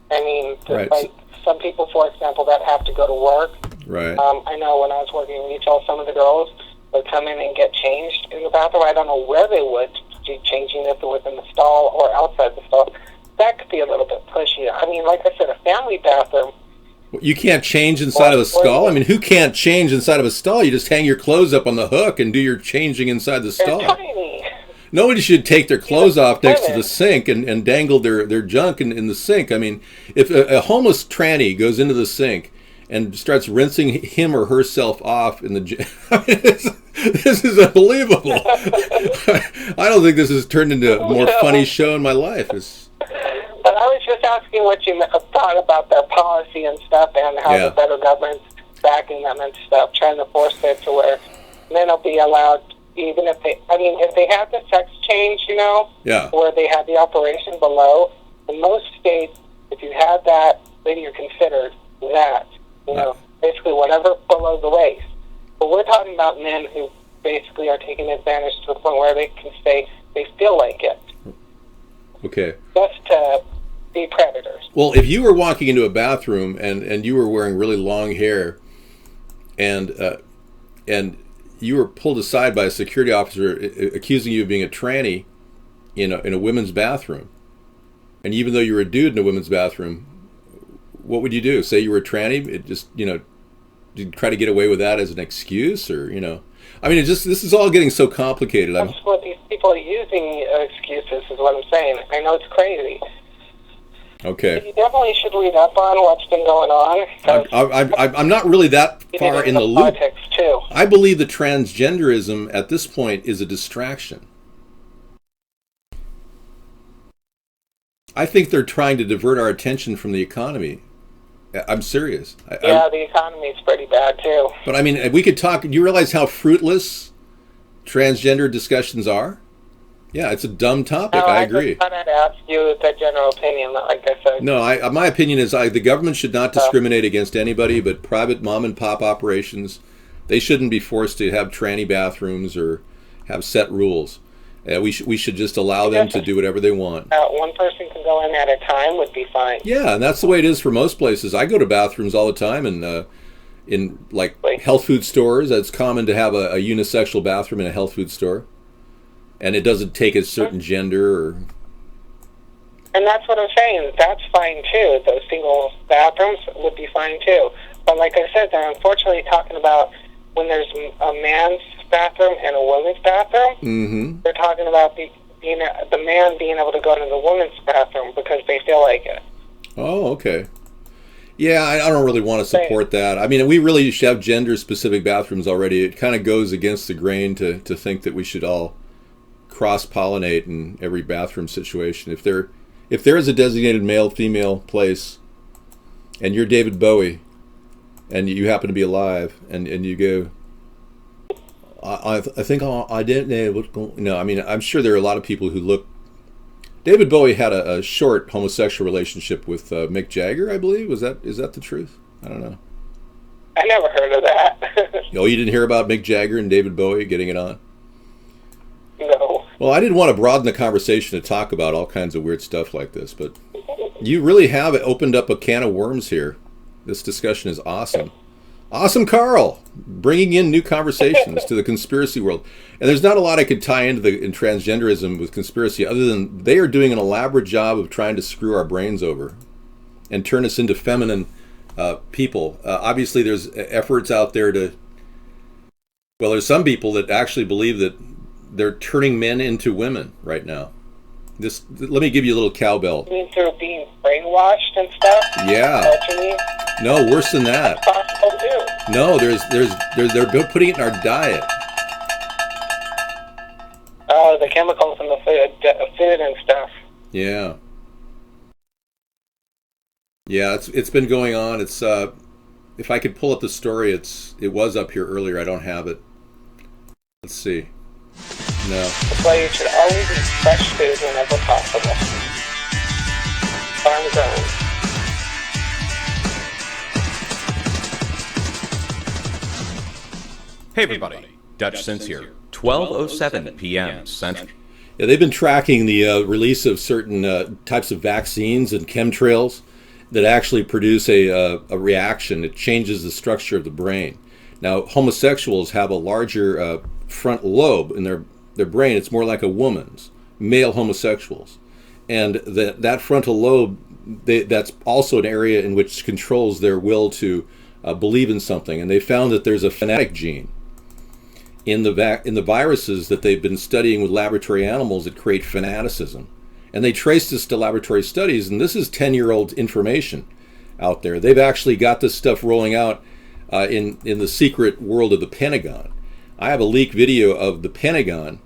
[SPEAKER 6] I mean, like some people, for example, that have to go to work.
[SPEAKER 1] Right.
[SPEAKER 6] I know when I was working in retail, some of the girls would come in and get changed in the bathroom. I don't know where they would actually changing it within the stall or outside the stall, that could be a little bit pushy. I mean, like I said, a family bathroom.
[SPEAKER 1] You can't change inside of a stall? I mean, who can't change inside of a stall? You just hang your clothes up on the hook and do your changing inside the
[SPEAKER 6] They're
[SPEAKER 1] stall.
[SPEAKER 6] tiny.
[SPEAKER 1] Nobody should take their clothes off next to the sink and dangle their junk in the sink. I mean, if a homeless tranny goes into the sink and starts rinsing him or herself off in the I mean, this is unbelievable. I don't think this has turned into a more funny show in my life.
[SPEAKER 6] But I was just asking what you thought about their policy and stuff, and how the federal government's backing them and stuff, trying to force it to where men will be allowed, even if if they have the sex change, where they have the operation below. In most states, if you have that, then you're considered that, basically whatever below the waist. But we're talking about men who basically are taking advantage to the point where they can say they feel like it.
[SPEAKER 1] Okay.
[SPEAKER 6] Just to be predators.
[SPEAKER 1] Well, if you were walking into a bathroom and you were wearing really long hair and you were pulled aside by a security officer accusing you of being a tranny in a women's bathroom, and even though you were a dude in a women's bathroom, what would you do? Say you were a tranny? It just, did you try to get away with that as an excuse, or, I mean, this is all getting so complicated.
[SPEAKER 6] That's what these people are using excuses, is what I'm saying. I know it's crazy.
[SPEAKER 1] Okay.
[SPEAKER 6] You definitely should read up on what's been going on.
[SPEAKER 1] I'm not really that far in the loop.
[SPEAKER 6] Politics too.
[SPEAKER 1] I believe that transgenderism at this point is a distraction. I think they're trying to divert our attention from the economy. I'm serious.
[SPEAKER 6] The economy's pretty bad too.
[SPEAKER 1] But I mean, we could talk. You realize how fruitless transgender discussions are? Yeah, it's a dumb topic. I agree.
[SPEAKER 6] I just wanted to ask you the general opinion, like I said.
[SPEAKER 1] No, my opinion is the government should not discriminate against anybody, but private mom and pop operations, they shouldn't be forced to have tranny bathrooms or have set rules. We should just allow them to do whatever they want.
[SPEAKER 6] One person can go in at a time would be fine.
[SPEAKER 1] Yeah, and that's the way it is for most places. I go to bathrooms all the time, and in like health food stores, it's common to have a unisexual bathroom in a health food store, and it doesn't take a certain gender.
[SPEAKER 6] And that's what I'm saying. That's fine too. Those single bathrooms would be fine too. But like I said, they're unfortunately talking about when there's a man's bathroom and a woman's bathroom. Mm-hmm. They're talking about the man being able to go to the woman's bathroom because they feel like it.
[SPEAKER 1] Oh, okay. Yeah, I don't really want to support that. I mean, we really should have gender-specific bathrooms already. It kind of goes against the grain to think that we should all cross-pollinate in every bathroom situation. If there is a designated male-female place, and you're David Bowie, and you happen to be alive, and you go, I think I didn't know what's going. No, I mean, I'm sure there are a lot of people who look. David Bowie had a short homosexual relationship with Mick Jagger, I believe. Is that the truth? I don't know.
[SPEAKER 6] I never heard of that.
[SPEAKER 1] Oh, you didn't hear about Mick Jagger and David Bowie getting it on?
[SPEAKER 6] No.
[SPEAKER 1] Well, I didn't want to broaden the conversation to talk about all kinds of weird stuff like this, but you really have opened up a can of worms here. This discussion is awesome. Awesome, Carl, bringing in new conversations to the conspiracy world. And there's not a lot I could tie into in transgenderism with conspiracy other than they are doing an elaborate job of trying to screw our brains over and turn us into feminine people. Obviously, there's efforts out there there's some people that actually believe that they're turning men into women right now. Let me give you a little cowbell.
[SPEAKER 6] You mean through being brainwashed and stuff?
[SPEAKER 1] Yeah.
[SPEAKER 6] Is that what you mean?
[SPEAKER 1] No, worse than that.
[SPEAKER 6] That's possible too.
[SPEAKER 1] No, they're putting it in our diet.
[SPEAKER 6] Oh, the chemicals in the food and stuff.
[SPEAKER 1] Yeah. Yeah, it's been going on. It's if I could pull up the story, it was up here earlier. I don't have it. Let's see. No.
[SPEAKER 6] That's why you should always eat fresh food whenever possible. Farm grown.
[SPEAKER 7] Hey everybody, Dutch Sense here. 12:07 p.m. Central.
[SPEAKER 1] Yeah, they've been tracking the release of certain types of vaccines and chemtrails that actually produce a reaction. It changes the structure of the brain. Now, homosexuals have a larger front lobe in their brain. It's more like a woman's. male homosexuals. And that frontal lobe, that's also an area in which controls their will to believe in something. And they found that there's a fanatic gene in the viruses that they've been studying with laboratory animals that create fanaticism. And they traced this to laboratory studies, and this is 10-year-old information out there. They've actually got this stuff rolling out in the secret world of the Pentagon. I have a leaked video of the Pentagon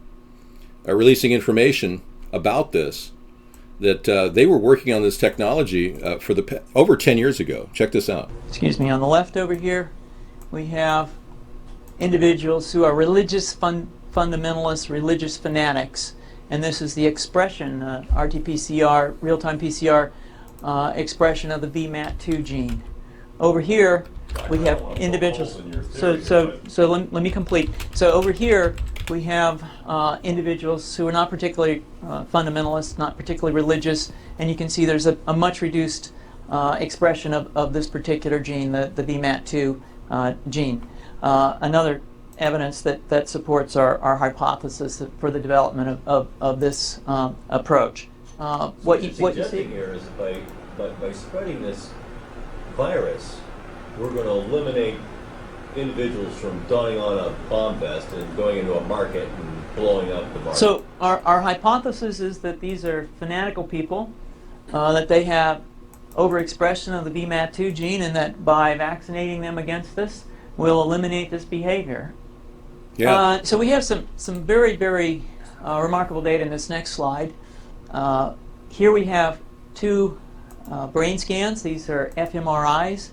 [SPEAKER 1] releasing information about this, that they were working on this technology over 10 years ago. Check this out.
[SPEAKER 8] Excuse me, on the left over here, we have individuals who are religious fundamentalists, religious fanatics, and this is the expression, RT-PCR, real-time PCR expression of the VMAT2 gene. Over here, we have individuals. So let me complete. So over here, we have individuals who are not particularly fundamentalist, not particularly religious, and you can see there's a much reduced expression of this particular gene, the VMAT2 gene. Another evidence that supports our hypothesis for the development of this approach.
[SPEAKER 9] What you see here is by spreading this virus, we're going to eliminate individuals from donning on a bomb vest and going into a market and blowing up the market.
[SPEAKER 8] So our hypothesis is that these are fanatical people, that they have overexpression of the VMAT2 gene, and that by vaccinating them against this, we'll eliminate this behavior.
[SPEAKER 1] Yeah.
[SPEAKER 8] So we have some very, very remarkable data in this next slide. Here we have two brain scans. These are fMRIs.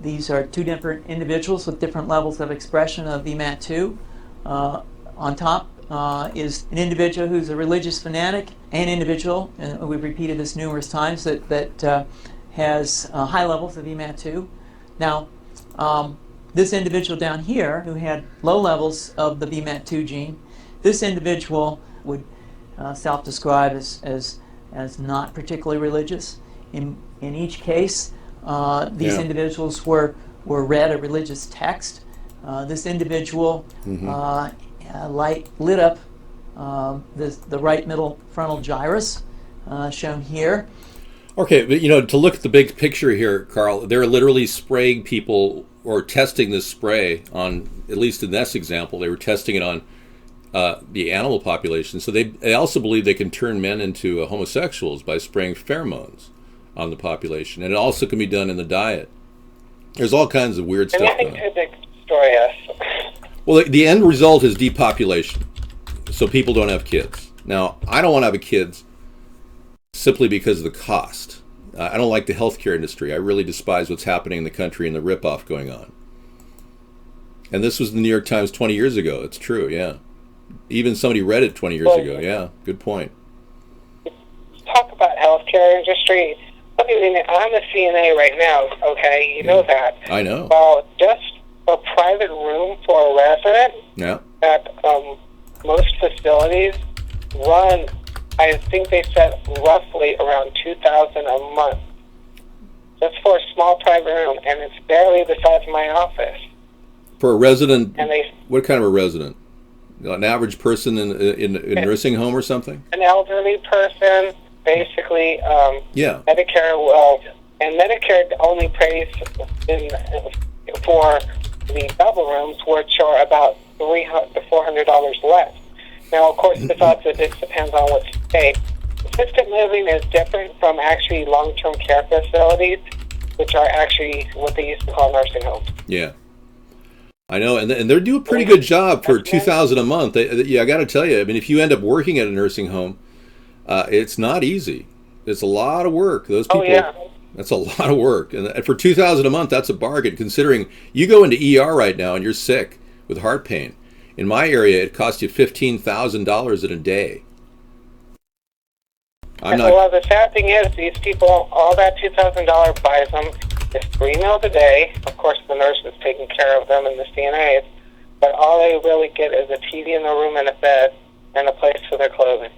[SPEAKER 8] These are two different individuals with different levels of expression of VMAT2. On top is an individual who's a religious fanatic, an individual, and we've repeated this numerous times, that has high levels of VMAT2. Now, this individual down here who had low levels of the VMAT2 gene, this individual would self-describe as not particularly religious. In each case, these individuals were read a religious text. This individual lit up the right middle frontal gyrus, shown here.
[SPEAKER 1] Okay, but to look at the big picture here, Carl, they're literally spraying people or testing this spray on, at least in this example, they were testing it on the animal population. So they also believe they can turn men into homosexuals by spraying pheromones on the population. And it also can be done in the diet. There's all kinds of weird stuff going on.
[SPEAKER 6] And that could destroy us.
[SPEAKER 1] Well, the end result is depopulation. So people don't have kids. Now, I don't want to have kids simply because of the cost. I don't like the healthcare industry. I really despise what's happening in the country and the ripoff going on. And this was the New York Times 20 years ago. It's true, yeah. Even somebody read it 20 years ago. Yeah, good point.
[SPEAKER 6] Talk about healthcare industry. I mean, I'm a CNA right now, okay? You know that.
[SPEAKER 1] I know.
[SPEAKER 6] Well, just a private room for a resident at most facilities run, I think they said roughly around $2,000 a month. Just for a small private room, and it's barely the size of my office.
[SPEAKER 1] For a resident,
[SPEAKER 6] and
[SPEAKER 1] what kind of a resident? An average person in a nursing home or something?
[SPEAKER 6] An elderly person, basically. Medicare, and Medicare only pays for the double rooms, which are about $300 to $400 less. Now, of course, this also depends on what state. Assisted living is different from actually long-term care facilities, which are actually what they used to call nursing homes.
[SPEAKER 1] Yeah. I know, and they're doing a pretty good job for $2,000 a month. I got to tell you, I mean, if you end up working at a nursing home, it's not easy. It's a lot of work. Those people, that's a lot of work, and for $2,000 a month, that's a bargain. Considering you go into ER right now and you're sick with heart pain. In my area, it costs you $15,000 in a day.
[SPEAKER 6] Well, the sad thing is, these people, all that $2,000 buys them is 3 meals a day. Of course, the nurse is taking care of them and the CNAs, but all they really get is a TV in the room and a bed and a place for their clothing.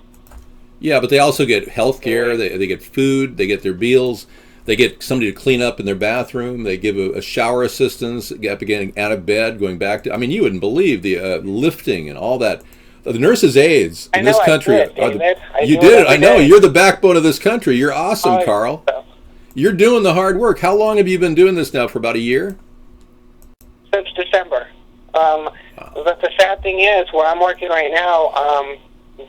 [SPEAKER 1] Yeah, but they also get health care, they get food, they get their meals, they get somebody to clean up in their bathroom, they give a shower assistance, getting out of bed, going back to, I mean, you wouldn't believe the lifting and all that The nurses' aides in this country
[SPEAKER 6] I did, David.
[SPEAKER 1] you
[SPEAKER 6] do
[SPEAKER 1] did it.
[SPEAKER 6] every
[SPEAKER 1] I know.
[SPEAKER 6] day.
[SPEAKER 1] You're the backbone of this country. You're awesome,
[SPEAKER 6] Oh,
[SPEAKER 1] Carl.
[SPEAKER 6] so-
[SPEAKER 1] You're doing the hard work. How long have you been doing this now? For about a year?
[SPEAKER 6] Since December. But the sad thing is, where I'm working right now,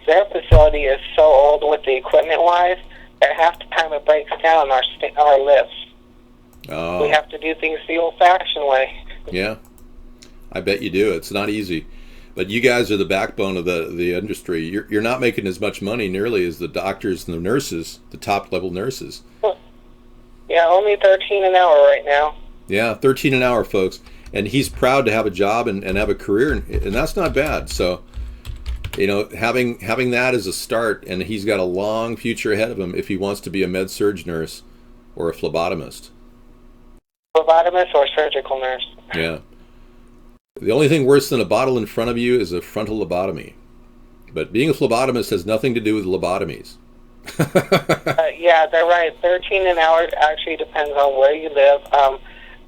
[SPEAKER 6] their facility is so old with the equipment-wise that half the time it breaks down our lifts.
[SPEAKER 1] Oh,
[SPEAKER 6] We have to do things the old-fashioned way.
[SPEAKER 1] yeah. I bet you do. It's not easy. But you guys are the backbone of the industry. You're not making as much money nearly as the doctors and the nurses, the top-level nurses.
[SPEAKER 6] Yeah, only 13 an hour right now.
[SPEAKER 1] Yeah, 13 an hour, folks. And he's proud to have a job and have a career, and that's not bad. So, you know, having that as a start, and he's got a long future ahead of him if he wants to be a med-surg nurse or a phlebotomist.
[SPEAKER 6] Phlebotomist or surgical nurse.
[SPEAKER 1] Yeah. The only thing worse than a bottle in front of you is a frontal lobotomy. But being a phlebotomist has nothing to do with lobotomies.
[SPEAKER 6] Yeah, they're right. 13 an hour actually depends on where you live.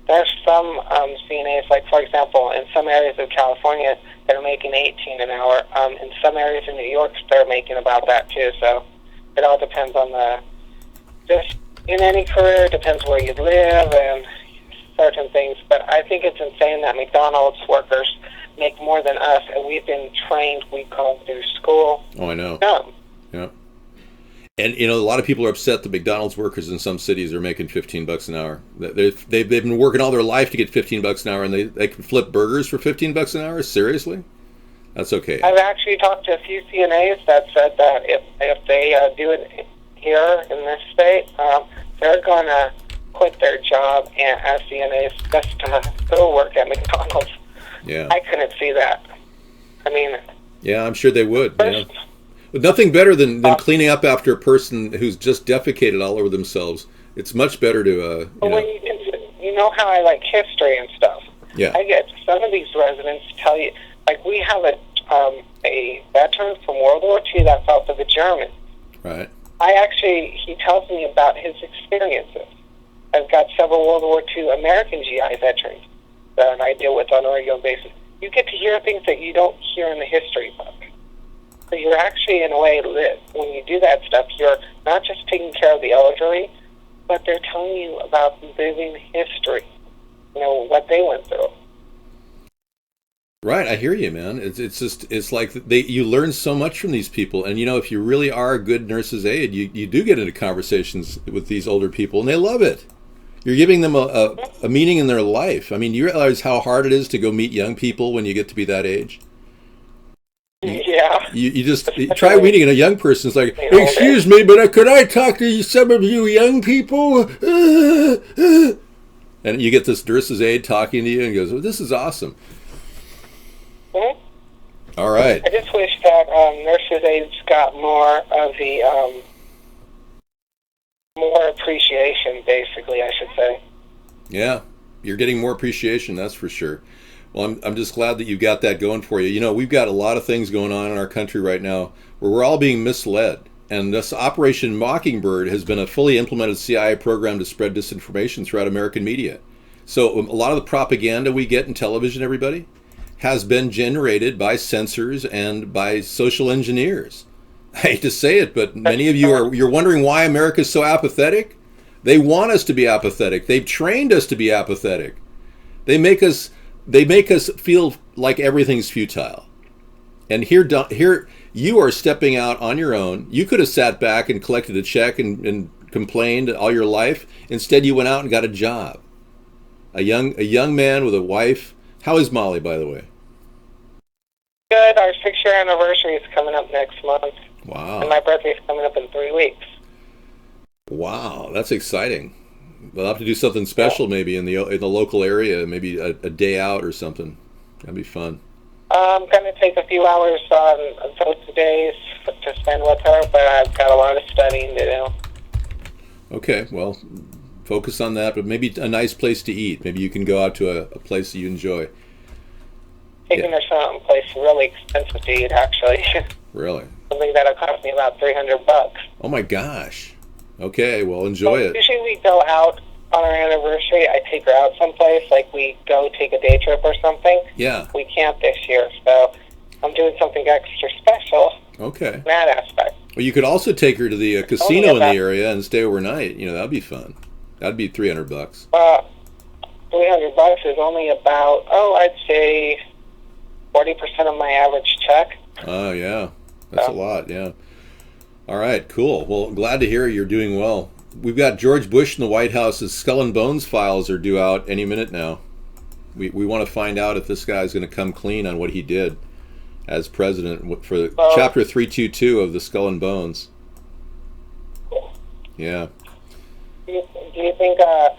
[SPEAKER 6] There's some CNAs, like, for example, in some areas of California, they're making 18 an hour. In some areas in New York, they're making about that, too. So it all depends on just in any career, it depends where you live and certain things. But I think it's insane that McDonald's workers make more than us, and we've been trained, we go through school.
[SPEAKER 1] Oh, I know.
[SPEAKER 6] No.
[SPEAKER 1] Yeah. And, you know, a lot of people are upset that McDonald's workers in some cities are making $15 an hour. They've been working all their life to get $15 an hour, and they can flip burgers for $15 an hour? Seriously? That's okay.
[SPEAKER 6] I've actually talked to a few CNAs that said that if they do it here in this state, they're going to quit their job as CNAs just to go work at McDonald's.
[SPEAKER 1] Yeah.
[SPEAKER 6] I couldn't see that. I mean...
[SPEAKER 1] Yeah, I'm sure they would. Yeah. But nothing better than cleaning up after a person who's just defecated all over themselves. It's much better to,
[SPEAKER 6] When you know how I like history and stuff.
[SPEAKER 1] Yeah.
[SPEAKER 6] I get some of these residents tell you, like, we have a veteran from World War II that fought for the Germans.
[SPEAKER 1] Right.
[SPEAKER 6] He tells me about his experiences. I've got several World War II American GI veterans that I deal with on a regular basis. You get to hear things that you don't hear in the history book. So you're actually, in a way, when you do that stuff, you're not just taking care of the elderly, but they're telling you about living history, you know, what they went through.
[SPEAKER 1] Right, I hear you, man. It's like you learn so much from these people, and you know, if you really are a good nurse's aide, you do get into conversations with these older people, and they love it. You're giving them a meaning in their life. I mean, you realize how hard it is to go meet young people when you get to be that age.
[SPEAKER 6] Yeah.
[SPEAKER 1] You just try meeting a young person. It's like, excuse me, but could I talk to some of you young people? And you get this nurse's aide talking to you and goes, well, this is awesome.
[SPEAKER 6] Mm-hmm.
[SPEAKER 1] All right.
[SPEAKER 6] I just wish that nurses' aides got more of the more appreciation, basically, I should say.
[SPEAKER 1] Yeah, you're getting more appreciation, that's for sure. Well, I'm just glad that you got that going for you. You know, we've got a lot of things going on in our country right now where we're all being misled. And this Operation Mockingbird has been a fully implemented CIA program to spread disinformation throughout American media. So a lot of the propaganda we get in television, everybody, has been generated by censors and by social engineers. I hate to say it, but many of you're wondering why America's so apathetic. They want us to be apathetic. They've trained us to be apathetic. They make us feel like everything's futile. And here you are stepping out on your own. You could have sat back and collected a check and complained all your life. Instead, you went out and got a job. A young man with a wife. How is Molly, by the way?
[SPEAKER 6] Good. Our 6-year anniversary is coming up next month.
[SPEAKER 1] Wow.
[SPEAKER 6] And my birthday's coming up in 3 weeks.
[SPEAKER 1] Wow, that's exciting. We'll have to do something special maybe in the local area, maybe a day out or something. That'd be fun.
[SPEAKER 6] I'm going to take a few hours on those days to spend with her, but I've got a lot of studying to do.
[SPEAKER 1] Okay, well, focus on that, but maybe a nice place to eat. Maybe you can go out to a place that you enjoy.
[SPEAKER 6] Taking her someplace really expensive to eat, actually.
[SPEAKER 1] Really?
[SPEAKER 6] Something that'll cost me about $300.
[SPEAKER 1] Oh my gosh. Okay, well, enjoy it.
[SPEAKER 6] Usually we go out on our anniversary. I take her out someplace, like we go take a day trip or something.
[SPEAKER 1] Yeah.
[SPEAKER 6] We can't this year, so I'm doing something extra special
[SPEAKER 1] Okay.
[SPEAKER 6] in that aspect.
[SPEAKER 1] Well, you could also take her to the casino in the area and stay overnight. That'd be fun. That'd be $300.
[SPEAKER 6] $300 is only about, I'd say 40% of my average check.
[SPEAKER 1] Oh, yeah. That's a lot, yeah. All right, cool. Well, glad to hear you're doing well. We've got George Bush in the White House's Skull and Bones files are due out any minute now. We want to find out if this guy's going to come clean on what he did as president for Chapter 322 of the Skull and Bones. Yeah.
[SPEAKER 6] Do you think the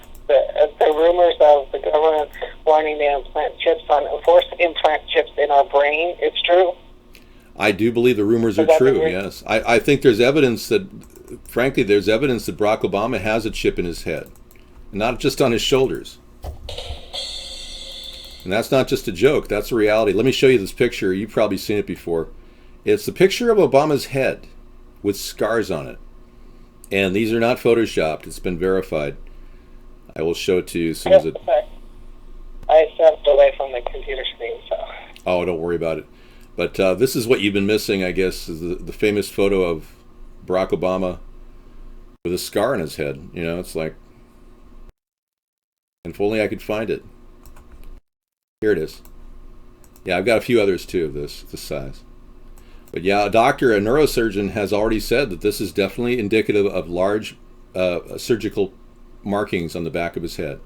[SPEAKER 6] rumors of the government wanting to force implant chips in our brain is true?
[SPEAKER 1] I do believe the rumors are true, yes. I think there's evidence that, frankly, there's evidence that Barack Obama has a chip in his head, not just on his shoulders. And that's not just a joke, that's a reality. Let me show you this picture. You've probably seen it before. It's the picture of Obama's head with scars on it. And these are not photoshopped, it's been verified. I will show it to you as soon as it...
[SPEAKER 6] I stepped away from the computer screen, so...
[SPEAKER 1] Oh, don't worry about it. But this is what you've been missing, I guess, is the famous photo of Barack Obama with a scar on his head. It's like... And if only I could find it. Here it is. Yeah, I've got a few others too of this size. But yeah, a neurosurgeon has already said that this is definitely indicative of large surgical markings on the back of his head.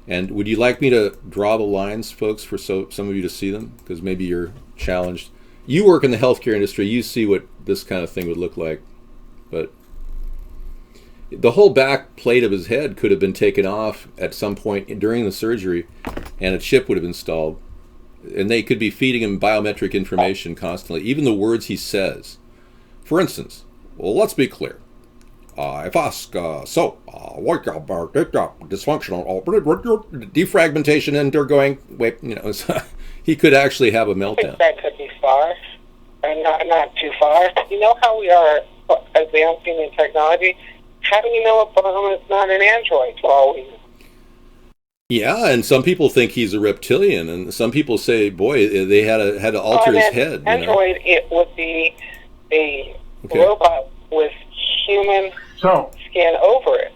[SPEAKER 1] And would you like me to draw the lines, folks, for some of you to see them? Because maybe you're challenged. You work in the healthcare industry, you see what this kind of thing would look like. But the whole back plate of his head could have been taken off at some point during the surgery, and a chip would have installed. And they could be feeding him biometric information constantly, even the words he says. For instance, well, let's be clear. If asked, what about dysfunctional defragmentation, and they're going, wait, he could actually have a meltdown.
[SPEAKER 6] That could be far, and not too far. You know how we are advancing in technology? How do you know Obama is not an android for all we know?
[SPEAKER 1] Yeah, and some people think he's a reptilian, and some people say, boy, they had to alter his head.
[SPEAKER 6] Android, it would be a robot with human skin over it.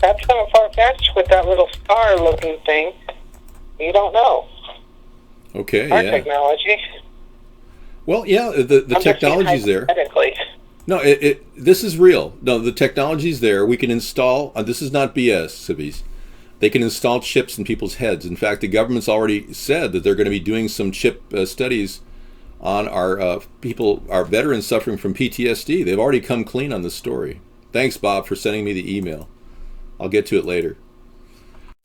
[SPEAKER 6] That's not far-fetched with that little star-looking thing. You don't know.
[SPEAKER 1] Okay,
[SPEAKER 6] Our technology.
[SPEAKER 1] Well, yeah, the technology's there. No, this is real. No, the technology's there. We can install, this is not BS, civvies. They can install chips in people's heads. In fact, the government's already said that they're going to be doing some chip studies on our our veterans suffering from PTSD. They've already come clean on this story. Thanks, Bob, for sending me the email. I'll get to it later.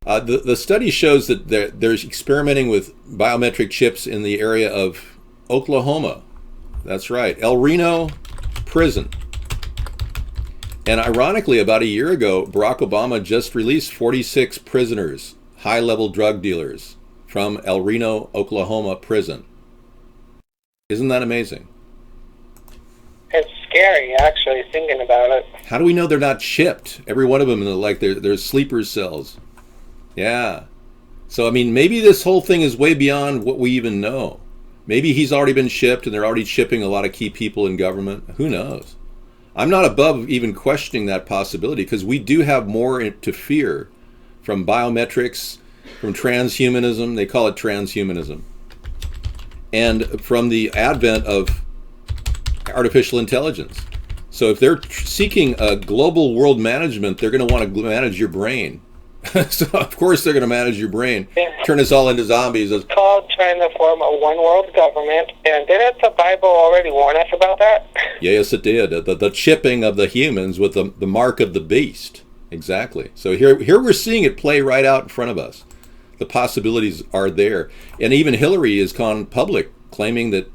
[SPEAKER 1] The study shows that they're experimenting with biometric chips in the area of Oklahoma. That's right, El Reno prison. And ironically, about a year ago, Barack Obama just released 46 prisoners, high-level drug dealers, from El Reno, Oklahoma prison. Isn't that amazing?
[SPEAKER 6] It's scary, actually, thinking about it.
[SPEAKER 1] How do we know they're not chipped? Every one of them, like they're sleeper cells. Yeah. So, I mean, maybe this whole thing is way beyond what we even know. Maybe he's already been chipped and they're already chipping a lot of key people in government. Who knows? I'm not above even questioning that possibility, because we do have more to fear from biometrics, from transhumanism. They call it transhumanism. And from the advent of artificial intelligence. So if they're seeking a global world management, they're going to want to manage your brain. So of course they're going to manage your brain, turn us all into zombies.
[SPEAKER 6] It's called trying to form a one world government, and didn't the Bible already warn us about that?
[SPEAKER 1] Yes, it did. The chipping of the humans with the mark of the beast. Exactly. So here we're seeing it play right out in front of us. The possibilities are there. And even Hillary has gone public claiming that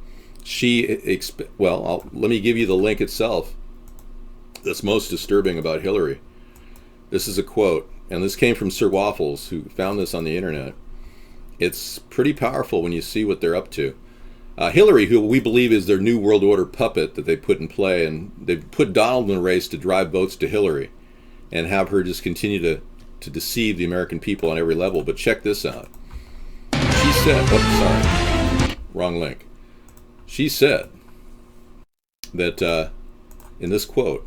[SPEAKER 1] let me give you the link itself that's most disturbing about Hillary. This is a quote. And this came from Sir Waffles, who found this on the internet. It's pretty powerful when you see what they're up to. Hillary, who we believe is their new world order puppet that they put in play, and they've put Donald in a race to drive votes to Hillary and have her just continue to deceive the American people on every level. But check this out. She said, wrong link. She said that in this quote,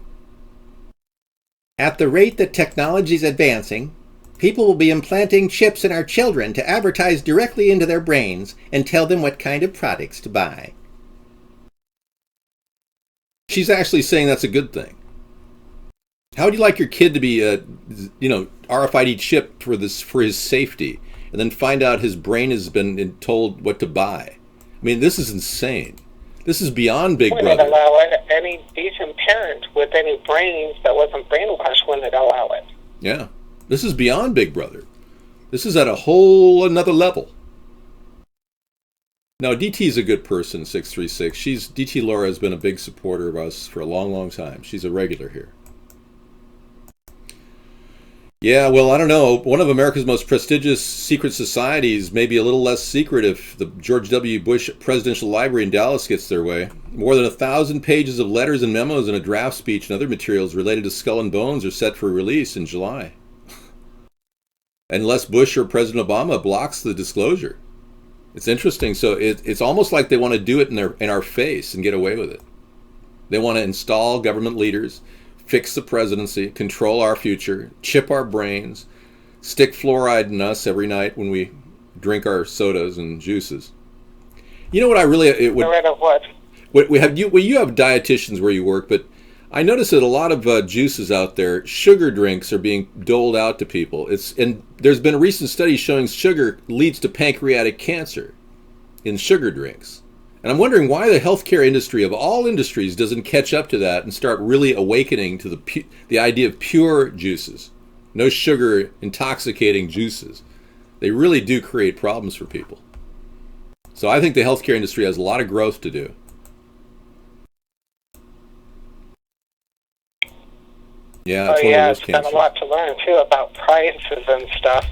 [SPEAKER 1] "At the rate that technology is advancing, people will be implanting chips in our children to advertise directly into their brains and tell them what kind of products to buy." She's actually saying that's a good thing. How would you like your kid to be a, RFID chip for his safety, and then find out his brain has been told what to buy? I mean, this is insane. This is beyond Big
[SPEAKER 6] Wouldn't
[SPEAKER 1] Brother.
[SPEAKER 6] allow it. Any decent parent with any brains that wasn't brainwashed wouldn't allow it.
[SPEAKER 1] Yeah, this is beyond Big Brother. This is at a whole another level. Now, DT is a good person, 636. DT Laura has been a big supporter of us for a long, long time. She's a regular here. Yeah, well, I don't know. One of America's most prestigious secret societies may be a little less secret if the George W. Bush Presidential Library in Dallas gets their way. More than 1,000 pages of letters and memos and a draft speech and other materials related to Skull and Bones are set for release in July. Unless Bush or President Obama blocks the disclosure. It's interesting. So it's almost like they want to do it in our face and get away with it. They want to install government leaders, fix the presidency, control our future, chip our brains, stick fluoride in us every night when we drink our sodas and juices. You know what I really...
[SPEAKER 6] Rid of what?
[SPEAKER 1] You have dietitians where you work, but I notice that a lot of juices out there, sugar drinks are being doled out to people. And there's been a recent study showing sugar leads to pancreatic cancer in sugar drinks. And I'm wondering why the healthcare industry of all industries doesn't catch up to that and start really awakening to the idea of pure juices. No sugar intoxicating juices. They really do create problems for people. So I think the healthcare industry has a lot of growth to do. Yeah,
[SPEAKER 6] it's got a lot to learn too about prices and stuff,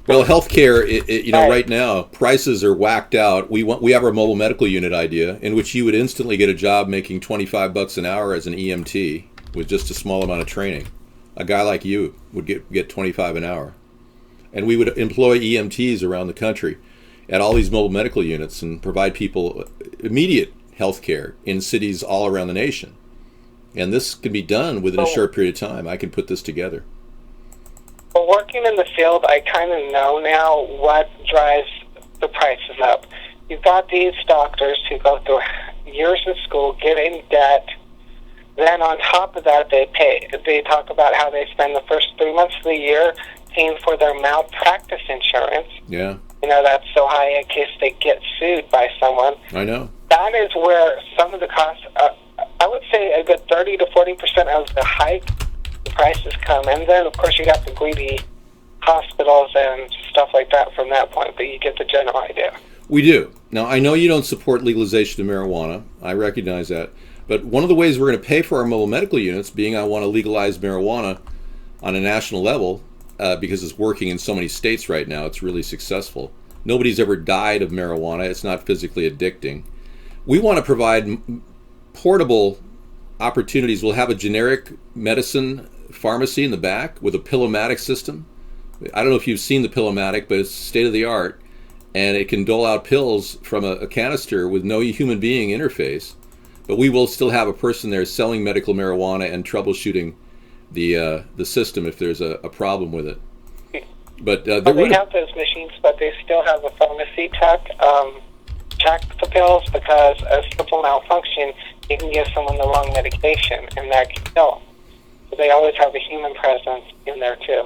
[SPEAKER 1] Well, healthcare, right now, prices are whacked out. We have our mobile medical unit idea, in which you would instantly get a job making $25 an hour as an EMT with just a small amount of training. A guy like you would get $25 an hour, and we would employ EMTs around the country at all these mobile medical units and provide people immediate health care in cities all around the nation. And this can be done within a short period of time. I can put this together.
[SPEAKER 6] Well, working in the field, I kind of know now what drives the prices up. You've got these doctors who go through years in school, get in debt. Then on top of that, they talk about how they spend the first 3 months of the year paying for their malpractice insurance.
[SPEAKER 1] Yeah.
[SPEAKER 6] That's so high in case they get sued by someone.
[SPEAKER 1] I know.
[SPEAKER 6] That is where some of the costs, I would say a good 30 to 40% of the hike prices come. And then, of course, you got the greedy hospitals and stuff like that from that point, but you get the general idea.
[SPEAKER 1] We do. Now, I know you don't support legalization of marijuana. I recognize that. But one of the ways we're going to pay for our mobile medical units, being I want to legalize marijuana on a national level, because it's working in so many states right now, it's really successful. Nobody's ever died of marijuana. It's not physically addicting. We want to provide portable opportunities. We'll have a generic medicine pharmacy in the back with a Pillomatic system. I don't know if you've seen the Pillomatic, but it's state of the art, and it can dole out pills from a canister with no human being interface. But we will still have a person there selling medical marijuana and troubleshooting the system if there's a problem with it. But
[SPEAKER 6] they have those machines, but they still have a pharmacy tech check the pills, because a simple malfunction, you can give someone the wrong medication, and that can kill them. So they always have a human presence in there too.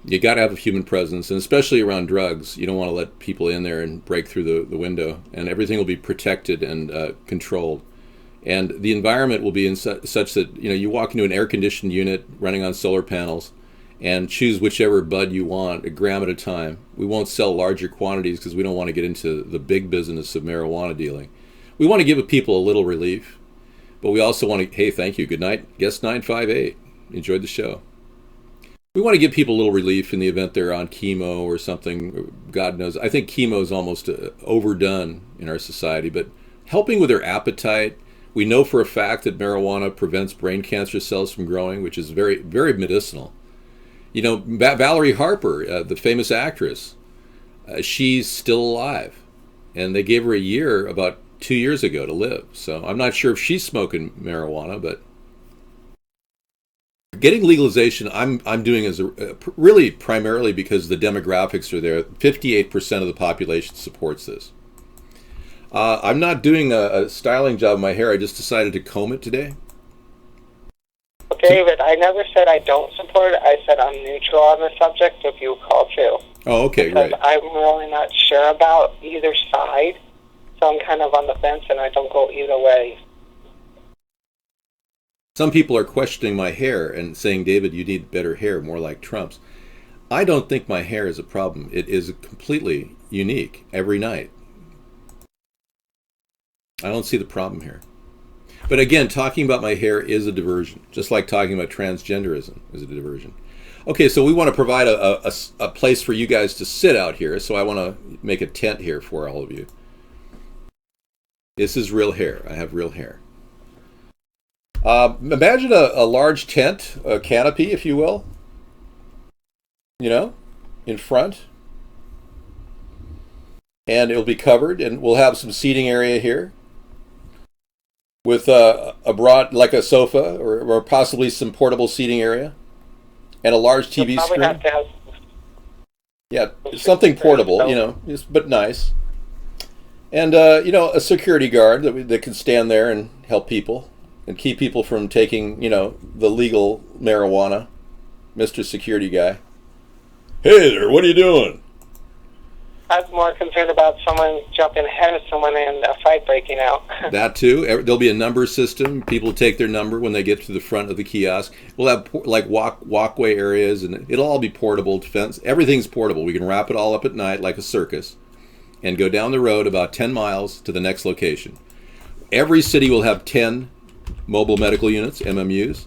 [SPEAKER 1] You got to have a human presence, and especially around drugs. You don't want to let people in there and break through the window, and everything will be protected and controlled. And the environment will be in such that you walk into an air-conditioned unit running on solar panels and choose whichever bud you want, a gram at a time. We won't sell larger quantities because we don't want to get into the big business of marijuana dealing. We want to give people a little relief, but we also want to, hey, thank you, good night, guest 958, enjoyed the show. We want to give people a little relief in the event they're on chemo or something. God knows, I think chemo is almost overdone in our society, but helping with their appetite. We know for a fact that marijuana prevents brain cancer cells from growing, which is very, very medicinal. Valerie Harper, the famous actress, she's still alive. and they gave her a year about 2 years ago to live. So I'm not sure if she's smoking marijuana, but getting legalization, I'm doing as really primarily because the demographics are there. 58% of the population supports this. I'm not doing a styling job of my hair. I just decided to comb it today.
[SPEAKER 6] David, I never said I don't support it. I said I'm neutral on the subject, if you call too.
[SPEAKER 1] Oh, okay,
[SPEAKER 6] because
[SPEAKER 1] great.
[SPEAKER 6] I'm really not sure about either side, so I'm kind of on the fence, and I don't go either way.
[SPEAKER 1] Some people are questioning my hair and saying, David, you need better hair, more like Trump's. I don't think my hair is a problem. It is completely unique every night. I don't see the problem here. But again, talking about my hair is a diversion, just like talking about transgenderism is a diversion. Okay, so we want to provide a place for you guys to sit out here, so I want to make a tent here for all of you. This is real hair. I have real hair. Imagine a large tent, a canopy, if you will, in front. And it'll be covered, and we'll have some seating area here with a broad, like a sofa, or possibly some portable seating area, and a large TV screen.
[SPEAKER 6] Have to have
[SPEAKER 1] yeah, something portable, but nice. And, a security guard that can stand there and help people and keep people from taking, the legal marijuana. Mr. Security Guy. Hey there, what are you doing?
[SPEAKER 6] I was more concerned about someone jumping ahead of someone and a fight breaking out.
[SPEAKER 1] That too. There'll be a number system. People take their number when they get to the front of the kiosk. We'll have walkway areas, and it'll all be portable defense. Everything's portable. We can wrap it all up at night like a circus and go down the road about 10 miles to the next location. Every city will have 10 mobile medical units, MMUs.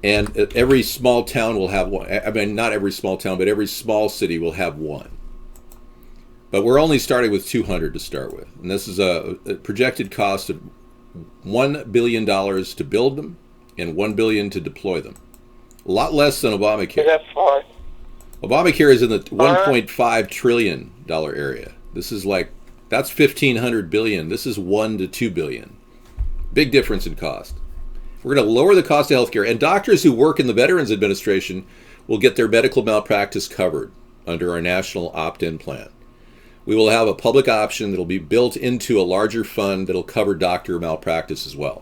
[SPEAKER 1] And every small town will have one. I mean, not every small town, but every small city will have one. But we're only starting with 200 to start with. And this is a projected cost of $1 billion to build them and $1 billion to deploy them. A lot less than Obamacare.
[SPEAKER 6] That's hard.
[SPEAKER 1] Obamacare is in the $1.5 trillion area. This is that's $1,500 billion. This is $1 to $2 billion. Big difference in cost. We're going to lower the cost of healthcare, and doctors who work in the Veterans Administration will get their medical malpractice covered under our national opt-in plan. We will have a public option that will be built into a larger fund that will cover doctor malpractice as well.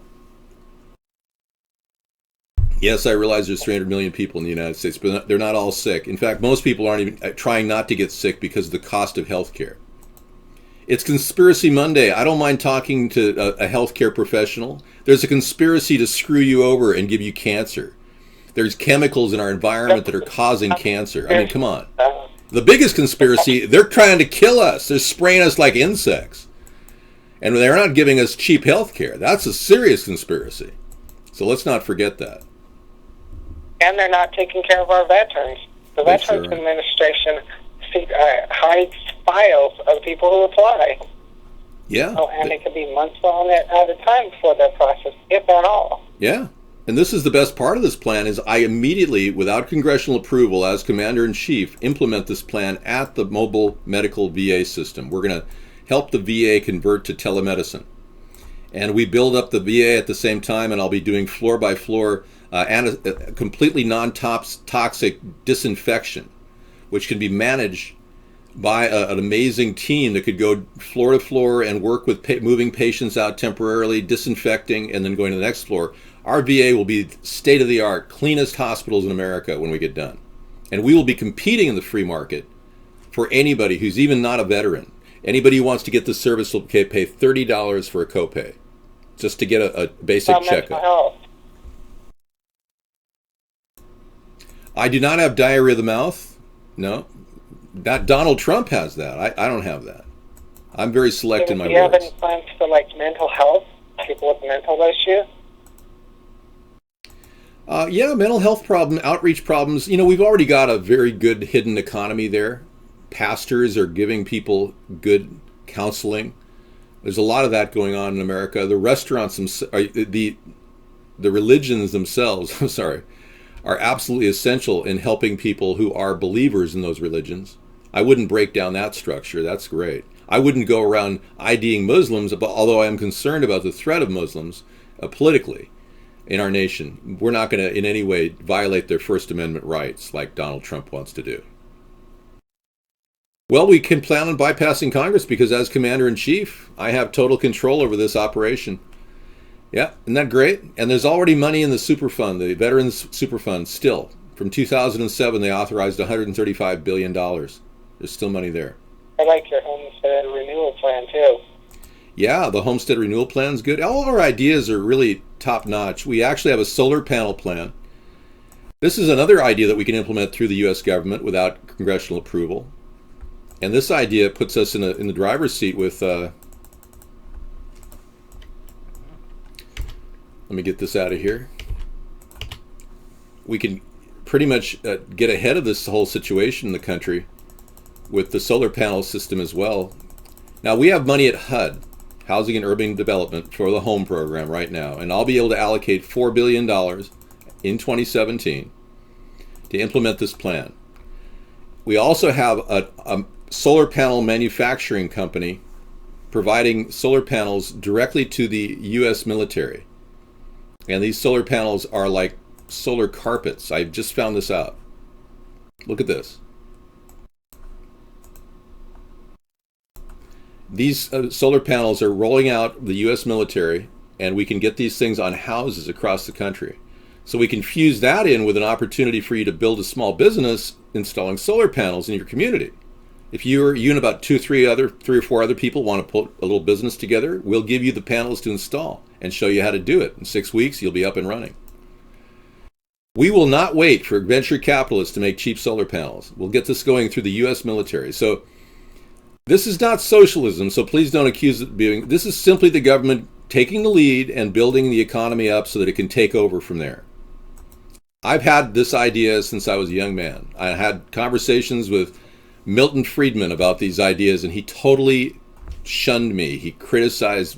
[SPEAKER 1] Yes, I realize there's 300 million people in the United States, but they're not all sick. In fact, most people aren't even trying not to get sick because of the cost of healthcare. It's Conspiracy Monday. I don't mind talking to a healthcare professional. There's a conspiracy to screw you over and give you cancer. There's chemicals in our environment that are causing cancer. I mean, come on. The biggest conspiracy, they're trying to kill us. They're spraying us like insects. And they're not giving us cheap health care. That's a serious conspiracy. So let's not forget that.
[SPEAKER 6] And they're not taking care of our veterans. The Veterans Administration hides files of people who apply.
[SPEAKER 1] Yeah.
[SPEAKER 6] And it could be months on it at a time before they're processed, if at all.
[SPEAKER 1] Yeah. And this is the best part of this plan is I immediately, without congressional approval, as Commander-in-Chief, implement this plan at the mobile medical VA system. We're going to help the VA convert to telemedicine. And we build up the VA at the same time, and I'll be doing floor-by-floor completely non-toxic disinfection, which can be managed by an amazing team that could go floor to floor and work with moving patients out temporarily, disinfecting, and then going to the next floor. Our VA will be state-of-the-art, cleanest hospitals in America when we get done. And we will be competing in the free market for anybody who's even not a veteran. Anybody who wants to get this service will pay $30 for a copay, just to get a basic checkup. I do not have diarrhea of the mouth. No. Not Donald Trump has that. I don't have that. I'm very select in my words.
[SPEAKER 6] Do you have any plans for mental health, people with mental issues?
[SPEAKER 1] Yeah, mental health problem, outreach problems. We've already got a very good hidden economy there. Pastors are giving people good counseling. There's a lot of that going on in America. The restaurants, the religions themselves, are absolutely essential in helping people who are believers in those religions. I wouldn't break down that structure. That's great. I wouldn't go around IDing Muslims, although I am concerned about the threat of Muslims politically in our nation. We're not going to in any way violate their First Amendment rights like Donald Trump wants to do. Well, we can plan on bypassing Congress because as Commander-in-Chief, I have total control over this operation. Yeah, isn't that great? And there's already money in the Superfund, the Veterans Superfund, still. From 2007, they authorized $135 billion. There's still money there.
[SPEAKER 6] I like your homestead renewal plan, too.
[SPEAKER 1] Yeah, the homestead renewal plan is good. All our ideas are really top-notch. We actually have a solar panel plan. This is another idea that we can implement through the U.S. government without congressional approval. And this idea puts us in the driver's seat with... Let me get this out of here. We can pretty much get ahead of this whole situation in the country with the solar panel system as well. Now, we have money at HUD, Housing and Urban Development, for the home program right now. And I'll be able to allocate $4 billion in 2017 to implement this plan. We also have a solar panel manufacturing company providing solar panels directly to the U.S. military. And these solar panels are like solar carpets. I just found this out. Look at this. These solar panels are rolling out the U.S. military, and we can get these things on houses across the country. So we can fuse that in with an opportunity for you to build a small business installing solar panels in your community. If you and about three or four other people want to put a little business together, we'll give you the panels to install and show you how to do it. In 6 weeks, you'll be up and running. We will not wait for venture capitalists to make cheap solar panels. We'll get this going through the U.S. military. So this is not socialism, so please don't accuse it of being. This is simply the government taking the lead and building the economy up so that it can take over from there. I've had this idea since I was a young man. I had conversations with Milton Friedman about these ideas, and he totally shunned me. He criticized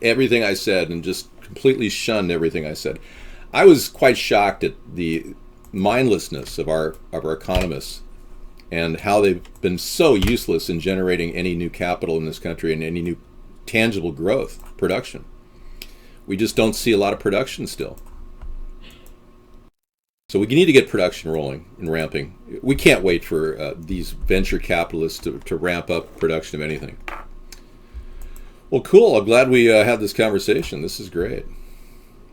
[SPEAKER 1] everything I said and just completely shunned everything I said. I was quite shocked at the mindlessness of our economists and how they've been so useless in generating any new capital in this country and any new tangible growth, production. We just don't see a lot of production still. So we need to get production rolling and ramping. We can't wait for these venture capitalists to ramp up production of anything. Well, cool. I'm glad we had this conversation. This is great.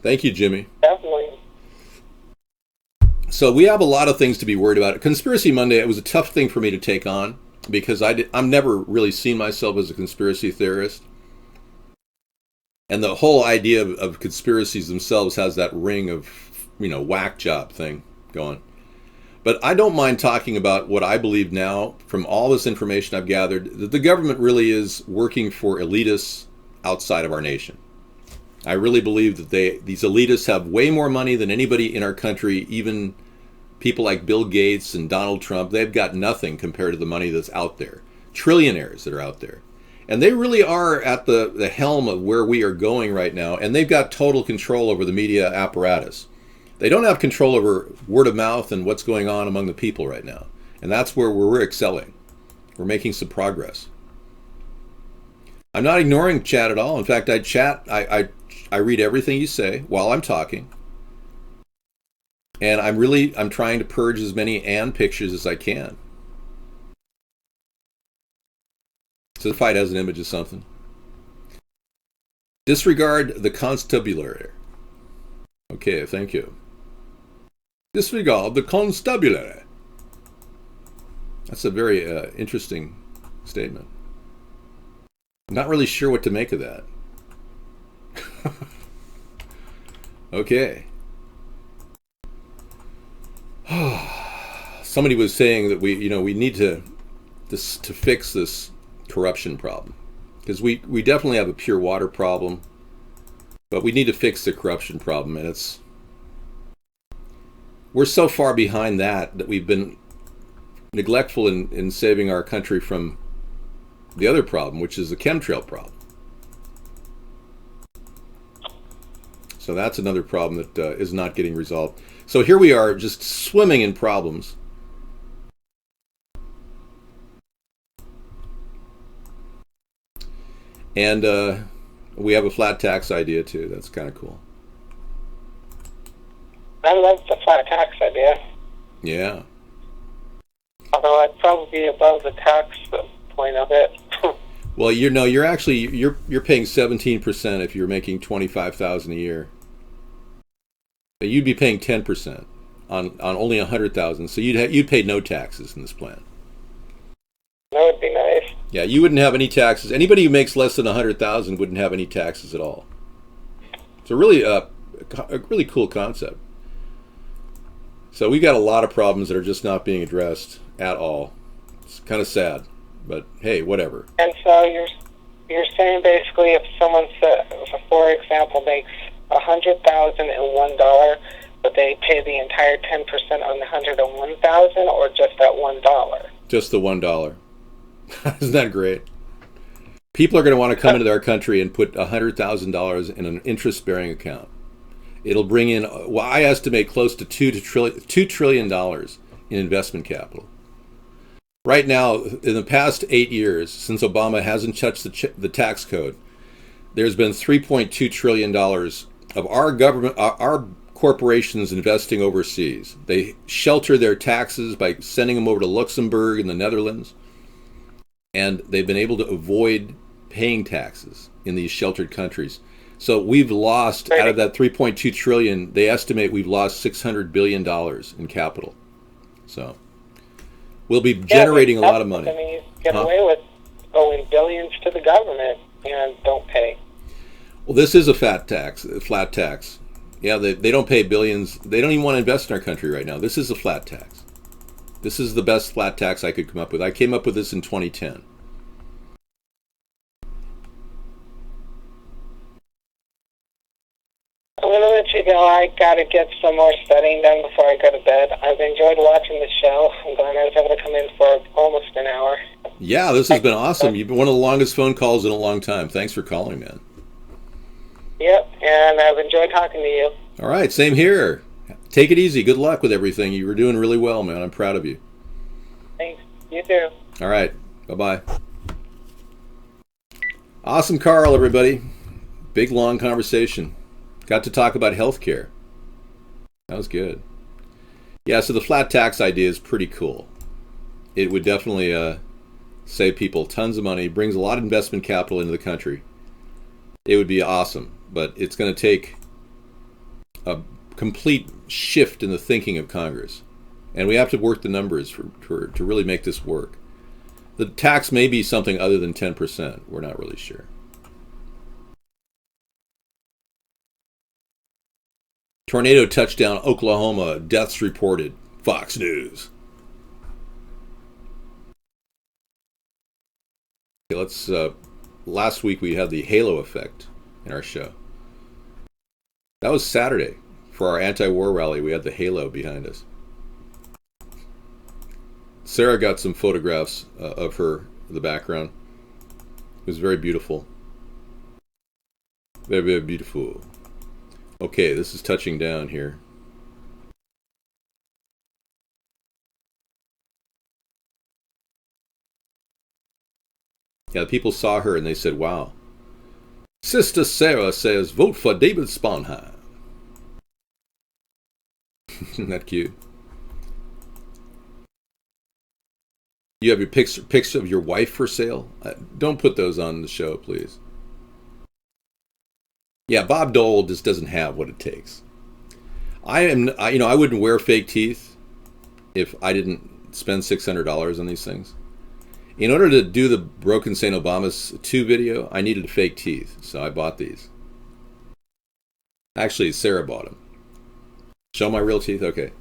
[SPEAKER 1] Thank you, Jimmy.
[SPEAKER 6] Definitely.
[SPEAKER 1] So we have a lot of things to be worried about. Conspiracy Monday, it was a tough thing for me to take on because I've never really seen myself as a conspiracy theorist. And the whole idea of conspiracies themselves has that ring of, whack job thing going. But I don't mind talking about what I believe now from all this information I've gathered, that the government really is working for elitists outside of our nation. I really believe that these elitists have way more money than anybody in our country, even people like Bill Gates and Donald Trump. They've got nothing compared to the money that's out there. Trillionaires that are out there. And they really are at the helm of where we are going right now, and they've got total control over the media apparatus. They don't have control over word of mouth and what's going on among the people right now. And that's where we're excelling. We're making some progress. I'm not ignoring chat at all. In fact, I read everything you say while I'm talking. And I'm trying to purge as many and pictures as I can. So the fight has an image of something. Disregard the constabulary. Okay, thank you. Disregard the constabulary. That's a very interesting statement. I'm not really sure what to make of that. Okay. Somebody was saying that we need to fix this corruption problem, because we definitely have a pure water problem, but we need to fix the corruption problem, and we're so far behind that we've been neglectful in saving our country from the other problem, which is the chemtrail problem. So that's another problem that is not getting resolved. So here we are, just swimming in problems. And we have a flat tax idea too. That's kind of cool.
[SPEAKER 6] I love the flat tax idea.
[SPEAKER 1] Yeah.
[SPEAKER 6] Although I'd probably be above the tax point of it.
[SPEAKER 1] Well, you're actually you're paying 17% if you're making $25,000 a year. You'd be paying 10% on only $100,000. So you'd pay no taxes in this plan.
[SPEAKER 6] That would be nice.
[SPEAKER 1] Yeah, you wouldn't have any taxes. Anybody who makes less than $100,000 wouldn't have any taxes at all. It's a really cool concept. So we've got a lot of problems that are just not being addressed at all. It's kind of sad, but hey, whatever.
[SPEAKER 6] And so you're saying basically if someone, for example, makes $100,001, but they pay the entire 10% on the $101,000, or just that $1?
[SPEAKER 1] Just the $1. Isn't that great? People are going to want to come into our country and put $100,000 in an interest-bearing account. It'll bring in, well, I estimate close to $2 trillion in investment capital. Right now, in the past 8 years, since Obama hasn't touched the tax code, there's been $3.2 trillion of our government, our corporations investing overseas. They shelter their taxes by sending them over to Luxembourg and the Netherlands, and they've been able to avoid paying taxes in these sheltered countries. So we've lost, out of that 3.2 trillion, they estimate we've lost $600 billion in capital. So we'll be generating a lot of money.
[SPEAKER 6] I mean, you get away with owing billions to the government and don't pay.
[SPEAKER 1] Well, this is a flat tax. Yeah, they don't pay billions. They don't even want to invest in our country right now. This is a flat tax. This is the best flat tax I could come up with. I came up with this in 2010.
[SPEAKER 6] I'm going to let you go. I got to get some more studying done before I go to bed. I've enjoyed watching the show. I'm glad I was able to come in for almost an hour.
[SPEAKER 1] Yeah, this has been awesome. You've been one of the longest phone calls in a long time. Thanks for calling, man.
[SPEAKER 6] Yep, and I've enjoyed talking to you.
[SPEAKER 1] All right, same here. Take it easy. Good luck with everything. You were doing really well, man. I'm proud of you.
[SPEAKER 6] Thanks. You too.
[SPEAKER 1] All right. Bye-bye. Awesome, Carl, everybody. Big, long conversation. Got to talk about healthcare. That was good. Yeah, so the flat tax idea is pretty cool. It would definitely save people tons of money, brings a lot of investment capital into the country. It would be awesome, but it's going to take a complete shift in the thinking of Congress. And we have to work the numbers to really make this work. The tax may be something other than 10%. We're not really sure. Tornado touchdown, Oklahoma. Deaths reported. Fox News. Okay, let's. Last week we had the halo effect in our show. That was Saturday. For our anti-war rally, we had the halo behind us. Sarah got some photographs of her in the background. It was very beautiful. Very, very beautiful. Okay, this is touching down here. Yeah, the people saw her and they said, wow. Sister Sarah says, vote for David Sponheim. Isn't that cute? You have your pics of your wife for sale? Don't put those on the show, please. Yeah, Bob Dole just doesn't have what it takes. I wouldn't wear fake teeth if I didn't spend $600 on these things. In order to do the Broken St. Obama's 2 video, I needed fake teeth, so I bought these. Actually, Sarah bought them. Show my real teeth? Okay.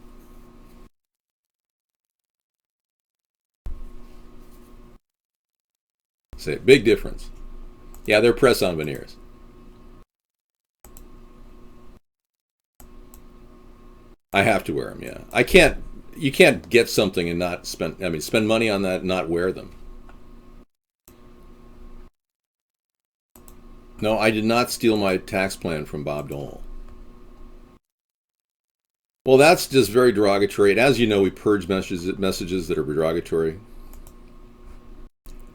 [SPEAKER 1] Say, big difference. Yeah, they're press-on veneers. I have to wear them, yeah. You can't get something and not spend money on that and not wear them. No, I did not steal my tax plan from Bob Dole. Well, that's just very derogatory. And as you know, we purge messages that are derogatory.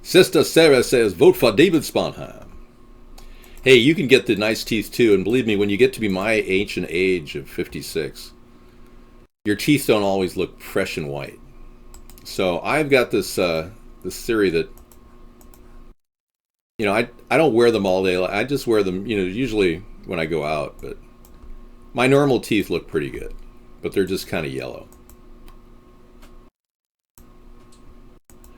[SPEAKER 1] Sister Sarah says, vote for David Sponheim. Hey, you can get the nice teeth too, and believe me, when you get to be my ancient age of 56, your teeth don't always look fresh and white. So I've got this this theory that, you know, I don't wear them all day. I just wear them, you know, usually when I go out. But my normal teeth look pretty good, but they're just kind of yellow.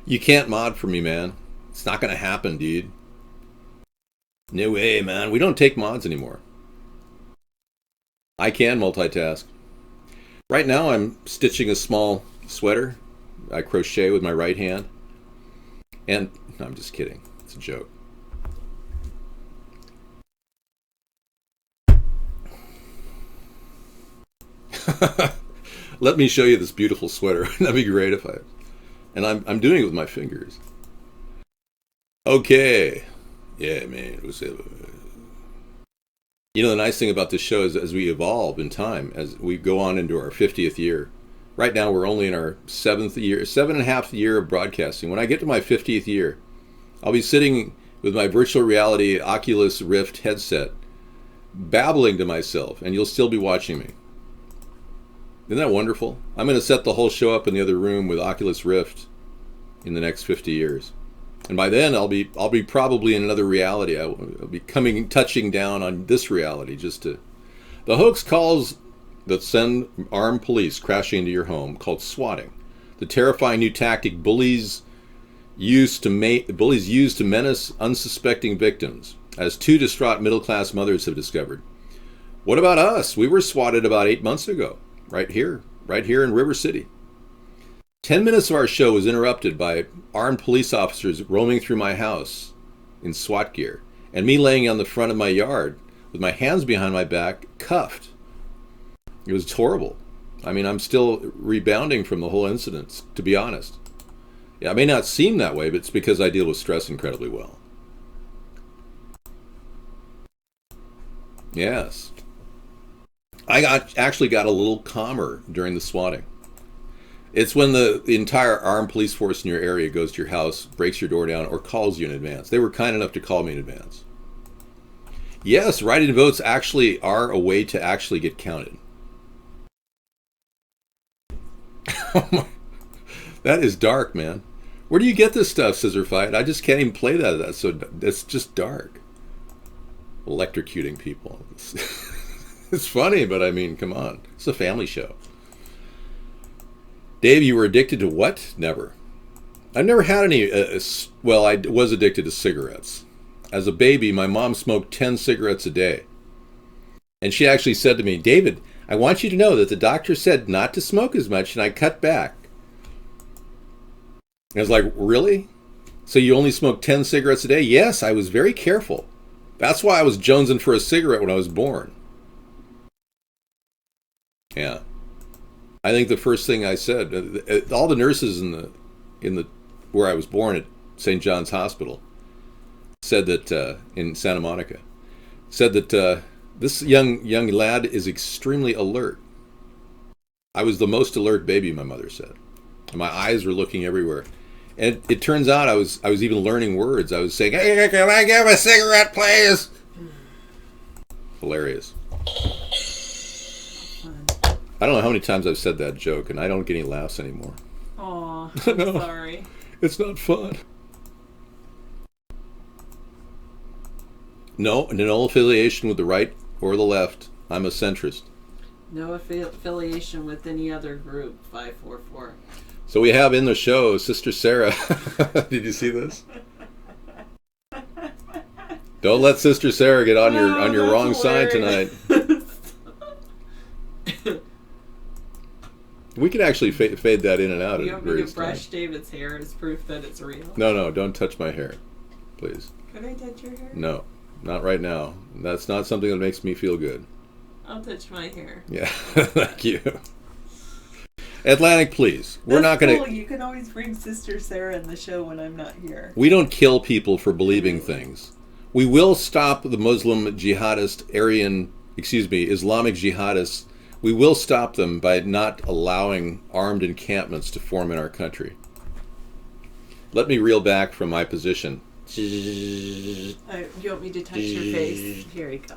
[SPEAKER 1] You can't mod for me, man. It's not going to happen, dude. No way, man. We don't take mods anymore. I can multitask. Right now I'm stitching a small sweater. I crochet with my right hand. And, no, I'm just kidding. It's a joke. Let me show you this beautiful sweater. That'd be great if I... And I'm doing it with my fingers. Okay. Yeah, man. You know, the nice thing about this show is as we evolve in time, as we go on into our 50th year. Right now, we're only in our 7.5 year of broadcasting. When I get to my 50th year, I'll be sitting with my virtual reality Oculus Rift headset, babbling to myself, and you'll still be watching me. Isn't that wonderful? I'm going to set the whole show up in the other room with Oculus Rift in the next 50 years. And by then, I'll be probably in another reality. I'll be touching down on this reality just to... The hoax calls that send armed police crashing into your home, called swatting. The terrifying new tactic bullies use to menace unsuspecting victims, as two distraught middle-class mothers have discovered. What about us? We were swatted about 8 months ago, right here in River City. 10 minutes of our show was interrupted by armed police officers roaming through my house in SWAT gear, and me laying on the front of my yard with my hands behind my back, cuffed. It was horrible. I mean, I'm still rebounding from the whole incident, to be honest. Yeah, it may not seem that way, but it's because I deal with stress incredibly well. Yes. I actually got a little calmer during the swatting. It's when the entire armed police force in your area goes to your house, breaks your door down, or calls you in advance. They were kind enough to call me in advance. Yes, write-in votes actually are a way to actually get counted. That is dark, man. Where do you get this stuff, Scissor Fight? I just can't even play that. So it's just dark. Electrocuting people. It's funny, but I mean, come on. It's a family show. Dave, you were addicted to what? Never. I've never had any, well, I was addicted to cigarettes. As a baby, my mom smoked 10 cigarettes a day. And she actually said to me, David, I want you to know that the doctor said not to smoke as much, and I cut back. And I was like, really? So you only smoked 10 cigarettes a day? Yes, I was very careful. That's why I was jonesing for a cigarette when I was born. Yeah. I think the first thing I said, all the nurses in the where I was born at St. John's Hospital said that in Santa Monica, said that this young lad is extremely alert. I was the most alert baby, my mother said. And my eyes were looking everywhere, and it turns out I was even learning words. I was saying, "Hey, can I get a cigarette, please?" Hilarious. I don't know how many times I've said that joke, and I don't get any laughs anymore.
[SPEAKER 2] Aw,
[SPEAKER 1] I'm
[SPEAKER 2] sorry.
[SPEAKER 1] It's not fun. No affiliation with the right or the left. I'm a centrist.
[SPEAKER 2] No affiliation with any other group, 544.
[SPEAKER 1] So we have in the show Sister Sarah. Did you see this? Don't let Sister Sarah get on your wrong side tonight. We could actually fade that in and out.
[SPEAKER 2] You want me to brush David's hair as proof that it's real?
[SPEAKER 1] No, don't touch my hair, please.
[SPEAKER 2] Could I touch your hair?
[SPEAKER 1] No, not right now. That's not something that makes me feel good.
[SPEAKER 2] I'll touch my hair.
[SPEAKER 1] Yeah, thank you. Atlantic, please. We're not going to...
[SPEAKER 2] You can always bring Sister Sarah in the show when I'm not here.
[SPEAKER 1] We don't kill people for believing things. We will stop the Muslim jihadist, Islamic jihadists. We will stop them by not allowing armed encampments to form in our country. Let me reel back from my position
[SPEAKER 2] You want me to touch your face? Here we go.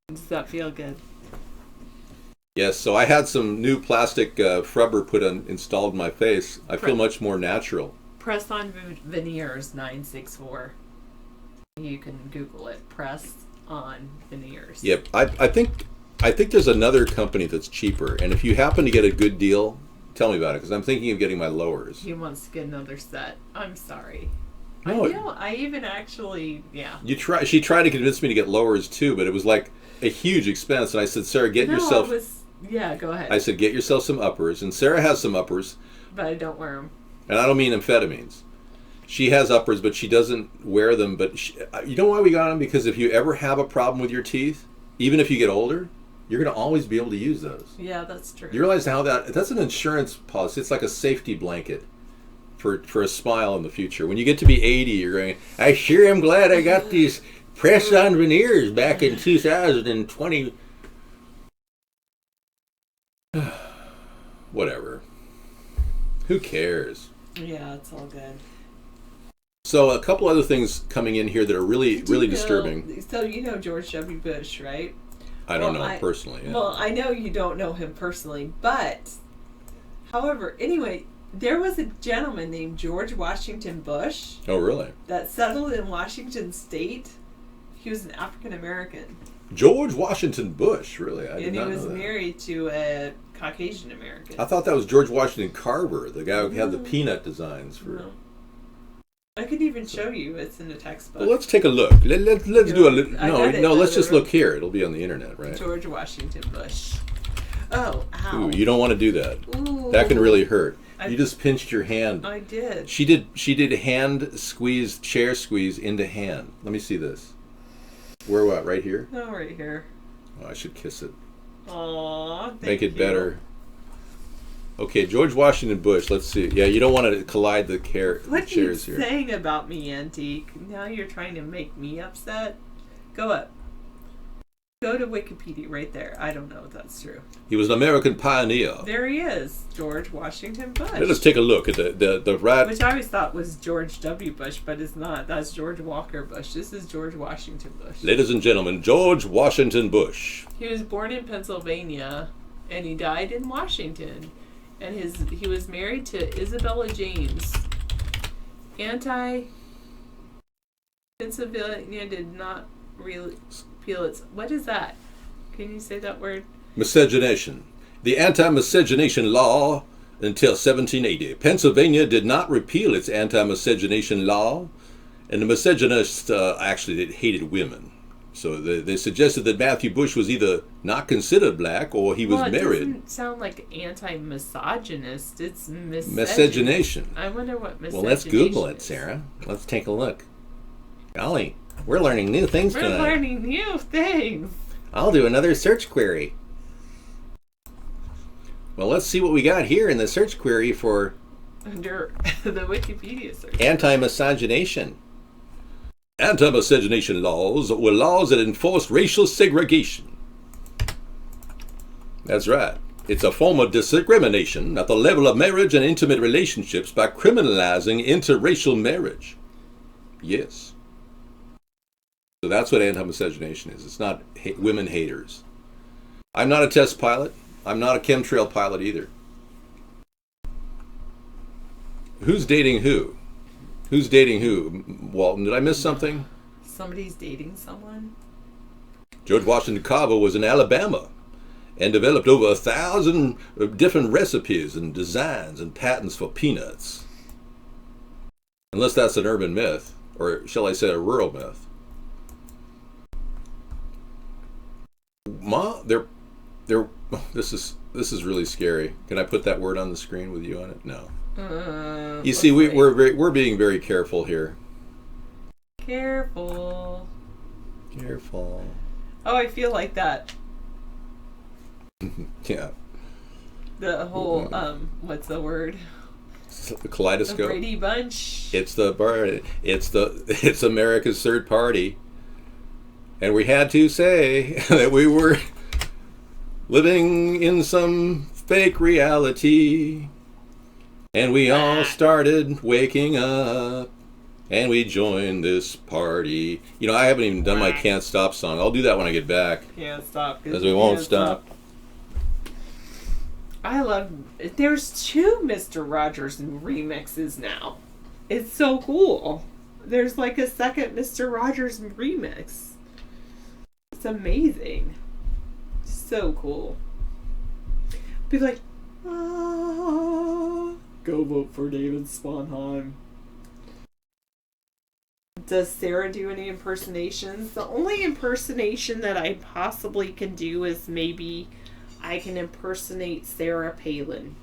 [SPEAKER 2] Does that feel good?
[SPEAKER 1] Yes, so I had some new plastic frubber installed in my face. I feel much more natural.
[SPEAKER 2] Press on veneers 964. You can Google it. Press on veneers.
[SPEAKER 1] Yep, I think there's another company that's cheaper, and if you happen to get a good deal, tell me about it, because I'm thinking of getting my lowers.
[SPEAKER 2] He wants to get another set. I'm sorry.
[SPEAKER 1] No,
[SPEAKER 2] I know. I even actually, yeah.
[SPEAKER 1] She tried to convince me to get lowers too, but it was like a huge expense, and I said, Sarah,
[SPEAKER 2] yeah, go ahead.
[SPEAKER 1] I said, get yourself some uppers, and Sarah has some uppers.
[SPEAKER 2] But I don't wear them.
[SPEAKER 1] And I don't mean amphetamines. She has uppers, but she doesn't wear them. But you know why we got them? Because if you ever have a problem with your teeth, even if you get older, you're going to always be able to use those.
[SPEAKER 2] Yeah, that's true.
[SPEAKER 1] You realize how that's an insurance policy. It's like a safety blanket for a smile in the future. When you get to be 80, you're going, I sure am glad I got these press-on veneers back in 2020. Whatever. Who cares?
[SPEAKER 2] Yeah, it's all good.
[SPEAKER 1] So a couple other things coming in here that are really disturbing.
[SPEAKER 2] So you know George W. Bush, right?
[SPEAKER 1] I don't know him personally. Yeah.
[SPEAKER 2] Well, I know you don't know him personally, but however, anyway, there was a gentleman named George Washington Bush.
[SPEAKER 1] Oh, really?
[SPEAKER 2] That settled in Washington State. He was an African American.
[SPEAKER 1] George Washington Bush, really?
[SPEAKER 2] And he was married to a Caucasian American.
[SPEAKER 1] I thought that was George Washington Carver, the guy who had the peanut designs for.
[SPEAKER 2] No. I could even show you. It's in the textbook.
[SPEAKER 1] Well, let's take a look. Let's do a look. No, let's just look here. It'll be on the internet, right?
[SPEAKER 2] George Washington Bush. Oh, ow.
[SPEAKER 1] Ooh, you don't want to do that.
[SPEAKER 2] Ooh.
[SPEAKER 1] That can really hurt. You just pinched your hand.
[SPEAKER 2] I did.
[SPEAKER 1] She did hand squeeze, chair squeeze into hand. Let me see this. Where what? Right here?
[SPEAKER 2] No, right here.
[SPEAKER 1] Oh, I should kiss it.
[SPEAKER 2] Aww,
[SPEAKER 1] Make it better. Okay, George Washington Bush. Let's see. Yeah, you don't want to collide the chairs here.
[SPEAKER 2] What are you saying about me, Antique? Now you're trying to make me upset? Go up. Go to Wikipedia right there. I don't know if that's true.
[SPEAKER 1] He was an American pioneer.
[SPEAKER 2] There he is, George Washington Bush.
[SPEAKER 1] Let us take a look at the rat.
[SPEAKER 2] Which I always thought was George W. Bush, but it's not. That's George Walker Bush. This is George Washington Bush.
[SPEAKER 1] Ladies and gentlemen, George Washington Bush.
[SPEAKER 2] He was born in Pennsylvania, and he died in Washington. And he was married to Isabella James. Pennsylvania did not repeal its... What is that? Can you say that word?
[SPEAKER 1] Miscegenation. The anti-miscegenation law until 1780. Pennsylvania did not repeal its anti-miscegenation law, and the miscegenatists actually hated women. So they suggested that Matthew Bush was either not considered black or he was married.
[SPEAKER 2] It doesn't sound like anti-misogynist. It's
[SPEAKER 1] miscegenation.
[SPEAKER 2] I wonder what miscegenation is.
[SPEAKER 1] Well, let's Google it, Sarah. Let's take a look. Golly, we're learning new things tonight.
[SPEAKER 2] We're learning new things.
[SPEAKER 1] I'll do another search query. Well, let's see what we got here in the search query for...
[SPEAKER 2] Under the Wikipedia search.
[SPEAKER 1] Anti-miscegenation. Anti-miscegenation laws were laws that enforced racial segregation. That's right. It's a form of discrimination at the level of marriage and intimate relationships by criminalizing interracial marriage. Yes. So that's what anti-miscegenation is. It's not women haters. I'm not a test pilot. I'm not a chemtrail pilot either. Who's dating who? Who's dating who? Walton, did I miss something?
[SPEAKER 2] Somebody's dating someone?
[SPEAKER 1] George Washington Carver was in Alabama and developed over 1,000 different recipes and designs and patents for peanuts. Unless that's an urban myth, or shall I say a rural myth. This is really scary. Can I put that word on the screen with you on it? No. You see, we're being very careful here.
[SPEAKER 2] Careful.
[SPEAKER 1] Oh,
[SPEAKER 2] I feel like that.
[SPEAKER 1] Yeah.
[SPEAKER 2] The whole what's the word?
[SPEAKER 1] The kaleidoscope.
[SPEAKER 2] The Brady Bunch.
[SPEAKER 1] It's America's third party, and we had to say that we were living in some fake reality. And we all started waking up. And we join this party. You know, I haven't even done my Can't Stop song. I'll do that when I get back.
[SPEAKER 2] Can't stop.
[SPEAKER 1] Because we won't stop.
[SPEAKER 2] I love... There's 2 Mr. Rogers remixes now. It's so cool. There's like a second Mr. Rogers remix. It's amazing. So cool. Be like, go vote for David Sponheim. Does Sarah do any impersonations? The only impersonation that I possibly can do is maybe I can impersonate Sarah Palin.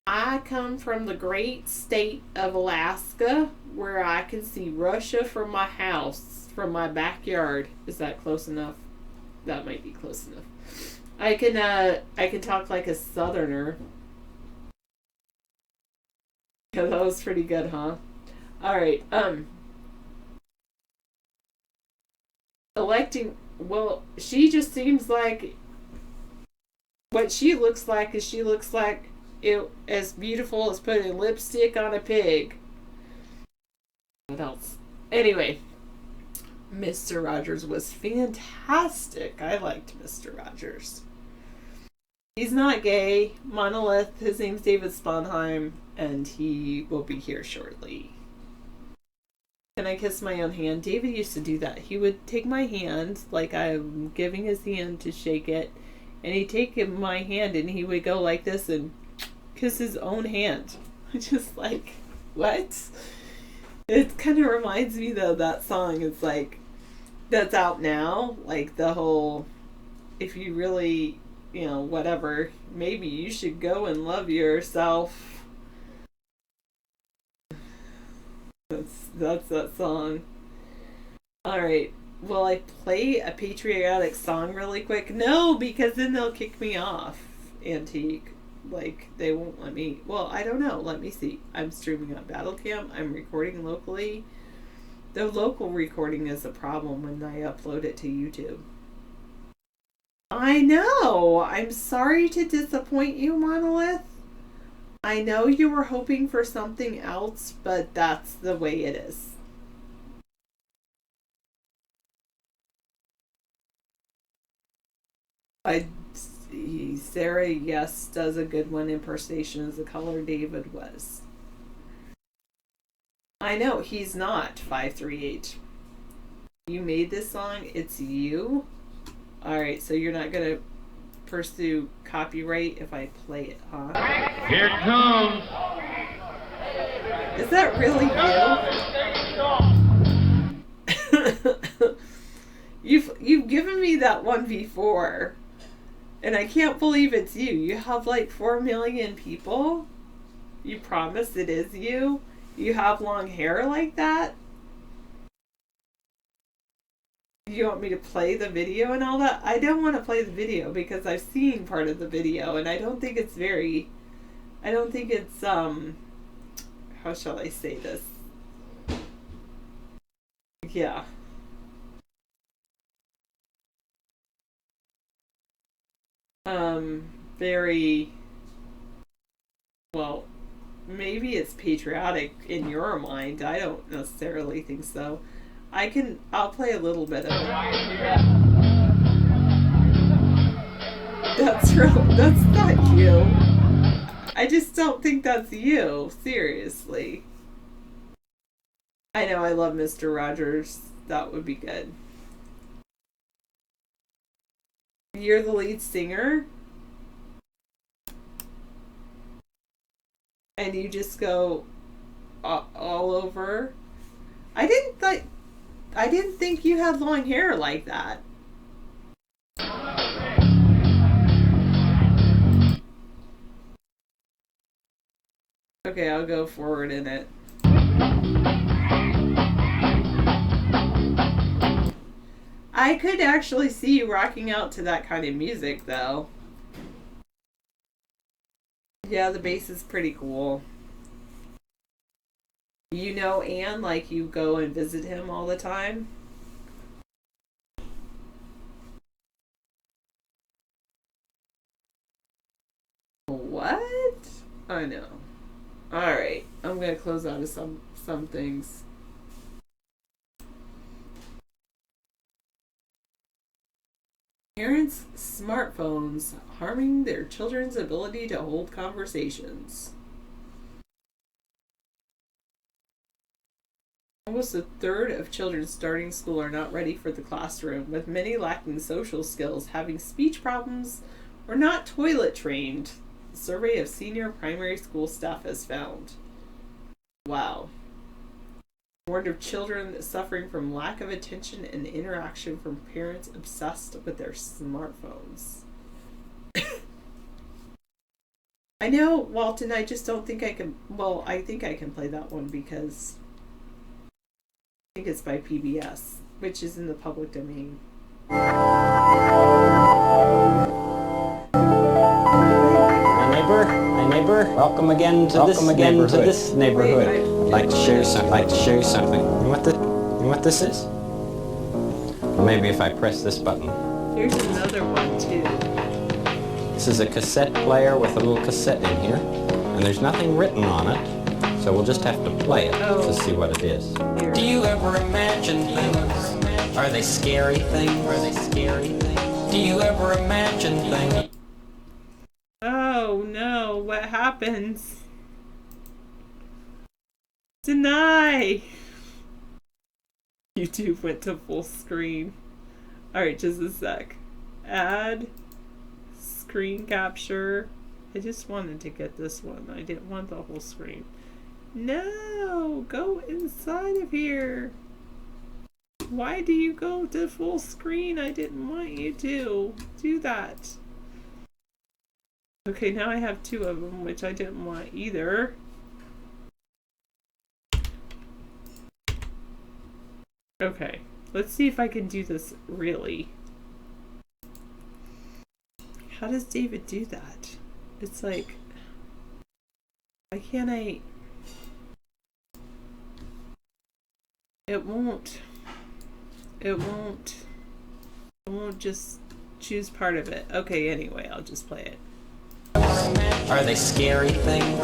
[SPEAKER 2] I come from the great state of Alaska, where I can see Russia from my house, from my backyard. Is that close enough? That might be close enough. I can talk like a southerner. Yeah, that was pretty good, huh? Alright, electing, well, she just seems like, what she looks like is she looks like it as beautiful as putting lipstick on a pig. What else? Anyway, Mr. Rogers was fantastic. I liked Mr. Rogers. He's not gay. Monolith, his name's David Sponheim, and he will be here shortly. Can I kiss my own hand? David used to do that. He would take my hand, like I'm giving his hand to shake it, and he'd take my hand and he would go like this and kiss his own hand. Just like, what? It kind of reminds me though, that song. It's like, that's out now. Like the whole, if you really, you know, whatever, maybe you should go and love yourself. That's that song. Alright, will I play a patriotic song really quick? No, because then they'll kick me off, Antique. Like, they won't let me. Well, I don't know. Let me see. I'm streaming on Battlecamp. I'm recording locally. The local recording is a problem when I upload it to YouTube. I know! I'm sorry to disappoint you, Monolith. I know you were hoping for something else, but that's the way it is. Sarah, yes, does a good one impersonation as the color David was. I know, he's not 538. You made this song, it's you? Alright, so you're not gonna pursue copyright if I play it, huh?
[SPEAKER 10] Here it comes!
[SPEAKER 2] Is that really you? You've given me that one before, and I can't believe it's you. You have like 4 million people. You promise it is you? You have long hair like that? You want me to play the video and all that? I don't want to play the video because I've seen part of the video and I don't think it's how shall I say this? Yeah. Very, well, maybe it's patriotic in your mind. I don't necessarily think so. I'll play a little bit of it. That's not you. I just don't think that's you. Seriously. I know, I love Mr. Rogers. That would be good. You're the lead singer? And you just go all over? I didn't think you had long hair like that. Okay, I'll go forward in it. I could actually see you rocking out to that kind of music, though. Yeah, the bass is pretty cool. You know Anne, like you go and visit him all the time? What? I know. Alright, I'm gonna close out of some things. Parents' smartphones harming their children's ability to hold conversations. Almost a third of children starting school are not ready for the classroom, with many lacking social skills, having speech problems, or not toilet trained, the survey of senior primary school staff has found. Wow. Warned of children suffering from lack of attention and interaction from parents obsessed with their smartphones. I know, Walton, I just don't think I can. Well, I think I can play that one because I think it's by PBS, which is in the public domain.
[SPEAKER 11] Hey neighbor, welcome again to this neighborhood. I'd like to share you something. You know what this is? Maybe if I press this button.
[SPEAKER 2] Here's another one too.
[SPEAKER 11] This is a cassette player with a little cassette in here, and there's nothing written on it, so we'll just have to play it to see what it is. Do you ever imagine things? Are they scary things? Do you ever imagine things?
[SPEAKER 2] Oh no, what happens? Deny! YouTube went to full screen. Alright, just a sec. Add screen capture. I just wanted to get this one. I didn't want the whole screen. No! Go inside of here! Why do you go to full screen? I didn't want you to do that. Okay, now I have two of them, which I didn't want either. Okay, let's see if I can do this really. How does David do that? It's like, why can't I? It won't just choose part of it. Okay, anyway, I'll just play it.
[SPEAKER 11] Are they scary things?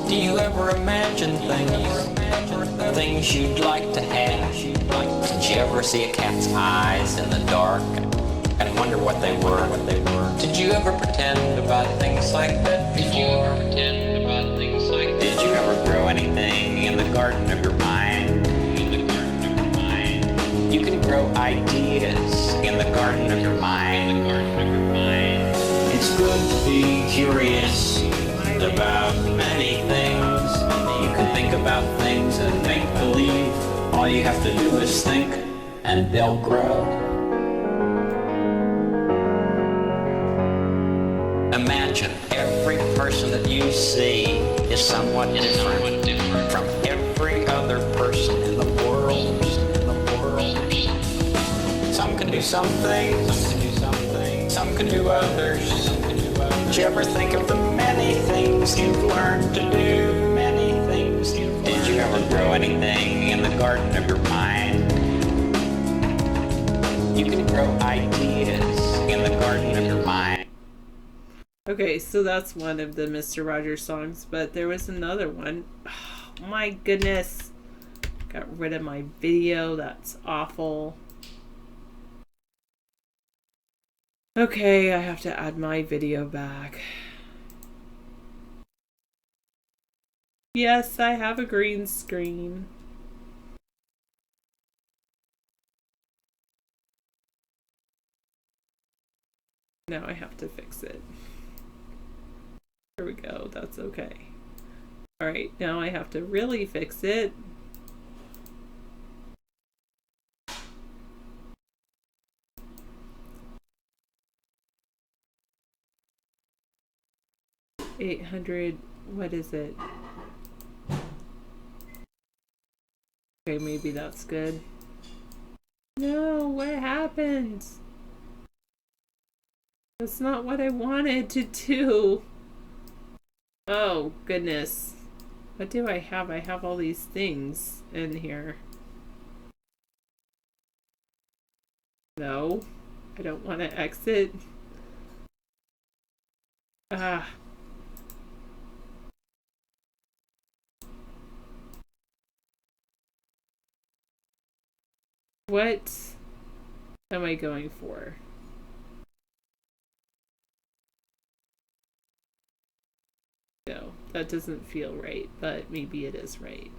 [SPEAKER 11] Do you ever imagine things you'd like to have? Did you ever see a cat's eyes in the dark and wonder what they were? Did you ever pretend about things like that before? Did you ever grow anything in the garden of your mind? You can grow ideas in the garden of your mind. It's good to be curious about many things. You can think about things and make believe. All you have to do is think, and they'll grow. Imagine every person that you see is somewhat different from every other person in the world. Some can do some things, some can do others. Did you ever think of the many things you've learned to do? Did you ever grow anything in the garden of your mind? You can grow ideas in the garden of your mind.
[SPEAKER 2] Okay, so that's one of the Mr. Rogers songs, but there was another one. Oh, my goodness. Got rid of my video. That's awful. Okay, I have to add my video back. Yes, I have a green screen. Now I have to fix it. There we go, that's okay. Alright, now I have to really fix it. $800, what is it? Okay, maybe that's good. No, what happened? That's not what I wanted to do. Oh, goodness. What do I have? I have all these things in here. No, I don't want to exit. Ah. What am I going for? No, that doesn't feel right, but maybe it is right.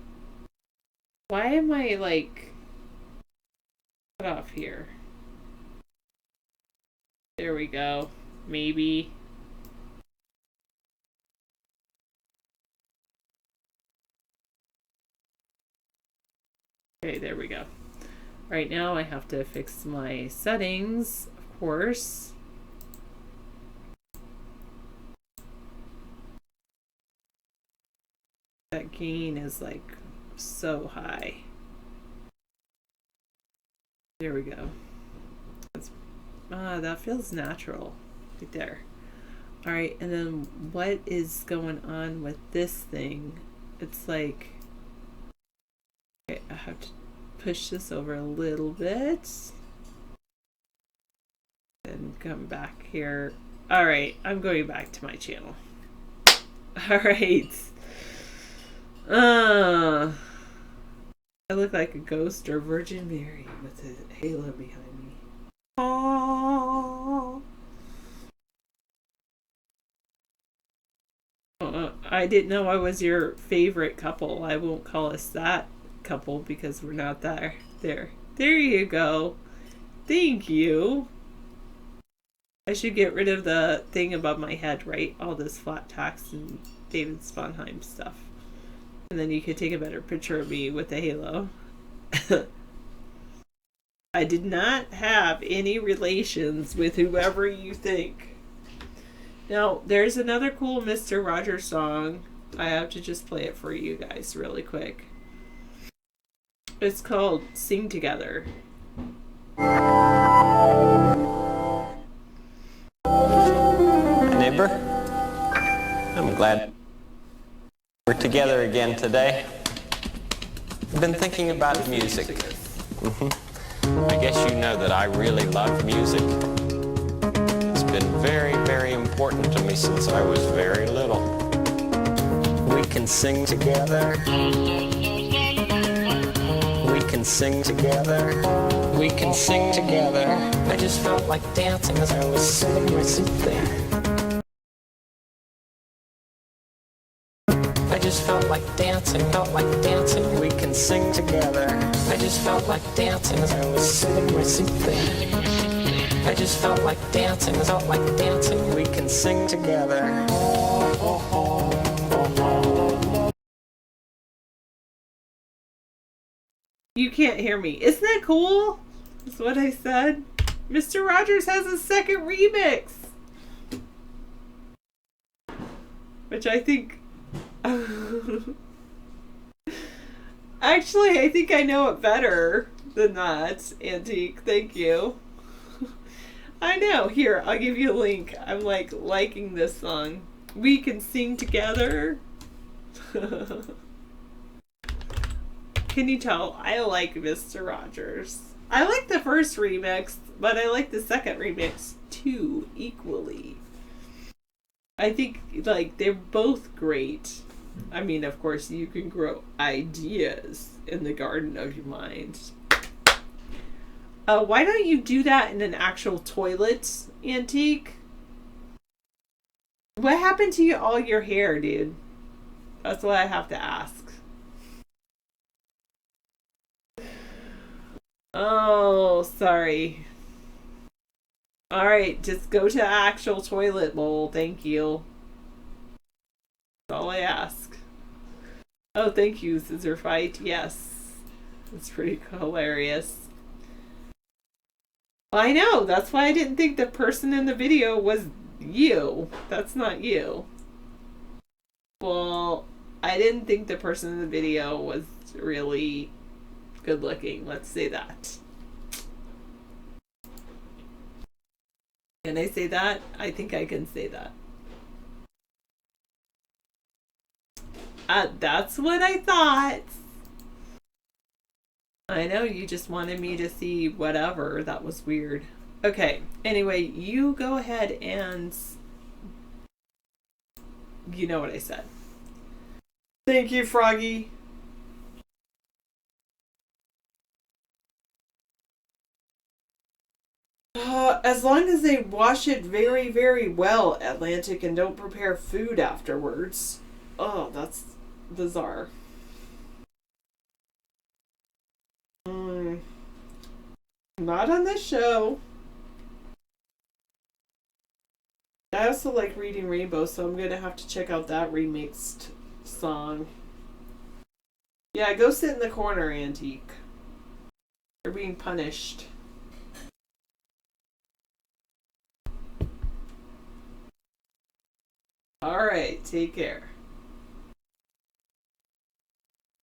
[SPEAKER 2] Why am I like cut off here? There we go. Maybe. Okay, there we go. Right now I have to fix my settings, of course. That gain is like so high. There we go. That feels natural right there. All right, and then what is going on with this thing? It's like, okay, I have to push this over a little bit and come back here. All right, I'm going back to my channel. All right. I look like a ghost or Virgin Mary with a halo behind me. Aww. I didn't know I was your favorite couple. I won't call us that couple because we're not there. There you go. Thank you. I should get rid of the thing above my head, right? All this flat tax and David Sponheim stuff. And then you could take a better picture of me with the halo. I did not have any relations with whoever you think. Now, there's another cool Mr. Rogers song. I have to just play it for you guys really quick. It's called Sing Together.
[SPEAKER 11] Neighbor, I'm glad we're together again today. I've been thinking about music. I guess you know that I really love music. It's been very, very important to me since I was very little. We can sing together. We can sing together. We can sing together. I just felt like dancing as I was sitting in my seat there. I just felt like dancing, we can sing together. I just felt like dancing as I was sitting in my seat there. I just felt like dancing, we can sing together.
[SPEAKER 2] You can't hear me. Isn't that cool? That's what I said. Mr. Rogers has a second remix. Which I think... Actually, I think I know it better than that, Antique. Thank you. I know. Here, I'll give you a link. I'm like liking this song. We can sing together. Can you tell? I like Mr. Rogers. I like the first remix, but I like the second remix too, equally. I think like they're both great. I mean, of course, you can grow ideas in the garden of your mind. Why don't you do that in an actual toilet, Antique? What happened to all your hair, dude? That's what I have to ask. Oh, sorry. Alright, just go to actual toilet bowl. Thank you. That's all I ask. Oh, thank you, Scissor Fight. Yes. That's pretty hilarious. I know. That's why I didn't think the person in the video was you. That's not you. Well, I didn't think the person in the video was really good looking. Let's say that. Can I say that? I think I can say that. That's what I thought. I know you just wanted me to see whatever. That was weird. Okay. Anyway, you go ahead and... You know what I said. Thank you, Froggy. As long as they wash it very, very well, Atlantic, and don't prepare food afterwards. Oh, that's bizarre. Not on this show. I also like Reading Rainbow, so I'm gonna have to check out that remixed song. Yeah, go sit in the corner, Antique. You're being punished. Alright, take care.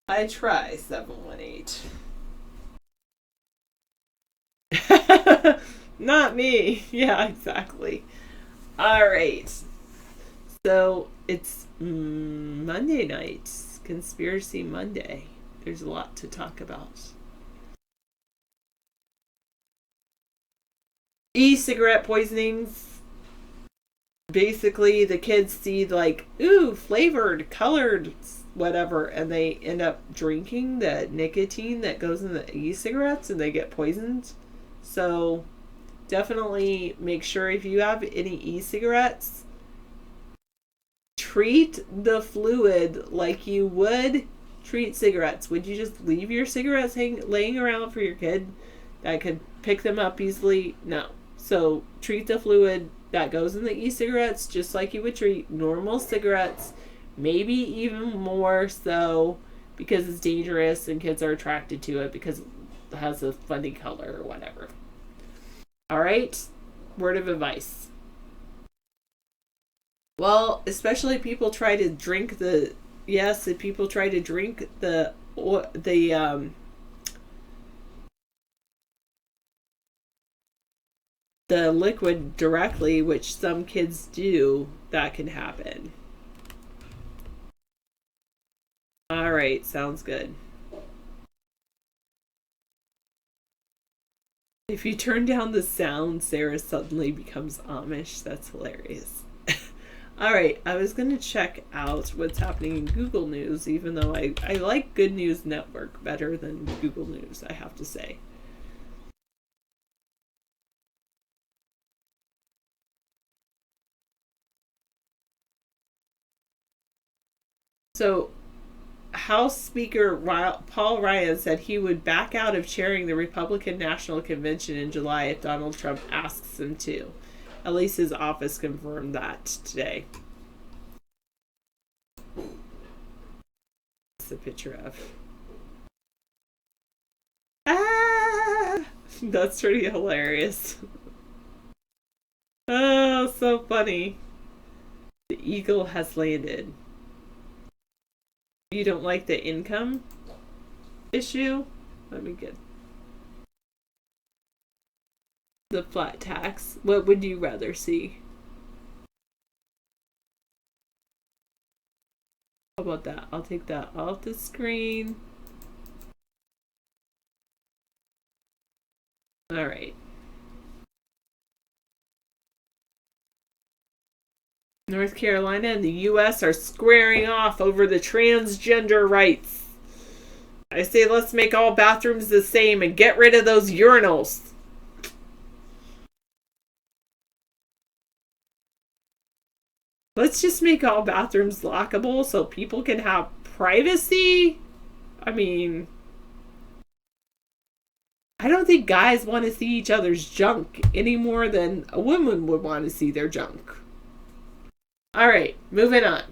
[SPEAKER 2] I try 718. Not me. Yeah, exactly. Alright. So, it's Monday night. Conspiracy Monday. There's a lot to talk about. E-cigarette poisonings. Basically, the kids see like, ooh, flavored, colored, whatever, and they end up drinking the nicotine that goes in the e-cigarettes and they get poisoned. So definitely make sure if you have any e-cigarettes, treat the fluid like you would treat cigarettes. Would you just leave your cigarettes laying around for your kid that could pick them up easily? No. So treat the fluid that goes in the e-cigarettes just like you would treat normal cigarettes, maybe even more so, because it's dangerous and kids are attracted to it because it has a funny color or whatever. Alright? Word of advice. Well, especially people try to drink the liquid directly, which some kids do, that can happen. Alright, sounds good. If you turn down the sound, Sarah suddenly becomes Amish. That's hilarious. Alright, I was going to check out what's happening in Google News, even though I like Good News Network better than Google News, I have to say. So, House Speaker Paul Ryan said he would back out of chairing the Republican National Convention in July if Donald Trump asks him to. At least his office confirmed that today. That's the picture of. Ah! That's pretty hilarious. Oh, so funny. The eagle has landed. You don't like the income issue? Let me get the flat tax. What would you rather see? How about that? I'll take that off the screen. All right. North Carolina and the U.S. are squaring off over the transgender rights. I say let's make all bathrooms the same and get rid of those urinals. Let's just make all bathrooms lockable so people can have privacy. I mean, I don't think guys want to see each other's junk any more than a woman would want to see their junk. Alright, moving on.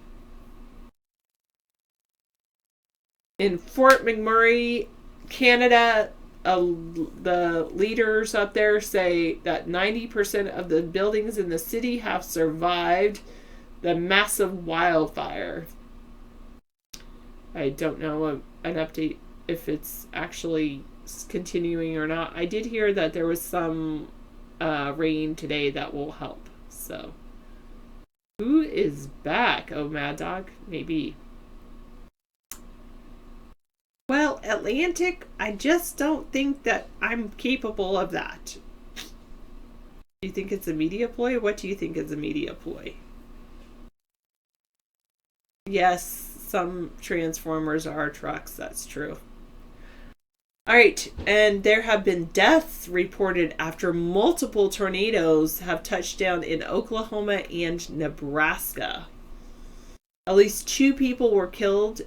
[SPEAKER 2] In Fort McMurray, Canada, the leaders up there say that 90% of the buildings in the city have survived the massive wildfire. I don't know an update if it's actually continuing or not. I did hear that there was some rain today that will help, so... Who is back? Oh, Mad Dog? Maybe. Well, Atlantic, I just don't think that I'm capable of that. Do you think it's a media ploy? What do you think is a media ploy? Yes, some Transformers are trucks, that's true. All right, and there have been deaths reported after multiple tornadoes have touched down in Oklahoma and Nebraska. At least 2 people were killed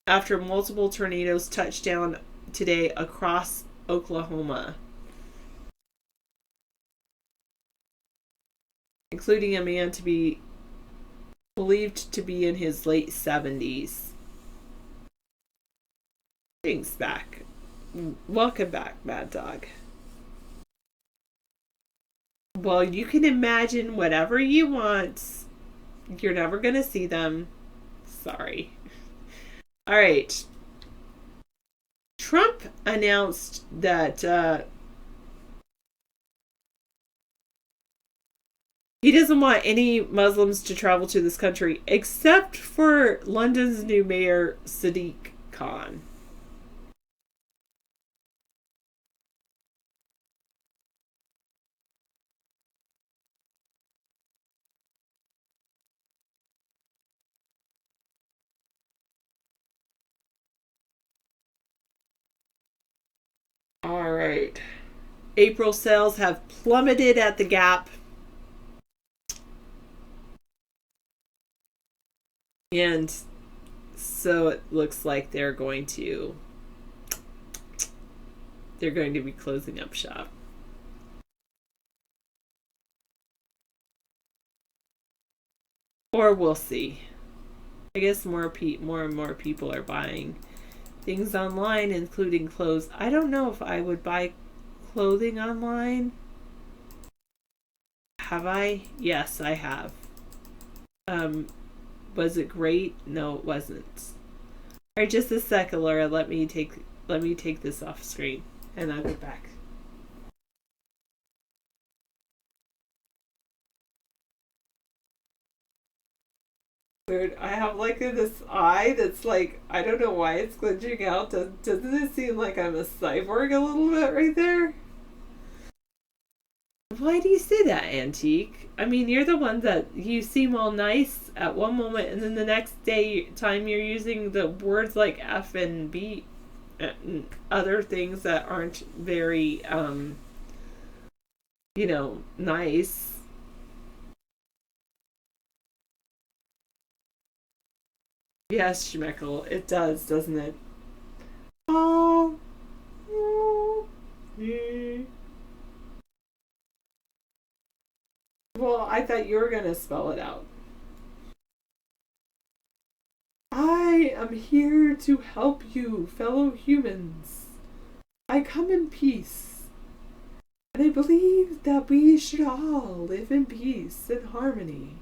[SPEAKER 2] after multiple tornadoes touched down today across Oklahoma, including a man to be believed to be in his late 70s. Thanks back. Welcome back, Mad Dog. Well, you can imagine whatever you want. You're never going to see them. Sorry. All right. Trump announced that he doesn't want any Muslims to travel to this country except for London's new mayor, Sadiq Khan. All right. April sales have plummeted at the Gap. And so it looks like they're going to be closing up shop. Or we'll see. I guess more and more people are buying things online, including clothes. I don't know if I would buy clothing online. Have I? Yes, I have. Was it great? No, it wasn't. All right, just a second, Laura. Let me take this off screen, and I'll get back. Weird. I have like this eye that's like, I don't know why it's glitching out. Doesn't it seem like I'm a cyborg a little bit right there? Why do you say that, Antique? I mean, you're the one that you seem all nice at one moment, and then the next time you're using the words like F and B and other things that aren't very, nice. Yes, Schmeckle, it does, doesn't it? Oh. Well, I thought you were going to spell it out. I am here to help you, fellow humans. I come in peace. And I believe that we should all live in peace and harmony.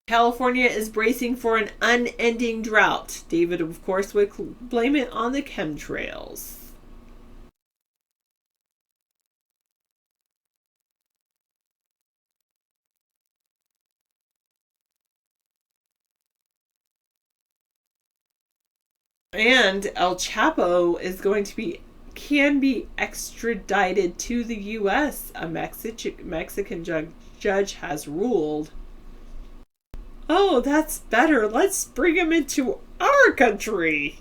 [SPEAKER 2] California is bracing for an unending drought. David, of course, would blame it on the chemtrails. And El Chapo is can be extradited to the U.S. A Mexican judge has ruled. Oh, that's better. Let's bring him into our country.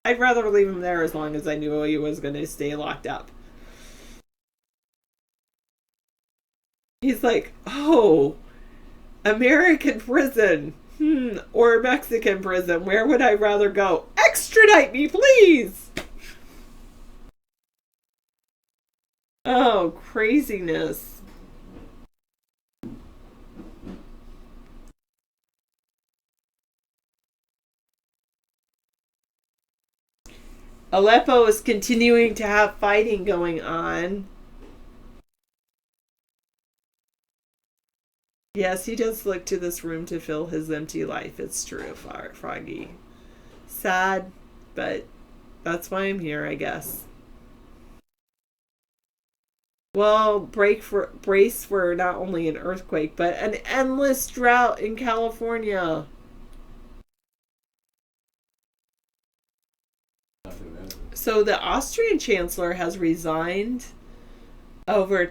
[SPEAKER 2] I'd rather leave him there as long as I knew he was going to stay locked up. He's like, oh, American prison. Or Mexican prison. Where would I rather go? Extradite me, please! Oh, craziness. Aleppo is continuing to have fighting going on. Yes, he does look to this room to fill his empty life. It's true, Froggy. Sad, but that's why I'm here, I guess. Well, brace for not only an earthquake, but an endless drought in California. So the Austrian chancellor has resigned over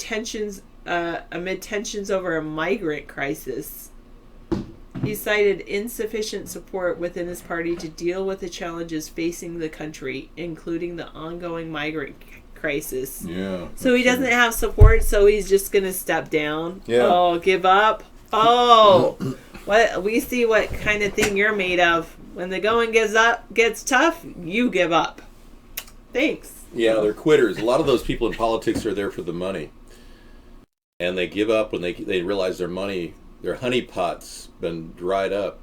[SPEAKER 2] amid tensions over a migrant crisis. He cited insufficient support within his party to deal with the challenges facing the country, including the ongoing migrant crisis.
[SPEAKER 1] Yeah.
[SPEAKER 2] So he doesn't have support, so he's just going to step down.
[SPEAKER 1] Yeah.
[SPEAKER 2] Oh, give up. Oh, what we see what kind of thing you're made of. When the going gets tough, you give up. Thanks.
[SPEAKER 1] Yeah, they're quitters. A lot of those people in politics are there for the money. And they give up when they realize their money, their honey pot's been dried up.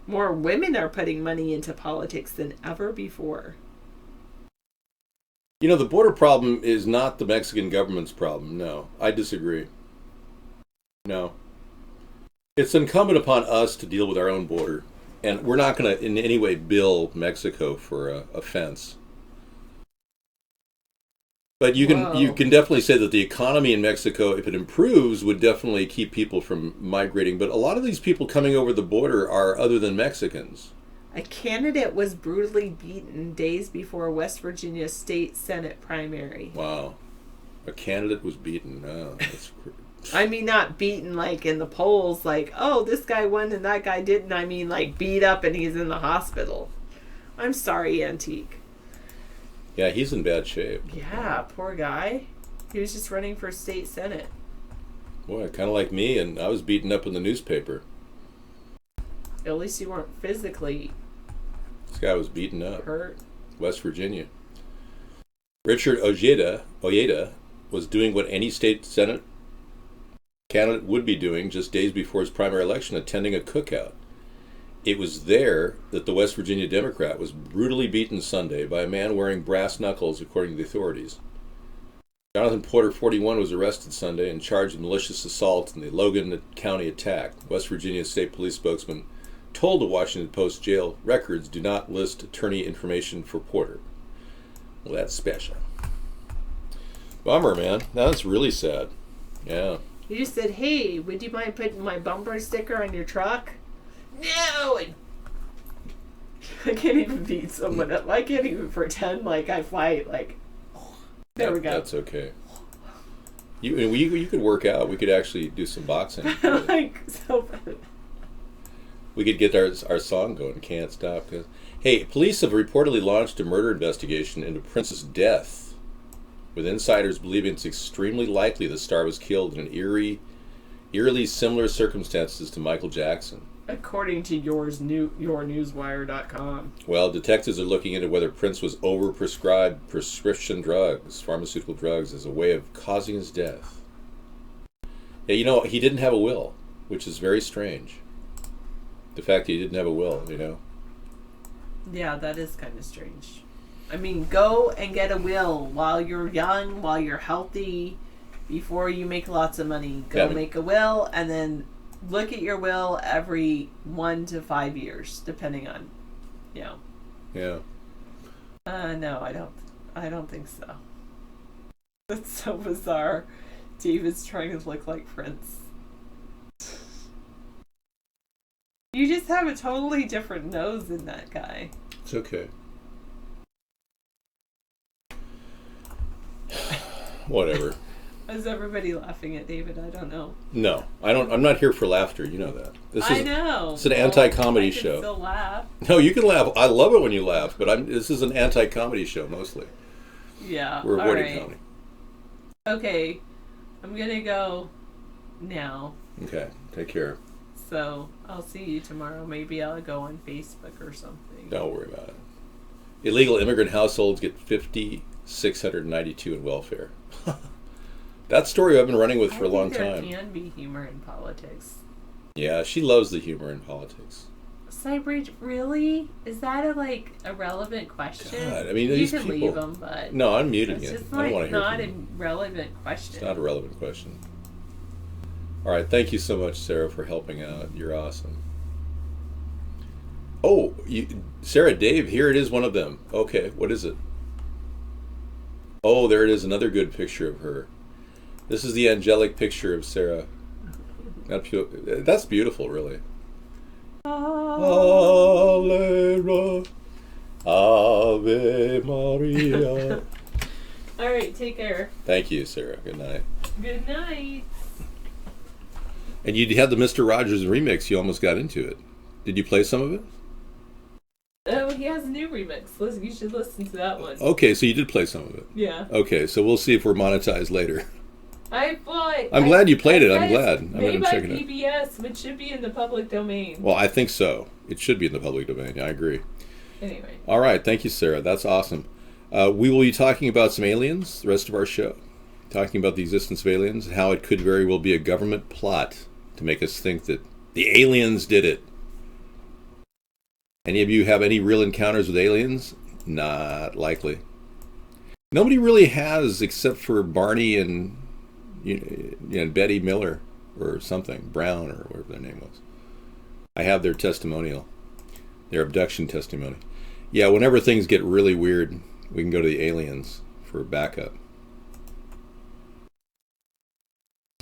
[SPEAKER 2] More women are putting money into politics than ever before.
[SPEAKER 1] You know, the border problem is not the Mexican government's problem. No, I disagree. No. It's incumbent upon us to deal with our own border. And we're not going to in any way bill Mexico for a fence. But you can definitely say that the economy in Mexico, if it improves, would definitely keep people from migrating. But a lot of these people coming over the border are other than Mexicans.
[SPEAKER 2] A candidate was brutally beaten days before West Virginia state Senate primary.
[SPEAKER 1] Wow. A candidate was beaten. Oh, that's
[SPEAKER 2] I mean, not beaten like in the polls, like, oh, this guy won and that guy didn't. I mean, like, beat up and he's in the hospital. I'm sorry, Antique.
[SPEAKER 1] Yeah, he's in bad shape.
[SPEAKER 2] Yeah, poor guy. He was just running for state senate.
[SPEAKER 1] Boy, kind of like me, and I was beaten up in the newspaper.
[SPEAKER 2] At least you weren't physically
[SPEAKER 1] This guy was beaten up.
[SPEAKER 2] hurt.
[SPEAKER 1] West Virginia. Richard Ojeda was doing what any state senate candidate would be doing just days before his primary election, attending a cookout. It was there that the West Virginia Democrat was brutally beaten Sunday by a man wearing brass knuckles, according to the authorities. Jonathan Porter, 41, was arrested Sunday and charged with malicious assault in the Logan County attack. West Virginia State Police spokesman told the Washington Post jail records do not list attorney information for Porter. Well, that's special. Bummer, man. That's really sad. Yeah.
[SPEAKER 2] You just said, hey, would you mind putting my bumper sticker on your truck? No! I can't even beat someone up. I can't even pretend like I fight. Like, there we go.
[SPEAKER 1] That's okay. You could work out. We could actually do some boxing.
[SPEAKER 2] Like, so bad.
[SPEAKER 1] We could get our song going. Can't Stop. Hey, police have reportedly launched a murder investigation into Prince's death, with insiders believing it's extremely likely the star was killed in eerily similar circumstances to Michael Jackson.
[SPEAKER 2] According to yournewswire.com.
[SPEAKER 1] Well, detectives are looking into whether Prince was overprescribed prescription drugs, pharmaceutical drugs, as a way of causing his death. Yeah, you know, he didn't have a will, which is very strange. The fact that he didn't have a will, you know.
[SPEAKER 2] Yeah, that is kind of strange. I mean, go and get a will while you're young, while you're healthy, before you make lots of money. Go make a will, and then look at your will every 1 to 5 years, depending on, you know.
[SPEAKER 1] Yeah.
[SPEAKER 2] No, I don't think so. That's so bizarre. David's trying to look like Prince. You just have a totally different nose than that guy.
[SPEAKER 1] It's okay. Whatever.
[SPEAKER 2] Is everybody laughing at David? I don't know.
[SPEAKER 1] No, I don't. I'm not here for laughter. You know that.
[SPEAKER 2] I know.
[SPEAKER 1] It's an anti-comedy
[SPEAKER 2] I
[SPEAKER 1] show.
[SPEAKER 2] Still laugh.
[SPEAKER 1] No, you can laugh. I love it when you laugh, but this is an anti-comedy show mostly.
[SPEAKER 2] Yeah.
[SPEAKER 1] We're avoiding comedy.
[SPEAKER 2] Okay, I'm gonna go now.
[SPEAKER 1] Okay, take care.
[SPEAKER 2] So I'll see you tomorrow. Maybe I'll go on Facebook or something.
[SPEAKER 1] Don't worry about it. Illegal immigrant households get $5,692 in welfare. That story I've been running with for a long time.
[SPEAKER 2] There can be humor in politics.
[SPEAKER 1] Yeah, she loves the humor in politics.
[SPEAKER 2] Cybridge, really? Is that a relevant question?
[SPEAKER 1] God, I mean,
[SPEAKER 2] you
[SPEAKER 1] these
[SPEAKER 2] can
[SPEAKER 1] people.
[SPEAKER 2] leave them, but
[SPEAKER 1] No, I'm muting it.
[SPEAKER 2] It's just
[SPEAKER 1] I don't want to hear
[SPEAKER 2] not
[SPEAKER 1] from you.
[SPEAKER 2] a relevant question.
[SPEAKER 1] It's not a relevant question. All right, thank you so much, Sarah, for helping out. You're awesome. Oh, Sarah, Dave, here it is, one of them. Okay, what is it? Oh, there it is, another good picture of her. This is the angelic picture of Sarah. That's beautiful, really. Alleluia, Ave Maria.
[SPEAKER 2] All right, take care.
[SPEAKER 1] Thank you, Sarah. Good night.
[SPEAKER 2] Good night.
[SPEAKER 1] And you had the Mr. Rogers remix. You almost got into it. Did you play some of it?
[SPEAKER 2] Oh, he has a new remix. Listen, you should listen to that one.
[SPEAKER 1] Okay, so you did play some of it.
[SPEAKER 2] Yeah.
[SPEAKER 1] Okay, so we'll see if we're monetized later. I'm glad you played it. I'm glad. I'm
[SPEAKER 2] made by
[SPEAKER 1] checking it.
[SPEAKER 2] PBS, which should be in the public domain.
[SPEAKER 1] Well, I think so. It should be in the public domain. I agree.
[SPEAKER 2] Anyway.
[SPEAKER 1] All right. Thank you, Sarah. That's awesome. We will be talking about some aliens the rest of our show. Talking about the existence of aliens and how it could very well be a government plot to make us think that the aliens did it. Any of you have any real encounters with aliens? Not likely. Nobody really has, except for Barney and Betty Miller or something, Brown or whatever their name was. I have their testimonial, their abduction testimony. Yeah, whenever things get really weird, we can go to the aliens for backup.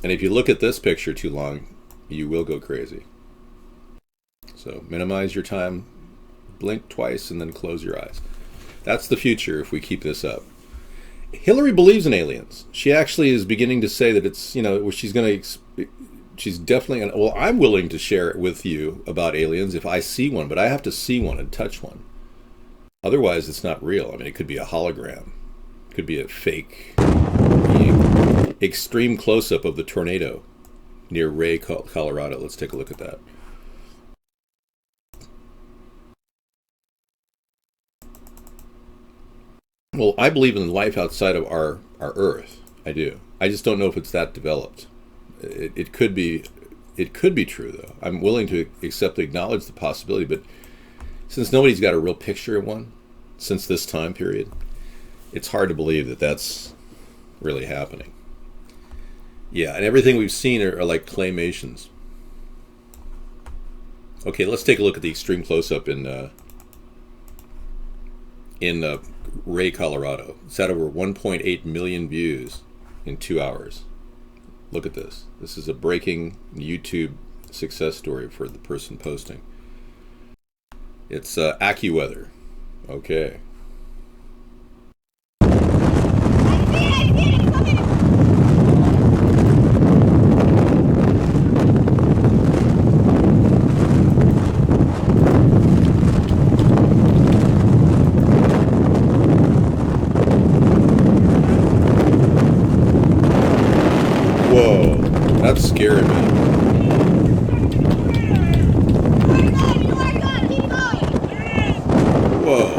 [SPEAKER 1] And if you look at this picture too long, you will go crazy. So minimize your time, blink twice, and then close your eyes. That's the future if we keep this up. Hillary believes in aliens. She actually is beginning to say that it's, she's definitely, well, I'm willing to share it with you about aliens if I see one, but I have to see one and touch one. Otherwise, it's not real. I mean, it could be a hologram. It could be a fake extreme close-up of the tornado near Ray, Colorado. Let's take a look at that. Well, I believe in life outside of our Earth. I do. I just don't know if it's that developed. It could be true, though. I'm willing to acknowledge the possibility, but since nobody's got a real picture of one since this time period, it's hard to believe that that's really happening. Yeah, and everything we've seen are like claymations. Okay, let's take a look at the extreme close-up in Ray, Colorado. It's had over 1.8 million views in 2 hours. Look at this. This is a breaking YouTube success story for the person posting. It's AccuWeather. Okay. Whoa, that's scary, man. Whoa.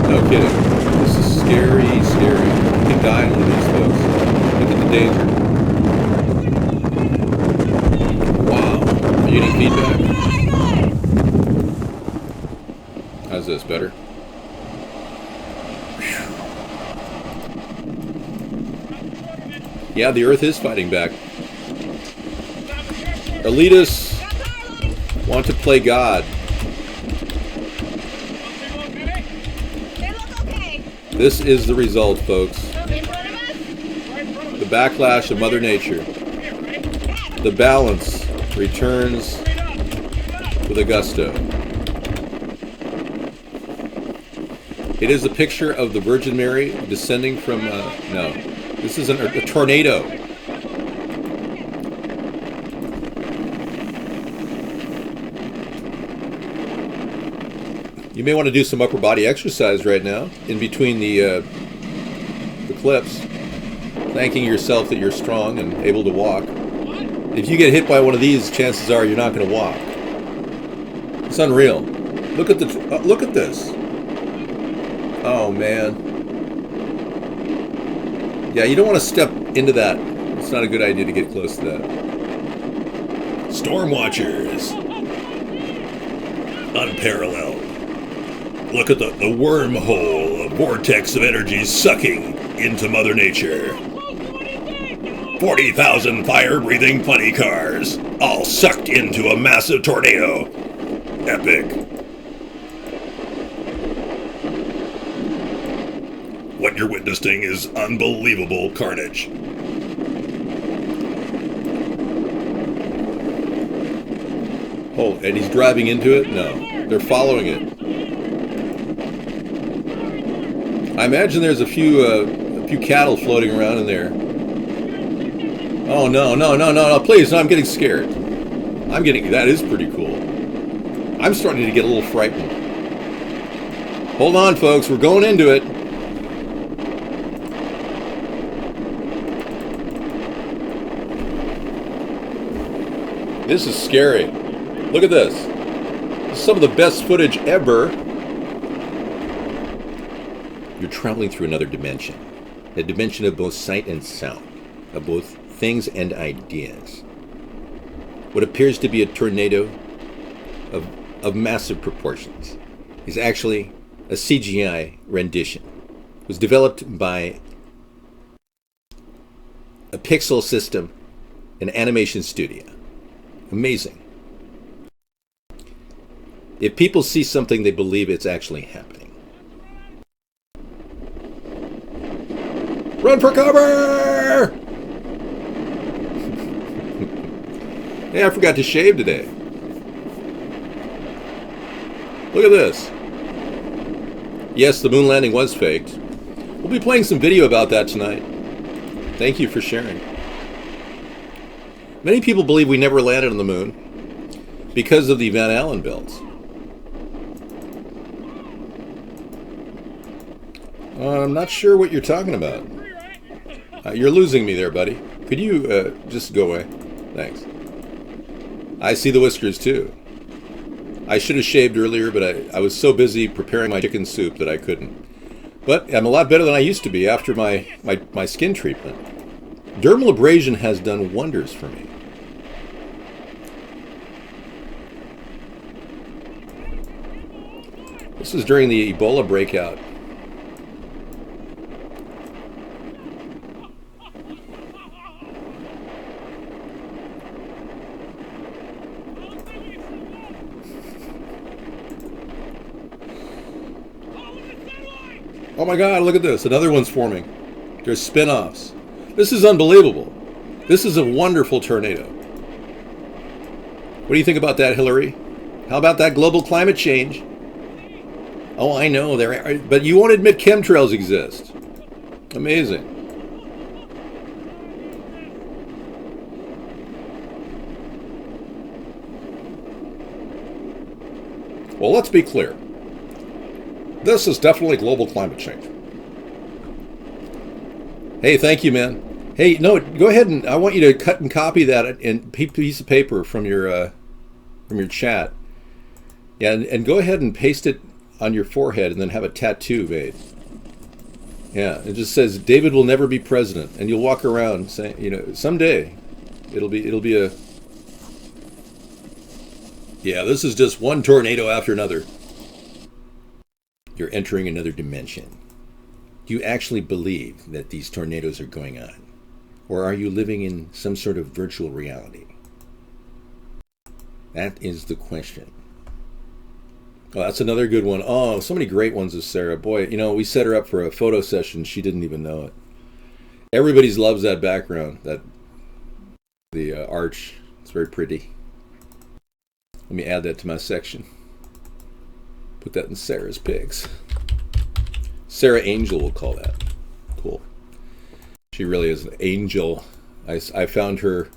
[SPEAKER 1] No kidding. This is scary, scary. You can die in one of these folks. Look at the danger. Wow. Are you getting feedback? How's this? Better? Yeah, the Earth is fighting back. Elitists want to play God. This is the result, folks. The backlash of Mother Nature. The balance returns with a gusto. It is a picture of the Virgin Mary descending from, no. This is a tornado. You may want to do some upper body exercise right now, in between the clips, thanking yourself that you're strong and able to walk. If you get hit by one of these, chances are you're not going to walk. It's unreal. Look at this. Oh man. Yeah, you don't want to step into that. It's not a good idea to get close to that. Storm Watchers. Unparalleled. Look at the wormhole, a vortex of energy sucking into Mother Nature. 40,000 fire-breathing funny cars, all sucked into a massive tornado. Epic. What you're witnessing is unbelievable carnage. Oh, and he's driving into it? No, they're following it. I imagine there's a few cattle floating around in there. Oh no, please, no, I'm getting scared. That is pretty cool. I'm starting to get a little frightened. Hold on, folks, we're going into it. This is scary. Look at this. This is some of the best footage ever. You're traveling through another dimension. A dimension of both sight and sound, of both things and ideas. What appears to be a tornado of massive proportions is actually a CGI rendition. It was developed by a pixel system, an animation studio. Amazing. If people see something, they believe it's actually happening. Run for cover! Hey, I forgot to shave today. Look at this. Yes, the moon landing was faked. We'll be playing some video about that tonight. Thank you for sharing. Many people believe we never landed on the moon because of the Van Allen belts. I'm not sure what you're talking about. You're losing me there, buddy. Could you just go away? Thanks. I see the whiskers too. I should have shaved earlier, but I was so busy preparing my chicken soup that I couldn't. But I'm a lot better than I used to be after my skin treatment. Dermal abrasion has done wonders for me. This is during the Ebola breakout. Oh my God, look at this. Another one's forming. There's spin-offs. This is unbelievable. This is a wonderful tornado. What do you think about that, Hillary? How about that global climate change? Oh, I know. But you won't admit chemtrails exist. Amazing. Well, let's be clear. This is definitely global climate change. Hey, thank you, man. Hey, no, go ahead and I want you to cut and copy that and piece of paper from your chat. Yeah, and go ahead and paste it on your forehead and then have a tattoo made. Yeah, it just says David will never be president, and you'll walk around saying, someday it'll be a. Yeah, this is just one tornado after another. You're entering another dimension. Do you actually believe that these tornadoes are going on? Or are you living in some sort of virtual reality? That is the question. Oh, that's another good one. Oh, so many great ones with Sarah. Boy, we set her up for a photo session. She didn't even know it. Everybody loves that background, the arch. It's very pretty. Let me add that to my section. Put that in Sarah's pics. Sarah Angel, we'll call that. Cool. She really is an angel. I found her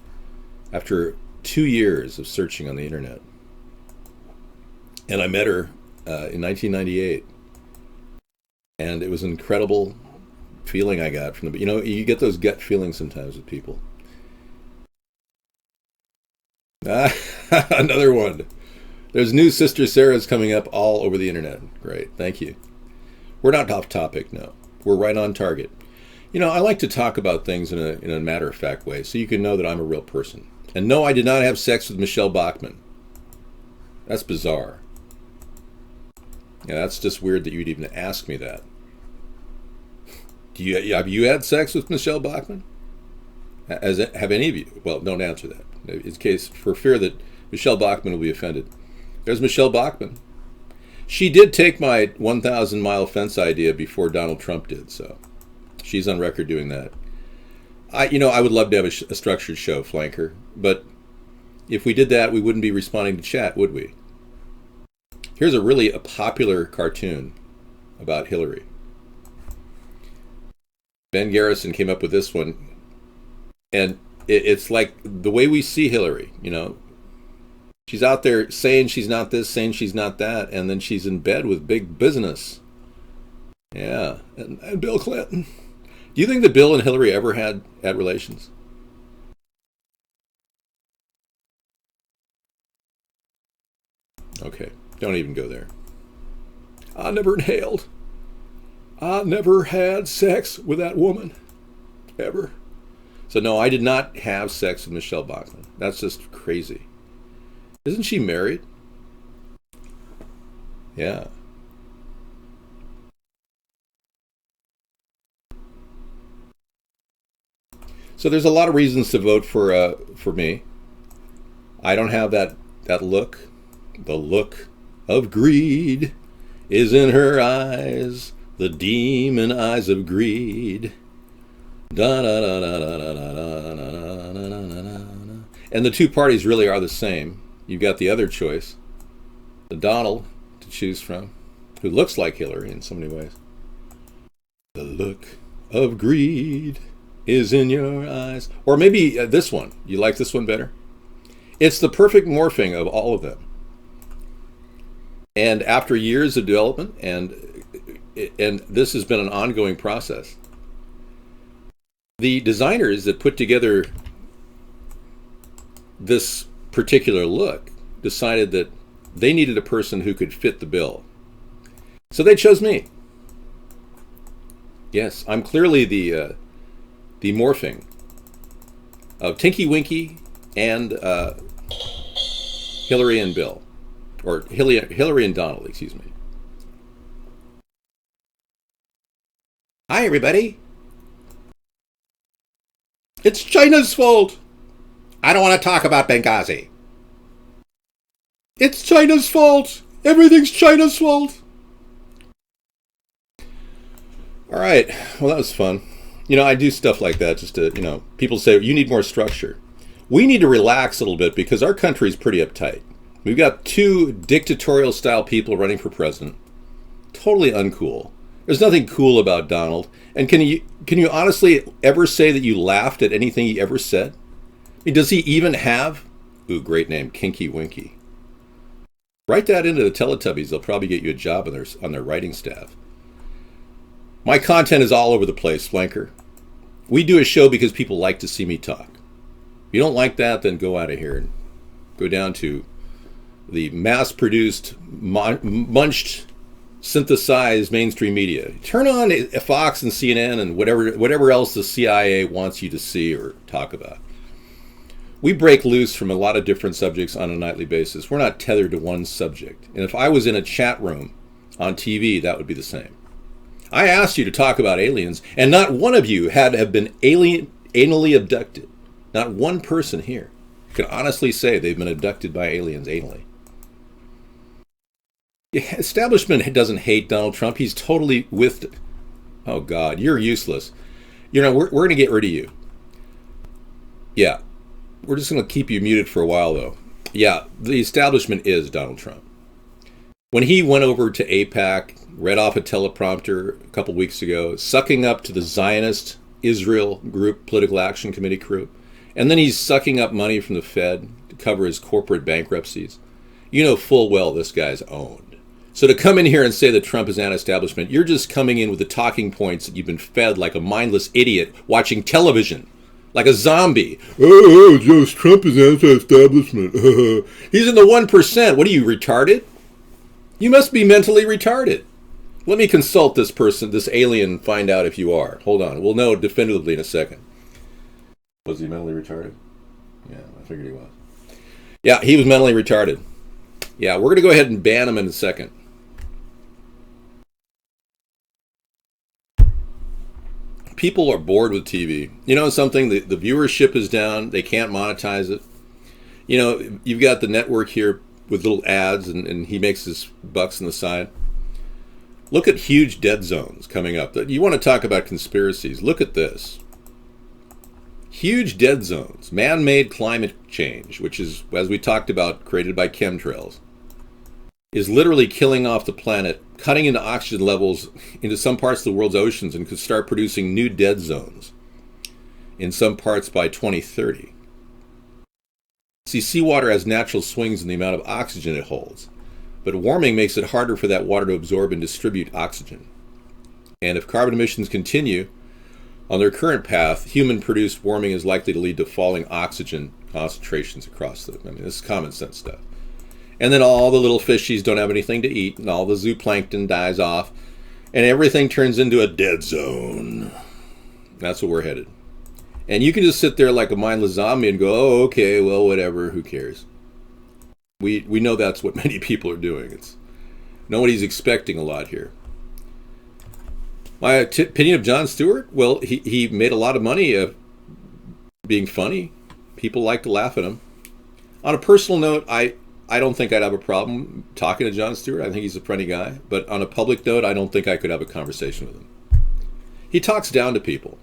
[SPEAKER 1] after 2 years of searching on the internet. And I met her in 1998. And it was an incredible feeling I got from you get those gut feelings sometimes with people. Another one. There's new Sister Sarahs coming up all over the internet. Great, thank you. We're not off topic, no. We're right on target. I like to talk about things in a matter-of-fact way so you can know that I'm a real person. And no, I did not have sex with Michelle Bachmann. That's bizarre. Yeah, that's just weird that you'd even ask me that. Have you had sex with Michelle Bachmann? Have any of you? Well, don't answer that. In case, for fear that Michelle Bachmann will be offended. There's Michelle Bachmann. She did take my 1,000-mile fence idea before Donald Trump did, so she's on record doing that. I would love to have a structured show, Flanker, but if we did that, we wouldn't be responding to chat, would we? Here's a popular cartoon about Hillary. Ben Garrison came up with this one, and it's like the way we see Hillary, She's out there saying she's not this, saying she's not that, and then she's in bed with big business. Yeah, and Bill Clinton. Do you think that Bill and Hillary ever had relations? Okay, don't even go there. I never inhaled. I never had sex with that woman. Ever. So no, I did not have sex with Michelle Bachmann. That's just crazy. Isn't she married? Yeah. So there's a lot of reasons to vote for me. I don't have that look. The look of greed is in her eyes, the demon eyes of greed. Da, da, da, da, da, da, da, da, da, da, da. And the two parties really are the same. You've got the other choice, the Donald to choose from, who looks like Hillary in so many ways. The look of greed is in your eyes. Or maybe this one. You like this one better? It's the perfect morphing of all of them. And after years of development, and this has been an ongoing process, the designers that put together this particular look decided that they needed a person who could fit the bill. So they chose me. Yes, I'm clearly the morphing of Tinky Winky and Hillary and Bill. Or Hillary and Donald, excuse me. Hi, everybody. It's China's fault. I don't want to talk about Benghazi. It's China's fault. Everything's China's fault. All right. Well, that was fun. You know, I do stuff like that just to, people say, you need more structure. We need to relax a little bit because our country is pretty uptight. We've got two dictatorial-style people running for president. Totally uncool. There's nothing cool about Donald. And can you honestly ever say that you laughed at anything he ever said? I mean, does he even have... Ooh, great name, Kinky Winky. Write that into the Teletubbies. They'll probably get you a job on their writing staff. My content is all over the place, Flanker. We do a show because people like to see me talk. If you don't like that, then go out of here and go down to the mass-produced, munched, synthesized mainstream media. Turn on Fox and CNN and whatever else the CIA wants you to see or talk about. We break loose from a lot of different subjects on a nightly basis. We're not tethered to one subject. And if I was in a chat room on TV, that would be the same. I asked you to talk about aliens, and not one of you have been anally abducted. Not one person here can honestly say they've been abducted by aliens anally. The establishment doesn't hate Donald Trump. He's totally with it. Oh, God, you're useless. We're going to get rid of you. Yeah, we're just going to keep you muted for a while, though. Yeah, the establishment is Donald Trump. When he went over to AIPAC, read off a teleprompter a couple weeks ago, sucking up to the Zionist Israel group, Political Action Committee group, and then he's sucking up money from the Fed to cover his corporate bankruptcies. You know full well this guy's owned. So to come in here and say that Trump is anti-establishment, you're just coming in with the talking points that you've been fed like a mindless idiot watching television, like a zombie. Oh, just Trump is anti-establishment. He's in the 1%. What are you, retarded? You must be mentally retarded. Let me consult this person, this alien, find out if you are. Hold on. We'll know definitively in a second. Was he mentally retarded? Yeah, I figured he was. Yeah, he was mentally retarded. Yeah, we're going to go ahead and ban him in a second. People are bored with TV. You know something? The viewership is down. They can't monetize it. You've got the network here with little ads, and he makes his bucks on the side. Look at huge dead zones coming up. You want to talk about conspiracies? Look at this. Huge dead zones. Man-made climate change, which is, as we talked about, created by chemtrails, is literally killing off the planet, cutting into oxygen levels into some parts of the world's oceans, and could start producing new dead zones in some parts by 2030. See, seawater has natural swings in the amount of oxygen it holds, but warming makes it harder for that water to absorb and distribute oxygen. And if carbon emissions continue on their current path, human-produced warming is likely to lead to falling oxygen concentrations across the... I mean, this is common sense stuff. And then all the little fishies don't have anything to eat, and all the zooplankton dies off, and everything turns into a dead zone. That's where we're headed. And you can just sit there like a mindless zombie and go, oh, okay, well, whatever, who cares? We know that's what many people are doing. Nobody's expecting a lot here. My opinion of Jon Stewart? Well, he made a lot of money being funny. People like to laugh at him. On a personal note, I don't think I'd have a problem talking to Jon Stewart. I think he's a funny guy. But on a public note, I don't think I could have a conversation with him. He talks down to people.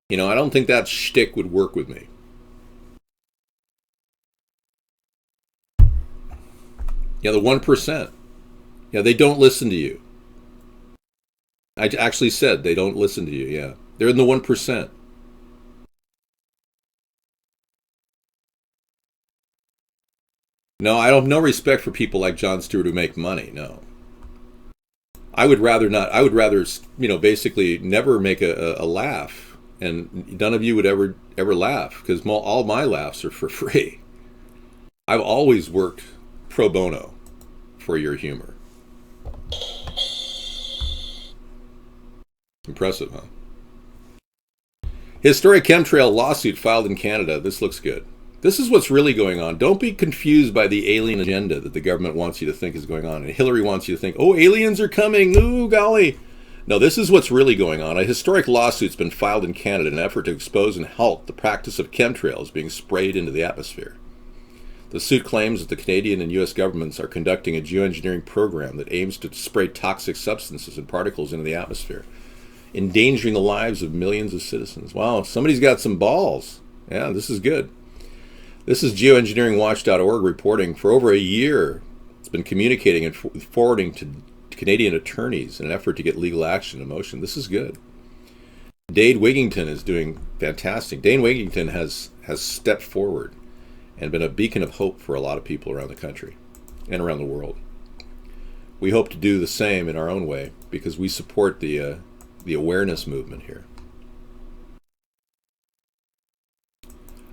[SPEAKER 1] You know, I don't think that shtick would work with me. Yeah, the 1%. Yeah, they don't listen to you. I actually said they don't listen to you, yeah. They're in the 1%. No, I have no respect for people like Jon Stewart who make money, no. I would rather not. I would rather, basically never make a laugh. And none of you would ever laugh, because all my laughs are for free. I've always worked pro bono for your humor. Impressive, huh? Historic chemtrail lawsuit filed in Canada. This looks good. This is what's really going on. Don't be confused by the alien agenda that the government wants you to think is going on. And Hillary wants you to think, oh, aliens are coming. Ooh, golly. No, this is what's really going on. A historic lawsuit's been filed in Canada in an effort to expose and halt the practice of chemtrails being sprayed into the atmosphere. The suit claims that the Canadian and U.S. governments are conducting a geoengineering program that aims to spray toxic substances and particles into the atmosphere, endangering the lives of millions of citizens. Wow, somebody's got some balls. Yeah, this is good. This is geoengineeringwatch.org reporting. For over a year, it's been communicating and forwarding to Canadian attorneys in an effort to get legal action in motion. This is good. Dane Wigington is doing fantastic. Dane Wigington has stepped forward and been a beacon of hope for a lot of people around the country and around the world. We hope to do the same in our own way because we support the awareness movement here.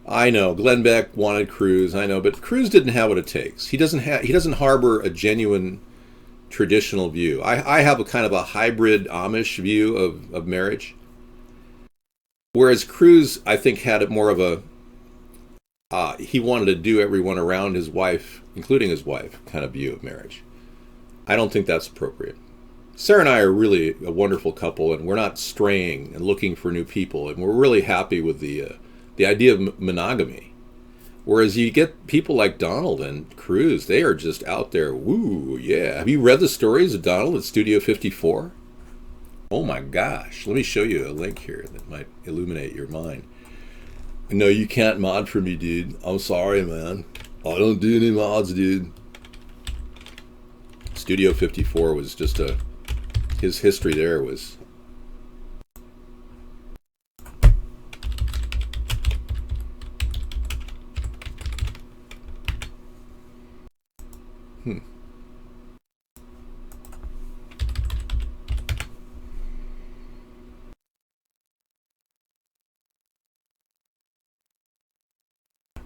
[SPEAKER 1] I know Glenn Beck wanted Cruz. I know, but Cruz didn't have what it takes. He doesn't harbor a genuine traditional view. I have a kind of a hybrid Amish view of marriage, whereas Cruz, I think, had it more of a he wanted to do everyone around his wife, including his wife, kind of view of marriage. I don't think that's appropriate. Sarah and I are really a wonderful couple, and we're not straying and looking for new people, and we're really happy with the idea of monogamy. Whereas you get people like Donald and Cruz, they are just out there, woo, yeah. Have you read the stories of Donald at Studio 54? Oh my gosh, let me show you a link here that might illuminate your mind. No, you can't mod for me, dude. I'm sorry, man. I don't do any mods, dude. Studio 54 was just his history there was...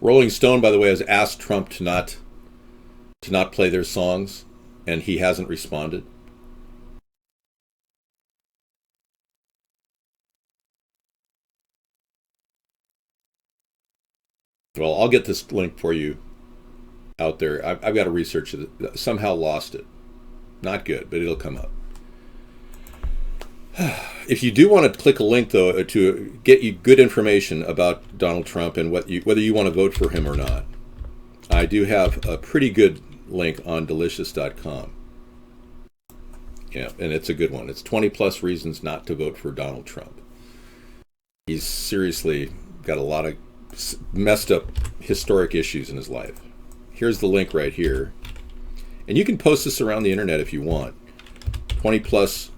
[SPEAKER 1] Rolling Stone, by the way, has asked Trump to not play their songs, and he hasn't responded. Well, I'll get this link for you out there. I've got to research it. Somehow lost it. Not good, but it'll come up. If you do want to click a link, though, to get you good information about Donald Trump and whether you want to vote for him or not, I do have a pretty good link on delicious.com. Yeah, and it's a good one. It's 20 plus reasons not to vote for Donald Trump. He's seriously got a lot of messed up historic issues in his life. Here's the link right here. And you can post this around the internet if you want. 20 plus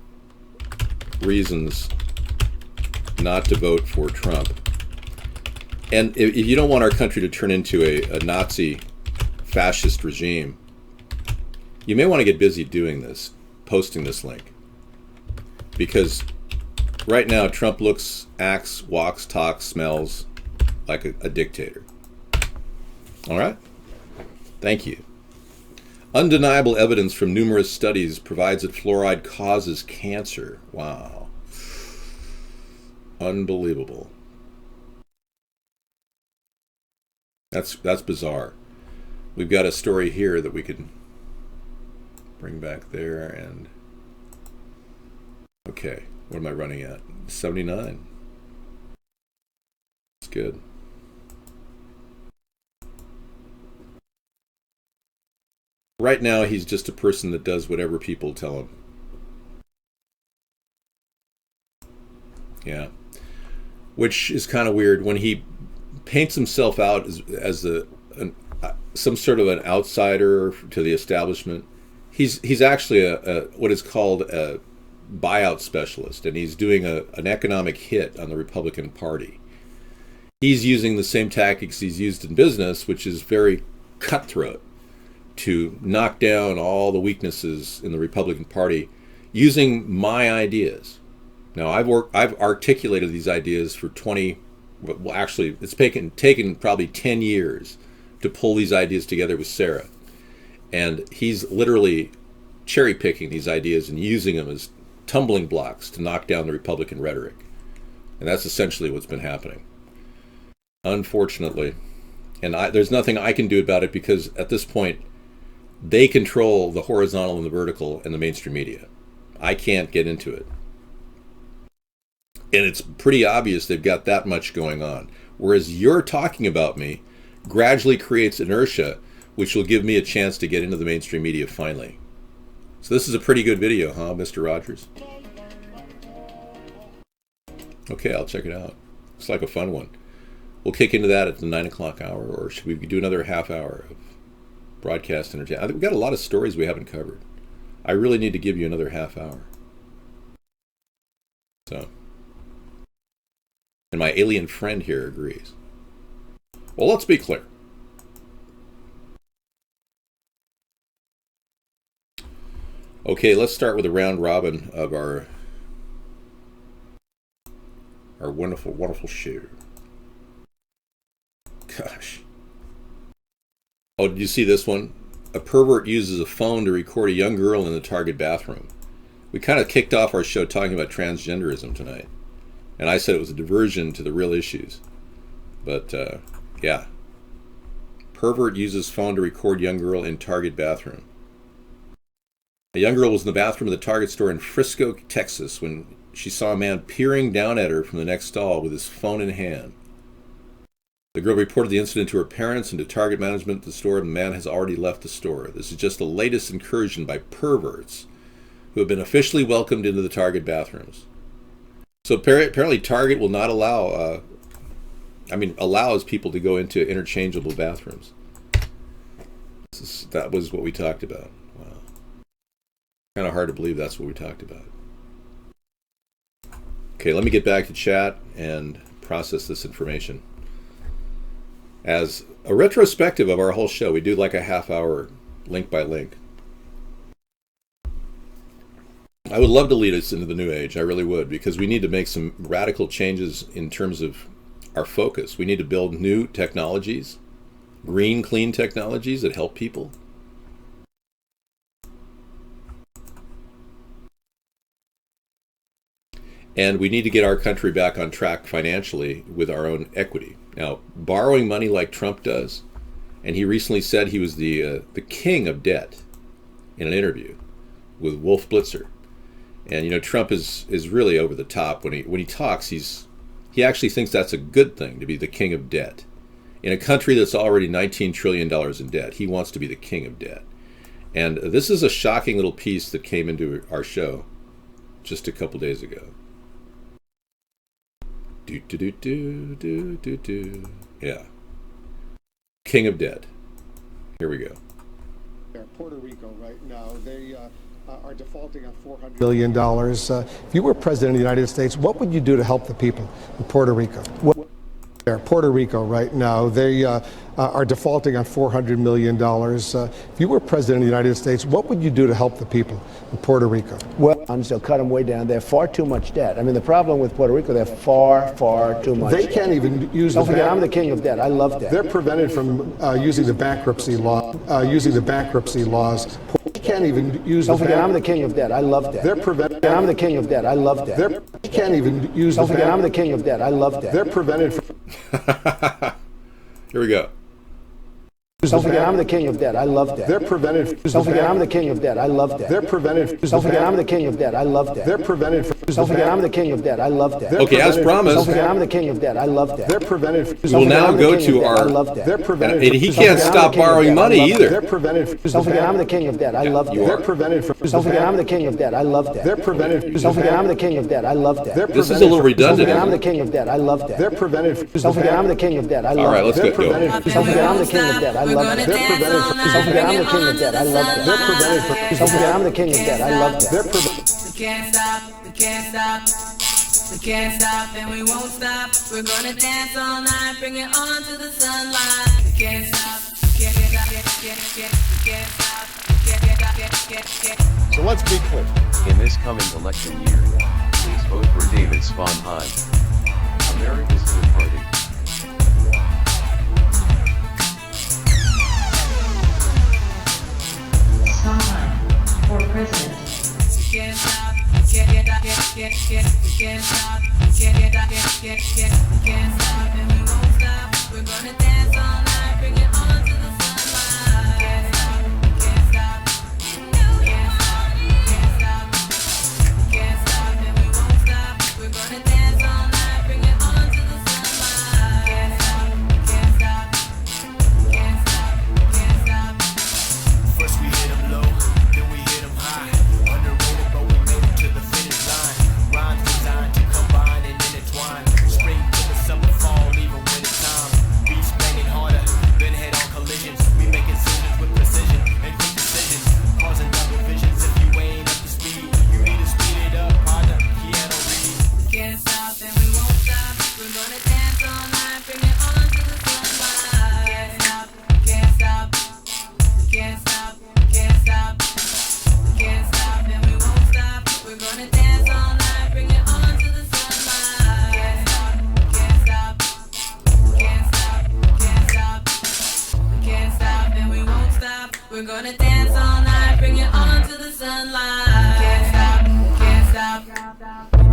[SPEAKER 1] reasons not to vote for Trump. And if you don't want our country to turn into a Nazi fascist regime, you may want to get busy doing this, posting this link. Because right now, Trump looks, acts, walks, talks, smells like a dictator. All right? Thank you. Undeniable evidence from numerous studies provides that fluoride causes cancer. Wow. Unbelievable. That's bizarre. We've got a story here that we could bring back there and... Okay, what am I running at? 79. That's good. Right now, he's just a person that does whatever people tell him. Yeah. Which is kind of weird. When he paints himself out as some sort of an outsider to the establishment, he's actually a what is called a buyout specialist, and he's doing an economic hit on the Republican Party. He's using the same tactics he's used in business, which is very cutthroat, to knock down all the weaknesses in the Republican Party using my ideas. Now, I've articulated these ideas for 20, well, actually, it's taken probably 10 years to pull these ideas together with Sarah. And he's literally cherry-picking these ideas and using them as tumbling blocks to knock down the Republican rhetoric. And that's essentially what's been happening, unfortunately. And there's nothing I can do about it, because at this point, they control the horizontal and the vertical and the mainstream media. I can't get into it. And it's pretty obvious they've got that much going on. Whereas you're talking about me gradually creates inertia, which will give me a chance to get into the mainstream media finally. So this is a pretty good video, huh, Mr. Rogers? Okay, I'll check it out. Looks like a fun one. We'll kick into that at the 9 o'clock hour, or should we do another half hour of broadcast entertainment? I think we've got a lot of stories we haven't covered. I really need to give you another half hour. So, and my alien friend here agrees. Well, let's be clear. Okay, let's start with a round robin of our wonderful, wonderful show. Gosh. Oh, did you see this one? A pervert uses a phone to record a young girl in the Target bathroom. We kind of kicked off our show talking about transgenderism tonight. And I said it was a diversion to the real issues. But, yeah. Pervert uses phone to record young girl in Target bathroom. A young girl was in the bathroom of the Target store in Frisco, Texas, when she saw a man peering down at her from the next stall with his phone in hand. The girl reported the incident to her parents and to Target management at the store, and the man has already left the store. This is just the latest incursion by perverts who have been officially welcomed into the Target bathrooms. So apparently Target will not allows people to go into interchangeable bathrooms. That was what we talked about. Wow. Kind of hard to believe that's what we talked about. Okay, let me get back to chat and process this information. As a retrospective of our whole show, we do like a half hour link by link. I would love to lead us into the new age. I really would, because we need to make some radical changes in terms of our focus. We need to build new technologies, green, clean technologies that help people. And we need to get our country back on track financially with our own equity. Now, borrowing money like Trump does, and he recently said he was the king of debt in an interview with Wolf Blitzer. And you know, Trump is really over the top when he talks. He actually thinks that's a good thing, to be the king of debt. In a country that's already $19 trillion in debt, he wants to be the king of debt. And this is a shocking little piece that came into our show just a couple days ago. Yeah. King of debt. Here we go.
[SPEAKER 12] Puerto Rico right now, they are defaulting on $400 billion. If you were president of the United States, what would you do to help the people in Puerto Rico? Puerto Rico right now, they are defaulting on $400 million. If you were president of the United States, what would you do to help the people in Puerto Rico?
[SPEAKER 13] Well, they'll cut them way down. They have far too much debt. I mean, the problem with Puerto Rico, they have far, far too much.
[SPEAKER 12] They can't even use
[SPEAKER 13] Don't forget, I'm the king of debt. I love debt.
[SPEAKER 12] They're prevented from using the bankruptcy law, They can't even use
[SPEAKER 13] Don't forget, I'm the king of debt. I love debt.
[SPEAKER 12] They're prevented.
[SPEAKER 13] I'm the king of debt. I love debt.
[SPEAKER 12] They can't even use
[SPEAKER 13] Don't forget, I'm the king of debt. I love debt.
[SPEAKER 12] They're prevented from.
[SPEAKER 1] Here we go.
[SPEAKER 13] Don't forget, I'm the king of debt. I love debt.
[SPEAKER 12] They're prevented.
[SPEAKER 13] Don't forget, I'm the king of debt. I love debt.
[SPEAKER 12] They're prevented.
[SPEAKER 13] Don't forget, I'm the king of debt. I love debt.
[SPEAKER 12] They're prevented.
[SPEAKER 13] Don't forget, I'm the king of debt. I love debt.
[SPEAKER 1] Okay, as promised.
[SPEAKER 13] Don't forget, I'm the king of debt. I love debt.
[SPEAKER 12] They're prevented.
[SPEAKER 1] We will now go to our.
[SPEAKER 12] They're prevented.
[SPEAKER 1] And he can't stop borrowing money either.
[SPEAKER 12] They're prevented.
[SPEAKER 13] Don't forget, I'm the king of debt. I love debt.
[SPEAKER 12] They're prevented from.
[SPEAKER 13] Don't forget, I'm the king of debt. I love debt.
[SPEAKER 12] They're prevented.
[SPEAKER 13] Don't forget, I'm the king of debt. I love debt.
[SPEAKER 1] This is a little
[SPEAKER 13] Don't
[SPEAKER 1] redundant.
[SPEAKER 13] forget, I'm the king of debt. I love debt.
[SPEAKER 12] They're prevented.
[SPEAKER 13] Don't forget, I'm the king of debt. I love
[SPEAKER 1] All right, let's
[SPEAKER 13] debt.
[SPEAKER 1] go.
[SPEAKER 13] Don't forget, I'm the king of debt. I love debt.
[SPEAKER 12] They're prevented.
[SPEAKER 13] Don't forget, I'm the king of debt. I love debt.
[SPEAKER 12] They're prevented.
[SPEAKER 13] Don't forget, I'm the king of debt. I love debt.
[SPEAKER 12] They're prevented.
[SPEAKER 14] We can't stop, we can't stop, we can't stop, and we won't stop. We're gonna dance all night, bring it on to the sunlight. We can't stop, we can't stop, we can't stop, we can't stop.
[SPEAKER 12] So let's be clear.
[SPEAKER 15] In this coming election year, please vote for David Sponheim, America's Third Party.
[SPEAKER 14] For president. We can't stop, we can't stop, we can't stop, and we won't stop. We're gonna dance all night, bring it on to the sunlight. Can't stop, can't stop, can't stop, can't stop, and we won't stop. We're gonna dance all night, bring it on to the sunlight. Can't stop, can't stop, can't stop, can't stop.
[SPEAKER 16] First we hit 'em low, then we hit 'em high. Underrated, but we made it to the finish line. Rhymes designed to combine and intertwine. Spring to the summer, fall, even winter time. Beats banging harder, then head-on collisions. We make incisions with precision and quick decisions. Causing double visions if you ain't up to speed. You need to speed it up, partner, piano read.
[SPEAKER 14] We can't stop and we won't stop. We're gonna dance all night, bring it on to the sunlight. Can't stop, can't stop, can't stop, can't stop, can't stop and we won't stop. We're gonna dance all night, bring it on to the sunlight. Can't stop, can't stop, can't stop, can't stop, can't stop and we won't stop. We're gonna dance all night, bring it on to the sunlight. Can't stop, can't stop,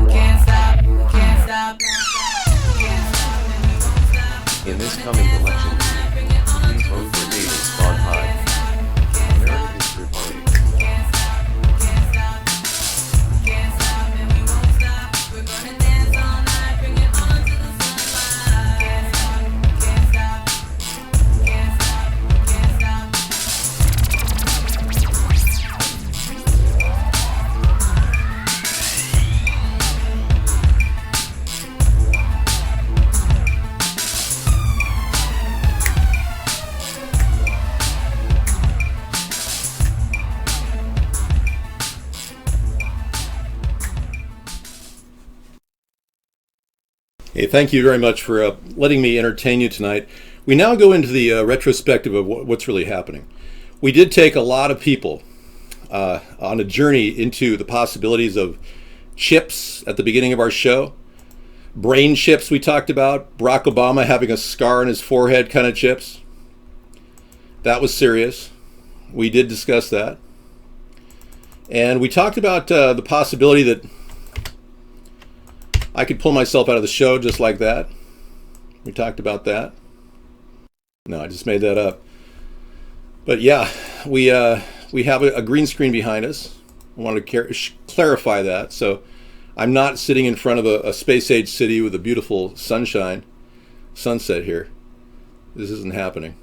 [SPEAKER 14] can't stop, can't stop, can't stop and we won't stop.
[SPEAKER 15] In this coming election year, please vote for David Sponheim, America's Third Party.
[SPEAKER 14] Can't stop, can't stop, can't stop and we won't stop. We're gonna dance all night, bring it on to the sunlight. Can't stop, can't stop, can't stop, can't stop.
[SPEAKER 1] Hey, thank you very much for letting me entertain you tonight. We now go into the retrospective of what's really happening. We did take a lot of people on a journey into the possibilities of chips at the beginning of our show. Brain chips we talked about. Barack Obama having a scar on his forehead kind of chips. That was serious. We did discuss that. And we talked about the possibility that I could pull myself out of the show just like that. We talked about that. No, I just made that up. But yeah, we have a green screen behind us. I wanted to clarify that. So I'm not sitting in front of a space-age city with a beautiful sunset here. This isn't happening.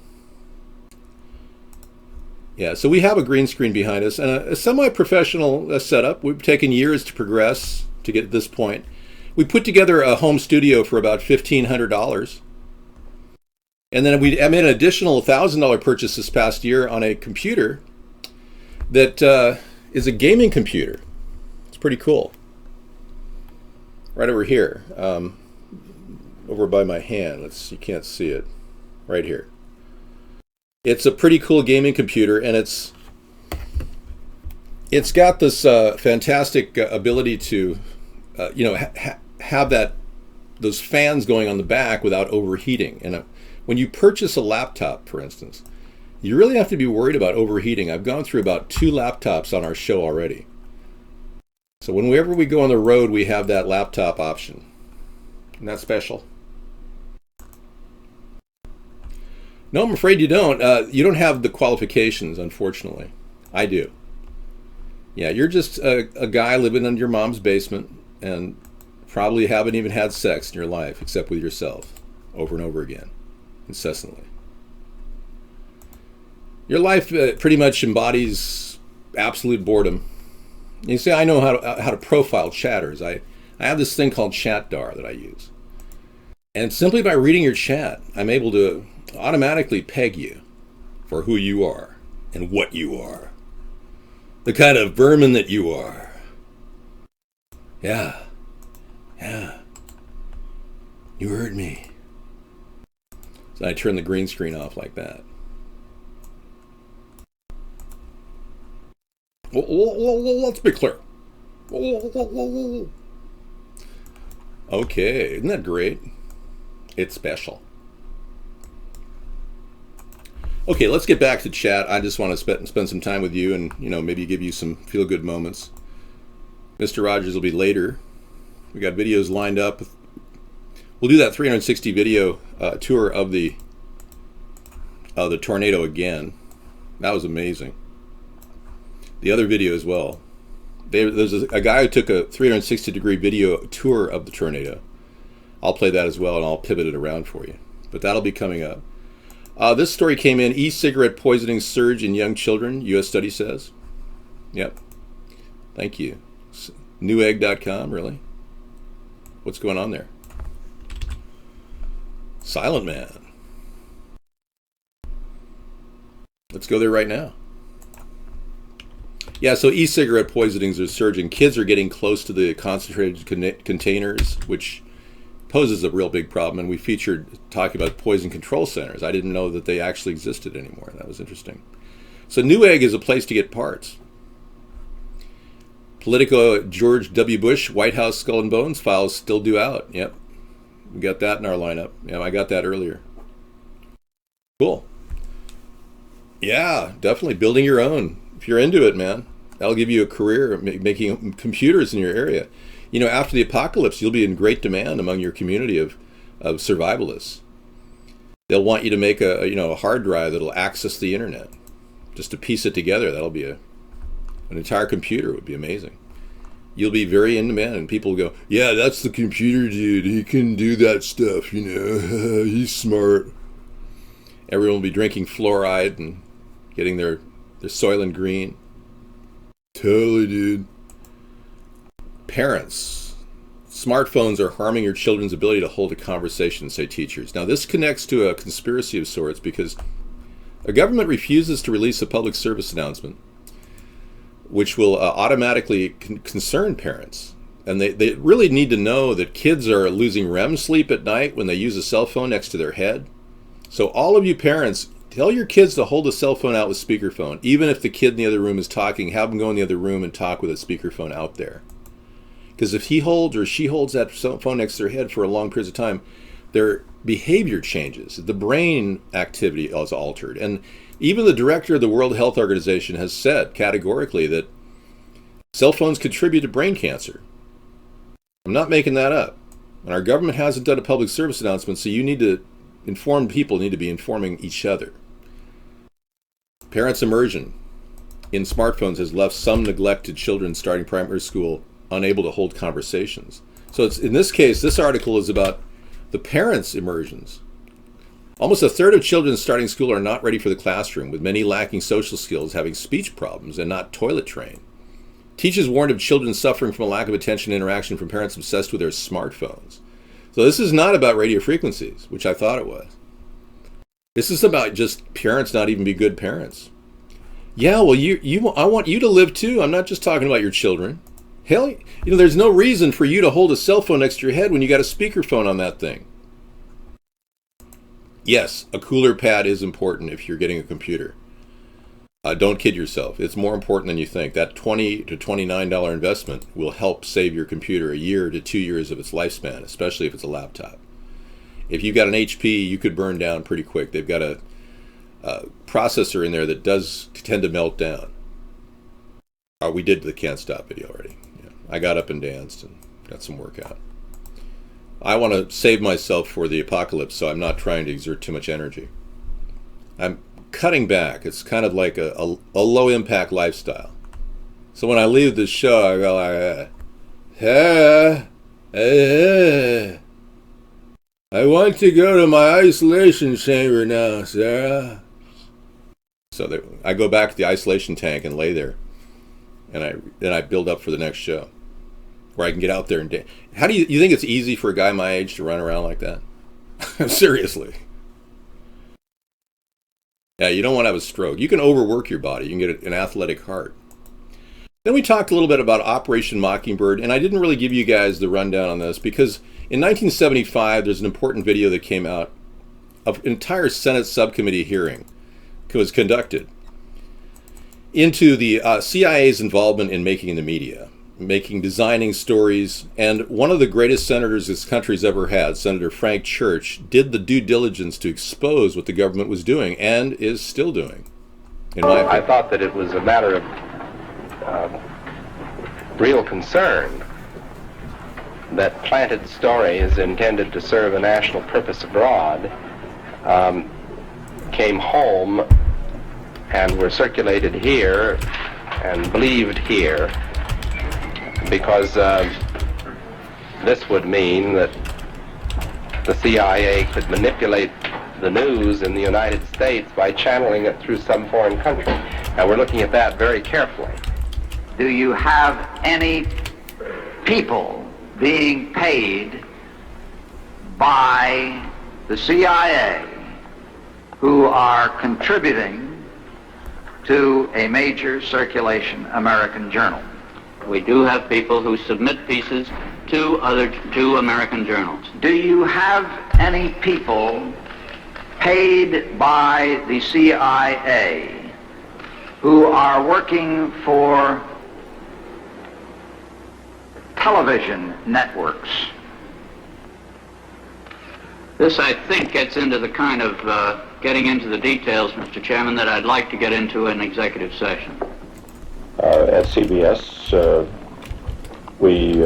[SPEAKER 1] Yeah, so we have a green screen behind us and a semi-professional setup. We've taken years to progress to get to this point. We put together a home studio for about $1,500. And then I made an additional $1,000 purchase this past year on a computer that is a gaming computer. It's pretty cool. Right over here. over by my hand. You can't see it. Right here. It's a pretty cool gaming computer, and it's got this fantastic ability to, have those fans going on the back without overheating. And when you purchase a laptop, for instance, you really have to be worried about overheating. I've gone through about 2 laptops on our show already. So whenever we go on the road, we have that laptop option. Isn't that special? No, I'm afraid you don't. You don't have the qualifications, unfortunately. I do. Yeah, you're just a guy living in your mom's basement and probably haven't even had sex in your life except with yourself over and over again, incessantly. Your life pretty much embodies absolute boredom. You see, I know how to profile chatters. I have this thing called ChatDar that I use. And simply by reading your chat, I'm able to automatically peg you for who you are and what you are. The kind of vermin that you are. Yeah. You heard me. So I turn the green screen off like that. Let's be clear. Okay, isn't that great? It's special. Okay, let's get back to chat. I just want to spend some time with you and, maybe give you some feel-good moments. Mr. Rogers will be later. We got videos lined up. We'll do that 360 video tour of the tornado again. That was amazing. The other video as well. There's a guy who took a 360-degree video tour of the tornado. I'll play that as well, and I'll pivot it around for you. But that'll be coming up. This story came in, e-cigarette poisoning surge in young children, U.S. study says. Yep. Thank you. Newegg.com, really? What's going on there? Silent Man. Let's go there right now. Yeah, so e-cigarette poisonings are surging. Kids are getting close to the concentrated containers, which poses a real big problem. And we featured talking about poison control centers. I didn't know that they actually existed anymore. That was interesting. So Newegg is a place to get parts. Politico George W. Bush White House Skull and Bones files still due out. Yep. We got that in our lineup. Yeah, I got that earlier. Cool. Yeah, definitely building your own. If you're into it, man, that'll give you a career making computers in your area. After the apocalypse, you'll be in great demand among your community of survivalists. They'll want you to make a hard drive that'll access the internet. Just to piece it together, that'll be an entire computer would be amazing. You'll be very in demand, and people will go, yeah, that's the computer dude. He can do that stuff, he's smart. Everyone will be drinking fluoride and getting their Soylent Green. Totally, dude. Parents. Smartphones are harming your children's ability to hold a conversation, say teachers. Now, this connects to a conspiracy of sorts because a government refuses to release a public service announcement which will automatically concern parents. And they really need to know that kids are losing REM sleep at night when they use a cell phone next to their head. So all of you parents, tell your kids to hold the cell phone out with speakerphone. Even if the kid in the other room is talking, have them go in the other room and talk with a speakerphone out there. Because if he holds or she holds that phone next to their head for a long period of time, their behavior changes. The brain activity is altered. And even the director of the World Health Organization has said categorically that cell phones contribute to brain cancer. I'm not making that up. And our government hasn't done a public service announcement, so you need to inform people, need to be informing each other. Parents' immersion in smartphones has left some neglected children starting primary school unable to hold conversations. So it's, in this case, this article is about the parents' immersions. Almost a third of children starting school are not ready for the classroom, with many lacking social skills, having speech problems, and not toilet trained. Teachers warned of children suffering from a lack of attention and interaction from parents obsessed with their smartphones. So this is not about radio frequencies, which I thought it was. This is about just parents not even be good parents. Yeah, well, I want you to live too. I'm not just talking about your children. Hell, there's no reason for you to hold a cell phone next to your head when you got a speakerphone on that thing. Yes, a cooler pad is important if you're getting a computer. Don't kid yourself. It's more important than you think. That $20 to $29 investment will help save your computer a year to 2 years of its lifespan, especially if it's a laptop. If you've got an HP, you could burn down pretty quick. They've got a processor in there that does tend to melt down. We did the Can't Stop video already. Yeah. I got up and danced and got some workout. I want to save myself for the apocalypse, so I'm not trying to exert too much energy. I'm cutting back. It's kind of like a low-impact lifestyle. So when I leave the show, I go like, I want to go to my isolation chamber now, Sarah. So I go back to the isolation tank and lay there, and then I build up for the next show, where I can get out there and dance. How do you think it's easy for a guy my age to run around like that? Seriously. Yeah, you don't want to have a stroke. You can overwork your body. You can get an athletic heart. Then we talked a little bit about Operation Mockingbird, and I didn't really give you guys the rundown on this because in 1975, there's an important video that came out of an entire Senate subcommittee hearing was conducted into the CIA's involvement in making the media, designing stories, and one of the greatest senators this country's ever had, Senator Frank Church, did the due diligence to expose what the government was doing and is still doing.
[SPEAKER 17] I thought that it was a matter of real concern that planted stories intended to serve a national purpose abroad came home and were circulated here and believed here, because this would mean that the CIA could manipulate the news in the United States by channeling it through some foreign country. And we're looking at that very carefully.
[SPEAKER 18] Do you have any people being paid by the CIA who are contributing to a major circulation American journal?
[SPEAKER 19] We do have people who submit pieces to American journals.
[SPEAKER 18] Do you have any people paid by the CIA who are working for television networks?
[SPEAKER 19] This, I think, gets into the kind of getting into the details, Mr. Chairman, that I'd like to get into in executive session.
[SPEAKER 20] At CBS, we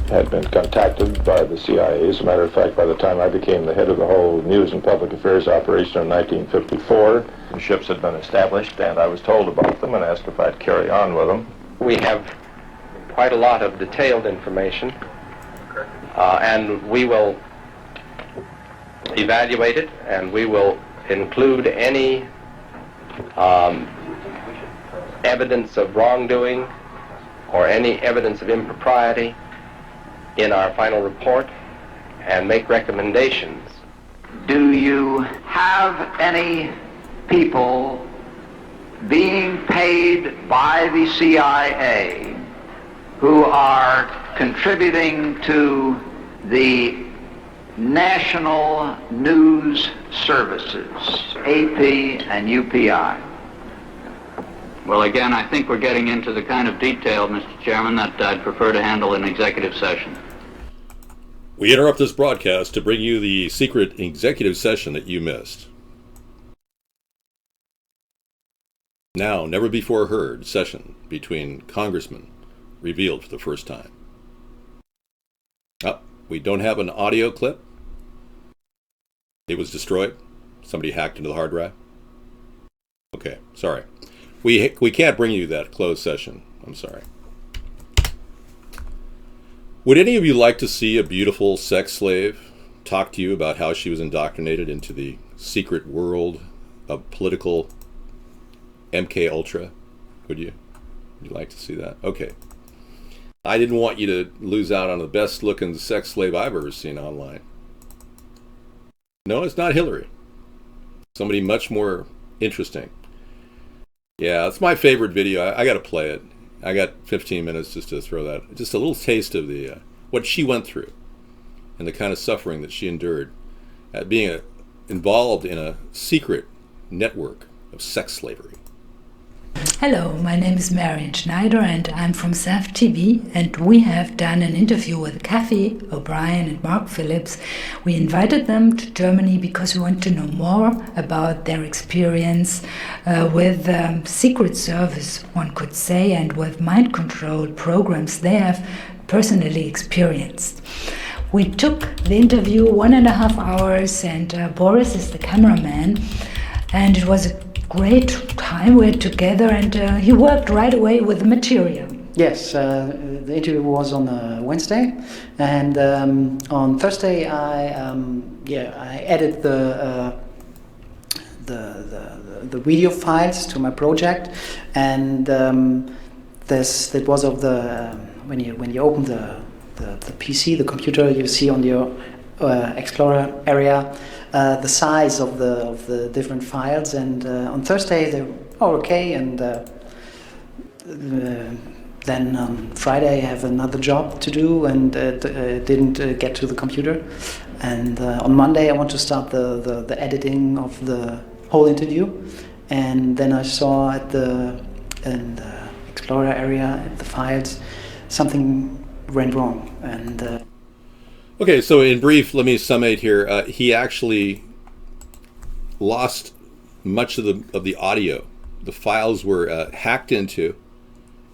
[SPEAKER 20] had been contacted by the CIA. As a matter of fact, by the time I became the head of the whole news and public affairs operation in 1954, the ships had been established, and I was told about them and asked if I'd carry on with them.
[SPEAKER 17] We have quite a lot of detailed information, and we will evaluate it, and we will include any evidence of wrongdoing or any evidence of impropriety in our final report and make recommendations.
[SPEAKER 18] Do you have any people being paid by the CIA who are contributing to the national news services, AP and UPI?
[SPEAKER 19] Well, again, I think we're getting into the kind of detail, Mr. Chairman, that I'd prefer to handle in executive session.
[SPEAKER 1] We interrupt this broadcast to bring you the secret executive session that you missed. Now, never before heard session between congressmen revealed for the first time. Oh, we don't have an audio clip. It was destroyed. Somebody hacked into the hard drive. Okay, sorry. We can't bring you that closed session. I'm sorry. Would any of you like to see a beautiful sex slave talk to you about how she was indoctrinated into the secret world of political MK Ultra? Would you? Would you like to see that? Okay. I didn't want you to lose out on the best looking sex slave I've ever seen online. No, it's not Hillary. Somebody much more interesting. Yeah, it's my favorite video. I got to play it. I got 15 minutes just to throw that. Just a little taste of the what she went through and the kind of suffering that she endured. Being involved in a secret network of sex slavery.
[SPEAKER 21] Hello, my name is Marion Schneider and I'm from SAF TV, and we have done an interview with Kathy O'Brien and Mark Phillips. We invited them to Germany because we want to know more about their experience with Secret Service, one could say, and with mind control programs they have personally experienced. We took the interview 1.5 hours, and Boris is the cameraman, and it was a great time. We were together, and he worked right away with the material.
[SPEAKER 22] Yes, the interview was on Wednesday, and on Thursday I added the video files to my project, and that was of the when you open the PC, the computer, you see on your Explorer area the size of the different files, and on Thursday they were okay, and then on Friday I have another job to do, and didn't get to the computer, and on Monday I want to start the editing of the whole interview, and then I saw in the Explorer area at the files something went wrong, and
[SPEAKER 1] Okay, so in brief, let me summate here. He actually lost much of the audio. The files were hacked into,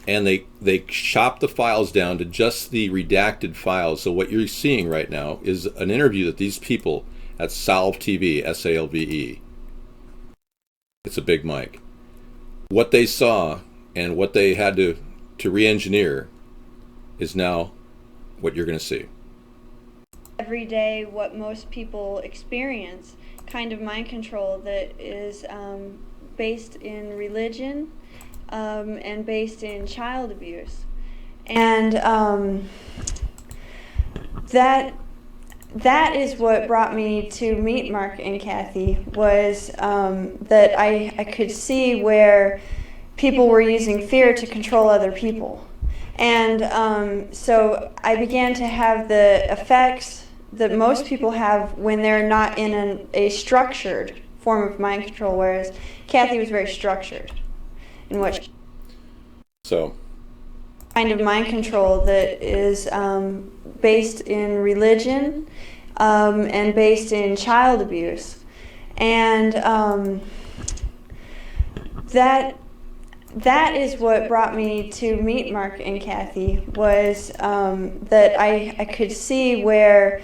[SPEAKER 1] and they chopped the files down to just the redacted files. So what you're seeing right now is an interview that these people at Salve TV, SALVE, it's a big mic, what they saw and what they had to re-engineer is now what you're going to see.
[SPEAKER 23] Every day, what most people experience, kind of mind control that is based in religion and based in child abuse, and that is what brought me to meet Mark and Kathy, was that I could see where people were using fear to control other people. And so I began to have the effects that most people have when they're not in a structured form of mind control, whereas Kathy was very structured in what
[SPEAKER 1] so
[SPEAKER 23] kind of mind control that is based in religion and based in child abuse, and that is what brought me to meet Mark and Kathy, was that I could see where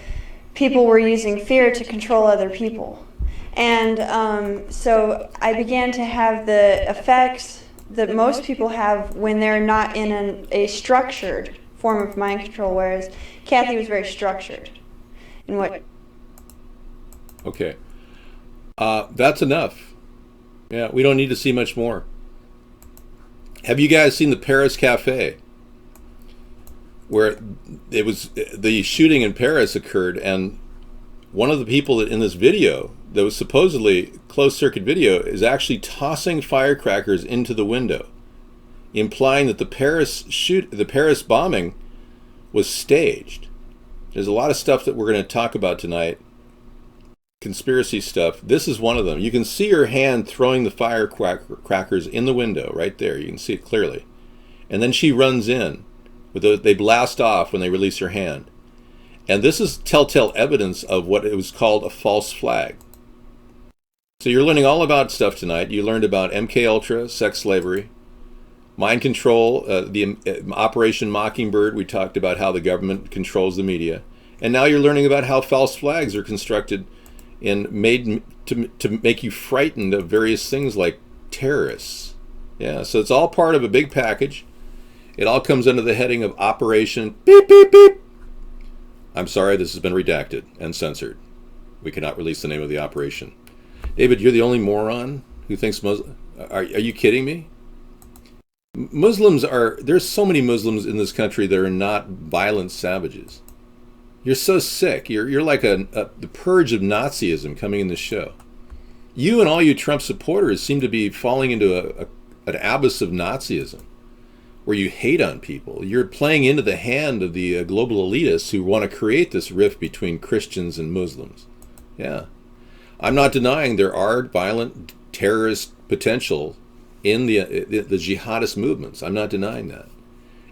[SPEAKER 23] people were using fear to control other people. And so I began to have the effects that most people have when they're not in a structured form of mind control, whereas Kathy was very structured in what...
[SPEAKER 1] Okay. That's enough. Yeah, we don't need to see much more. Have you guys seen the Paris Cafe, where it was the shooting in Paris occurred, and one of the people in this video that was supposedly closed circuit video is actually tossing firecrackers into the window, implying that the Paris bombing was staged. There's a lot of stuff that we're going to talk about tonight, conspiracy stuff. This is one of them. You can see her hand throwing the firecrackers in the window right there. You can see it clearly. And then she runs in. They blast off when they release her hand. And this is telltale evidence of what it was called a false flag. So you're learning all about stuff tonight. You learned about MKUltra, sex slavery, mind control, the Operation Mockingbird. We talked about how the government controls the media. And now you're learning about how false flags are constructed and made to make you frightened of various things like terrorists. Yeah, so it's all part of a big package. It all comes under the heading of Operation Beep Beep Beep. I'm sorry, this has been redacted and censored. We cannot release the name of the operation. David, you're the only moron who thinks are you kidding me? There's so many Muslims in this country that are not violent savages. You're so sick. You're like the purge of Nazism coming in this show. You and all you Trump supporters seem to be falling into an abyss of Nazism, where you hate on people. You're playing into the hand of the global elitists who want to create this rift between Christians and Muslims. Yeah. I'm not denying there are violent terrorist potential in the jihadist movements. I'm not denying that.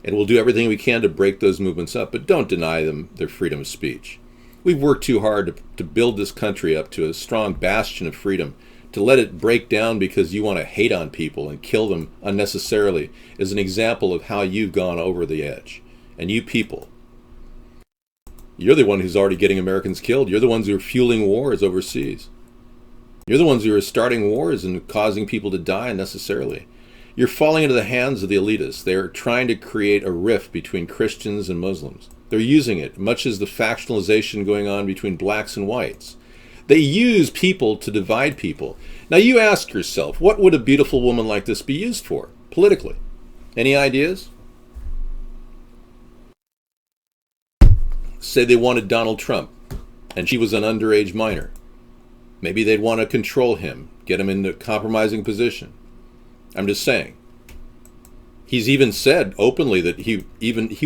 [SPEAKER 1] And we'll do everything we can to break those movements up, but don't deny them their freedom of speech. We've worked too hard to build this country up to a strong bastion of freedom. To let it break down because you want to hate on people and kill them unnecessarily is an example of how you've gone over the edge. And you people, you're the one who's already getting Americans killed. You're the ones who are fueling wars overseas. You're the ones who are starting wars and causing people to die unnecessarily. You're falling into the hands of the elitists. They're trying to create a rift between Christians and Muslims. They're using it, much as the factionalization going on between blacks and whites. They use people to divide people. Now you ask yourself, what would a beautiful woman like this be used for, politically? Any ideas? Say they wanted Donald Trump, and she was an underage minor. Maybe they'd want to control him, get him into a compromising position. I'm just saying. He's even said openly that he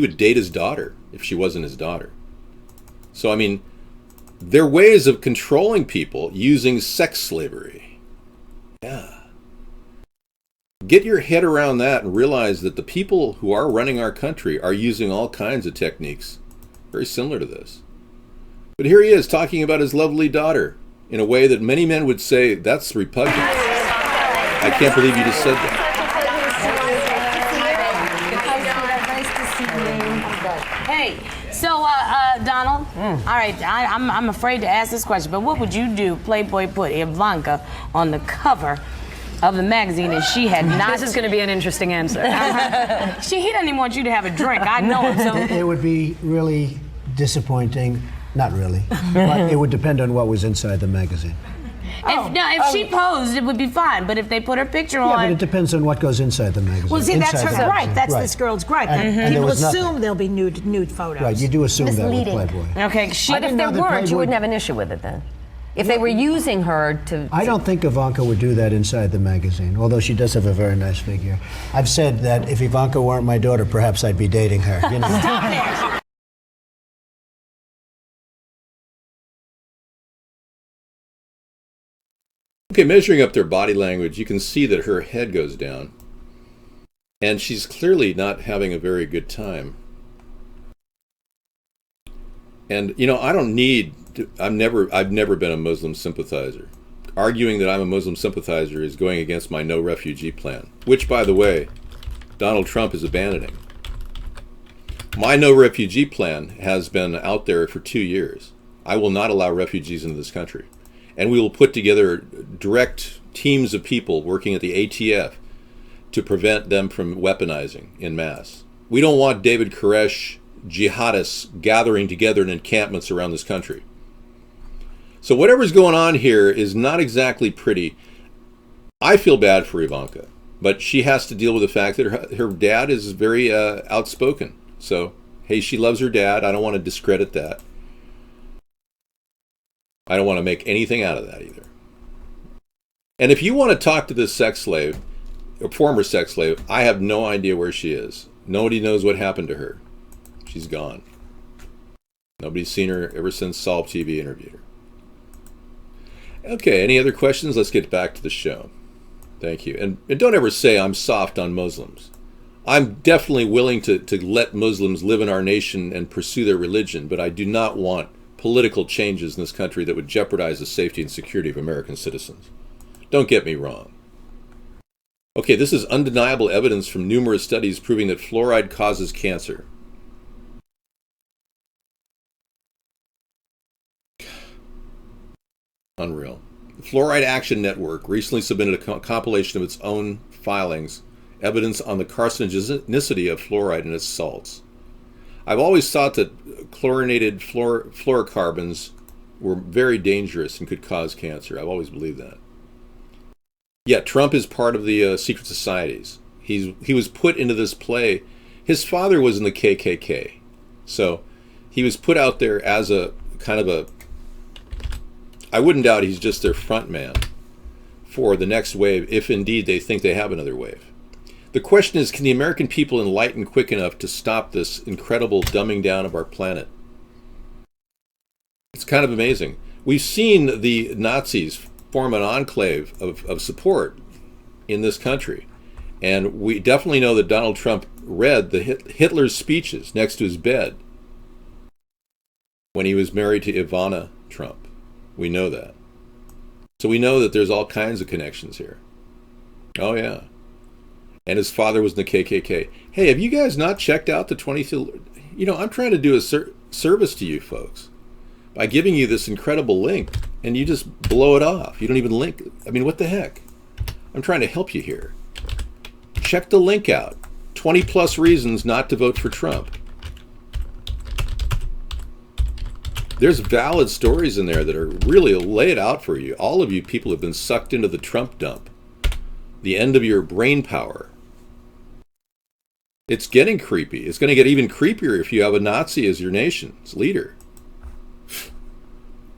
[SPEAKER 1] would date his daughter if she wasn't his daughter. So, I mean, there are ways of controlling people using sex slavery. Yeah. Get your head around that and realize that the people who are running our country are using all kinds of techniques very similar to this. But here he is talking about his lovely daughter in a way that many men would say, that's repugnant. I can't believe you just said that.
[SPEAKER 3] Hey, so Donald, all right, I'm afraid to ask this question, but what would you do? Playboy put Ivanka on the cover of the magazine, and she had not.
[SPEAKER 4] This is going to be an interesting answer.
[SPEAKER 3] He doesn't even want you to have a drink. I know him. So
[SPEAKER 13] it would be really disappointing. Not really, but it would depend on what was inside the magazine.
[SPEAKER 3] If she posed, it would be fine. But if they put her picture on,
[SPEAKER 13] but it depends on what goes inside the magazine.
[SPEAKER 4] Well, see, that's
[SPEAKER 13] Inside
[SPEAKER 4] her
[SPEAKER 13] the
[SPEAKER 4] gripe.
[SPEAKER 13] magazine.
[SPEAKER 4] That's
[SPEAKER 13] Right.
[SPEAKER 4] this girl's gripe.
[SPEAKER 13] And there
[SPEAKER 4] People
[SPEAKER 13] was
[SPEAKER 4] assume
[SPEAKER 13] nothing.
[SPEAKER 4] there'll be nude photos.
[SPEAKER 13] Right, you do assume that with
[SPEAKER 4] Misleading.
[SPEAKER 13] Playboy.
[SPEAKER 3] Okay,
[SPEAKER 4] But if there weren't, you wouldn't have an issue with it then. If they were using her to...
[SPEAKER 13] I don't think Ivanka would do that inside the magazine, although she does have a very nice figure. I've said that if Ivanka weren't my daughter, perhaps I'd be dating her. You know?
[SPEAKER 3] Stop it.
[SPEAKER 1] Okay, measuring up their body language, you can see that her head goes down. And she's clearly not having a very good time. And, you know, I don't need to, I've never been a Muslim sympathizer. Arguing that I'm a Muslim sympathizer is going against my no refugee plan, which, by the way, Donald Trump is abandoning. My no refugee plan has been out there for 2 years. I will not allow refugees into this country. And we will put together direct teams of people working at the ATF to prevent them from weaponizing en masse. We don't want David Koresh jihadists gathering together in encampments around this country. So whatever's going on here is not exactly pretty. I feel bad for Ivanka, but she has to deal with the fact that her dad is very outspoken. So, hey, she loves her dad. I don't want to discredit that. I don't want to make anything out of that either. And if you want to talk to this sex slave, or former sex slave, I have no idea where she is. Nobody knows what happened to her. She's gone. Nobody's seen her ever since Solve TV interviewed her. Okay, any other questions? Let's get back to the show. Thank you. And don't ever say I'm soft on Muslims. I'm definitely willing to let Muslims live in our nation and pursue their religion, but I do not want political changes in this country that would jeopardize the safety and security of American citizens. Don't get me wrong. Okay, this is undeniable evidence from numerous studies proving that fluoride causes cancer. Unreal. The Fluoride Action Network recently submitted a compilation of its own filings, evidence on the carcinogenicity of fluoride in its salts. I've always thought that chlorinated fluorocarbons were very dangerous and could cause cancer. I've always believed that. Yet Trump is part of the secret societies. He was put into this play. His father was in the KKK. So he was put out there as a kind of a, I wouldn't doubt he's just their front man for the next wave, if indeed they think they have another wave. The question is, can the American people enlighten quick enough to stop this incredible dumbing down of our planet? It's kind of amazing. We've seen the Nazis form an enclave of support in this country. And we definitely know that Donald Trump read Hitler's speeches next to his bed when he was married to Ivana Trump. We know that. So we know that there's all kinds of connections here. Oh, yeah. And his father was in the KKK. Hey, have you guys not checked out the 20th? You know, I'm trying to do a service to you folks by giving you this incredible link, and you just blow it off. You don't even link. I mean, what the heck? I'm trying to help you here. Check the link out. 20 plus reasons not to vote for Trump. There's valid stories in there that are really laid out for you. All of you people have been sucked into the Trump dump. The end of your brain power. It's getting creepy. It's going to get even creepier if you have a Nazi as your nation's leader.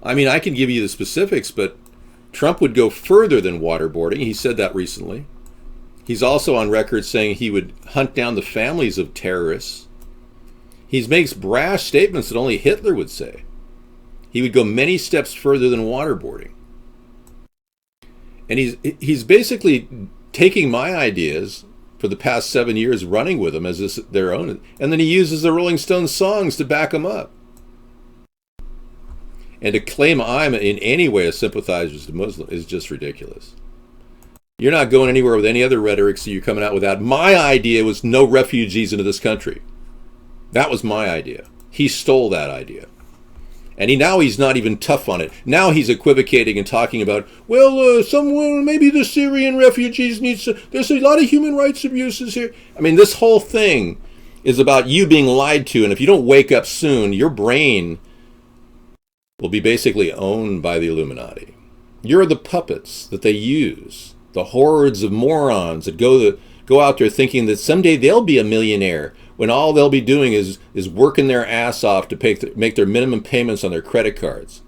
[SPEAKER 1] I mean, I can give you the specifics, but Trump would go further than waterboarding. He said that recently. He's also on record saying he would hunt down the families of terrorists. He makes brash statements that only Hitler would say. He would go many steps further than waterboarding. And he's basically taking my ideas for the past 7 years, running with them as their own, and then he uses the Rolling Stones songs to back them up. And to claim I'm in any way a sympathizer to Muslim is just ridiculous. You're not going anywhere with any other rhetoric, so you're coming out with that. My idea was no refugees into this country. That was my idea. He stole that idea. And he's not even tough on it. Now he's equivocating and talking about, maybe the Syrian refugees there's a lot of human rights abuses here. I mean, this whole thing is about you being lied to, and if you don't wake up soon, your brain will be basically owned by the Illuminati. You're the puppets that they use, the hordes of morons that go out there thinking that someday they'll be a millionaire, when all they'll be doing is working their ass off to make their minimum payments on their credit cards.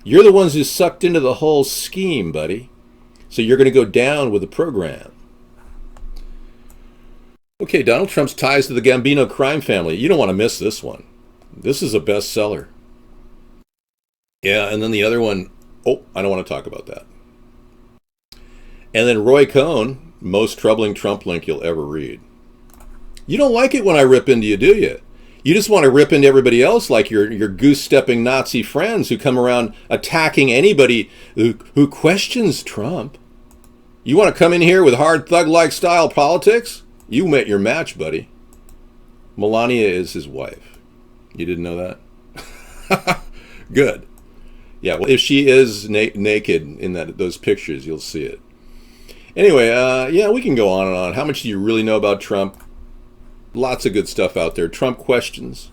[SPEAKER 1] You're the ones who sucked into the whole scheme, buddy. So you're going to go down with the program. Okay, Donald Trump's ties to the Gambino crime family. You don't want to miss this one. This is a bestseller. Yeah, and then the other one, I don't want to talk about that. And then Roy Cohn, most troubling Trump link you'll ever read. You don't like it when I rip into you, do you? You just want to rip into everybody else like your goose-stepping Nazi friends who come around attacking anybody who questions Trump. You want to come in here with hard thug-like style politics? You met your match, buddy. Melania is his wife. You didn't know that? Good. Yeah, well, if she is naked in those pictures, you'll see it. Anyway, yeah, we can go on and on. How much do you really know about Trump? Lots of good stuff out there. Trump questions.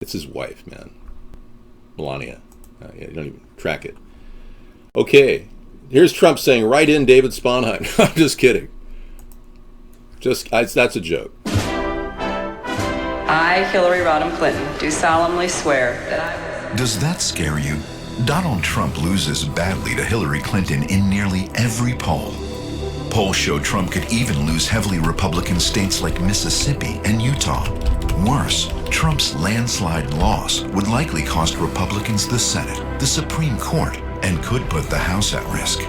[SPEAKER 1] It's his wife, man. Melania. Yeah, you don't even track it. Okay. Here's Trump saying, write in David Sponheim. I'm just kidding. That's a joke.
[SPEAKER 5] I, Hillary Rodham Clinton, do solemnly swear that I will...
[SPEAKER 7] Does that scare you? Donald Trump loses badly to Hillary Clinton in nearly every poll. Polls show Trump could even lose heavily Republican states like Mississippi and Utah. Worse, Trump's landslide loss would likely cost Republicans the Senate, the Supreme Court, and could put the House at risk.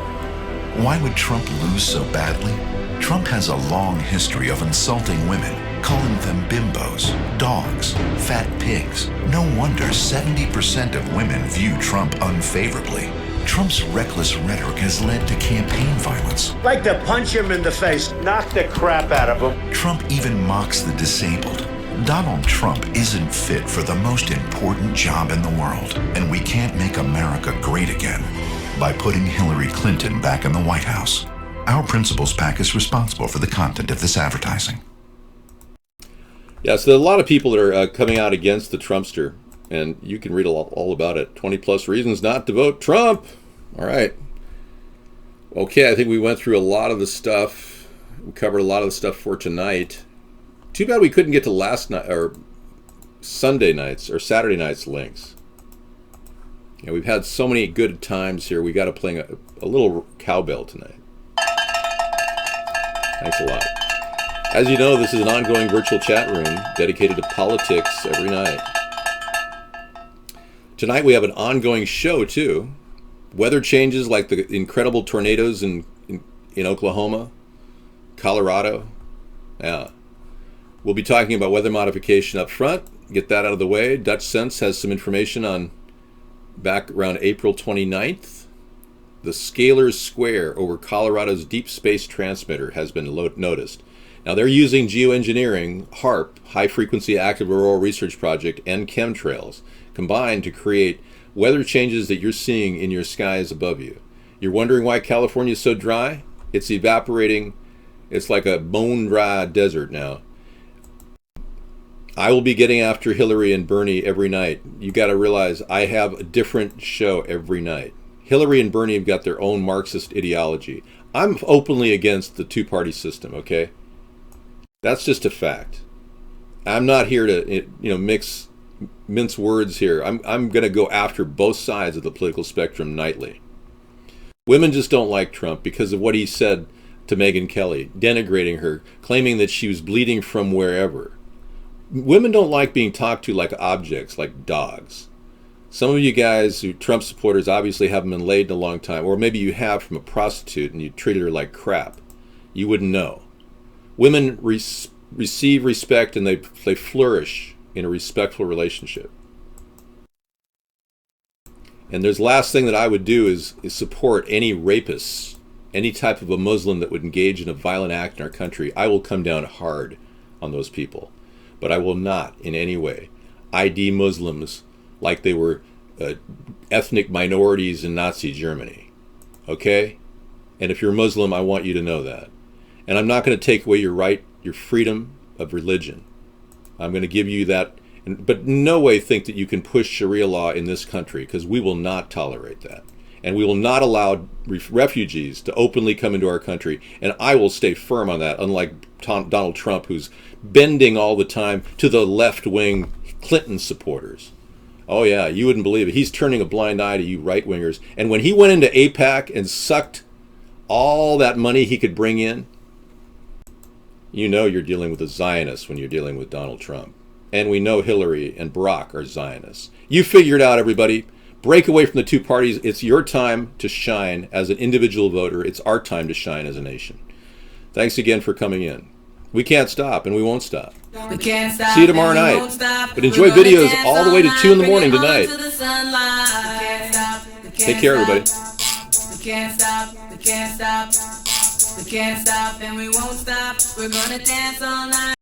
[SPEAKER 7] Why would Trump lose so badly? Trump has a long history of insulting women, calling them bimbos, dogs, fat pigs. No wonder 70% of women view Trump unfavorably. Trump's reckless rhetoric has led to campaign violence.
[SPEAKER 9] Like to punch him in the face, knock the crap out of him.
[SPEAKER 7] Trump even mocks the disabled. Donald Trump isn't fit for the most important job in the world, and we can't make America great again by putting Hillary Clinton back in the White House. Our Principles PAC is responsible for the content of this advertising.
[SPEAKER 1] Yeah, so there are a lot of people that are coming out against the Trumpster, and you can read all about it. 20 plus reasons not to vote Trump. All right. Okay, I think we went through a lot of the stuff. We covered a lot of the stuff for tonight. Too bad we couldn't get to last night or Sunday nights or Saturday nights links. Yeah, we've had so many good times here. We got to play a little cowbell tonight. Thanks a lot. As you know, this is an ongoing virtual chat room dedicated to politics every night. Tonight we have an ongoing show too. Weather changes like the incredible tornadoes in Oklahoma, Colorado. Yeah. We'll be talking about weather modification up front. Get that out of the way. Dutch Sense has some information on back around April 29th. The scalar square over Colorado's deep space transmitter has been noticed. Now they're using geoengineering, HAARP, High Frequency Active Auroral Research Project, and chemtrails combined to create weather changes that you're seeing in your skies above you. You're wondering why California is so dry? It's evaporating. It's like a bone dry desert now. I will be getting after Hillary and Bernie every night. You got to realize I have a different show every night. Hillary and Bernie have got their own Marxist ideology. I'm openly against the two-party system, okay? That's just a fact. I'm not here to, mince words here. I'm going to go after both sides of the political spectrum nightly. Women just don't like Trump because of what he said to Megyn Kelly, denigrating her, claiming that she was bleeding from wherever. Women don't like being talked to like objects, like dogs. Some of you guys who Trump supporters obviously haven't been laid in a long time, or maybe you have from a prostitute and you treated her like crap. You wouldn't know. Women receive respect and they flourish in a respectful relationship. And there's the last thing that I would do is support any rapists, any type of a Muslim that would engage in a violent act in our country. I will come down hard on those people. But I will not in any way ID Muslims like they were ethnic minorities in Nazi Germany. Okay? And if you're Muslim, I want you to know that. And I'm not going to take away your right, your freedom of religion. I'm going to give you that, but in no way think that you can push Sharia law in this country, because we will not tolerate that. And we will not allow refugees to openly come into our country. And I will stay firm on that, unlike Donald Trump, who's bending all the time to the left-wing Clinton supporters. Oh yeah, you wouldn't believe it. He's turning a blind eye to you right-wingers. And when he went into AIPAC and sucked all that money he could bring in, you know you're dealing with a Zionist when you're dealing with Donald Trump. And we know Hillary and Barack are Zionists. You figure it out, everybody. Break away from the two parties. It's your time to shine as an individual voter. It's our time to shine as a nation. Thanks again for coming in. We can't stop, and we won't stop.
[SPEAKER 14] We can't stop.
[SPEAKER 1] See you tomorrow night. But enjoy videos all the way to 2 in the morning tonight. Take care, everybody.
[SPEAKER 14] We can't stop. We can't stop. We can't stop, and we won't stop. We're gonna dance all night.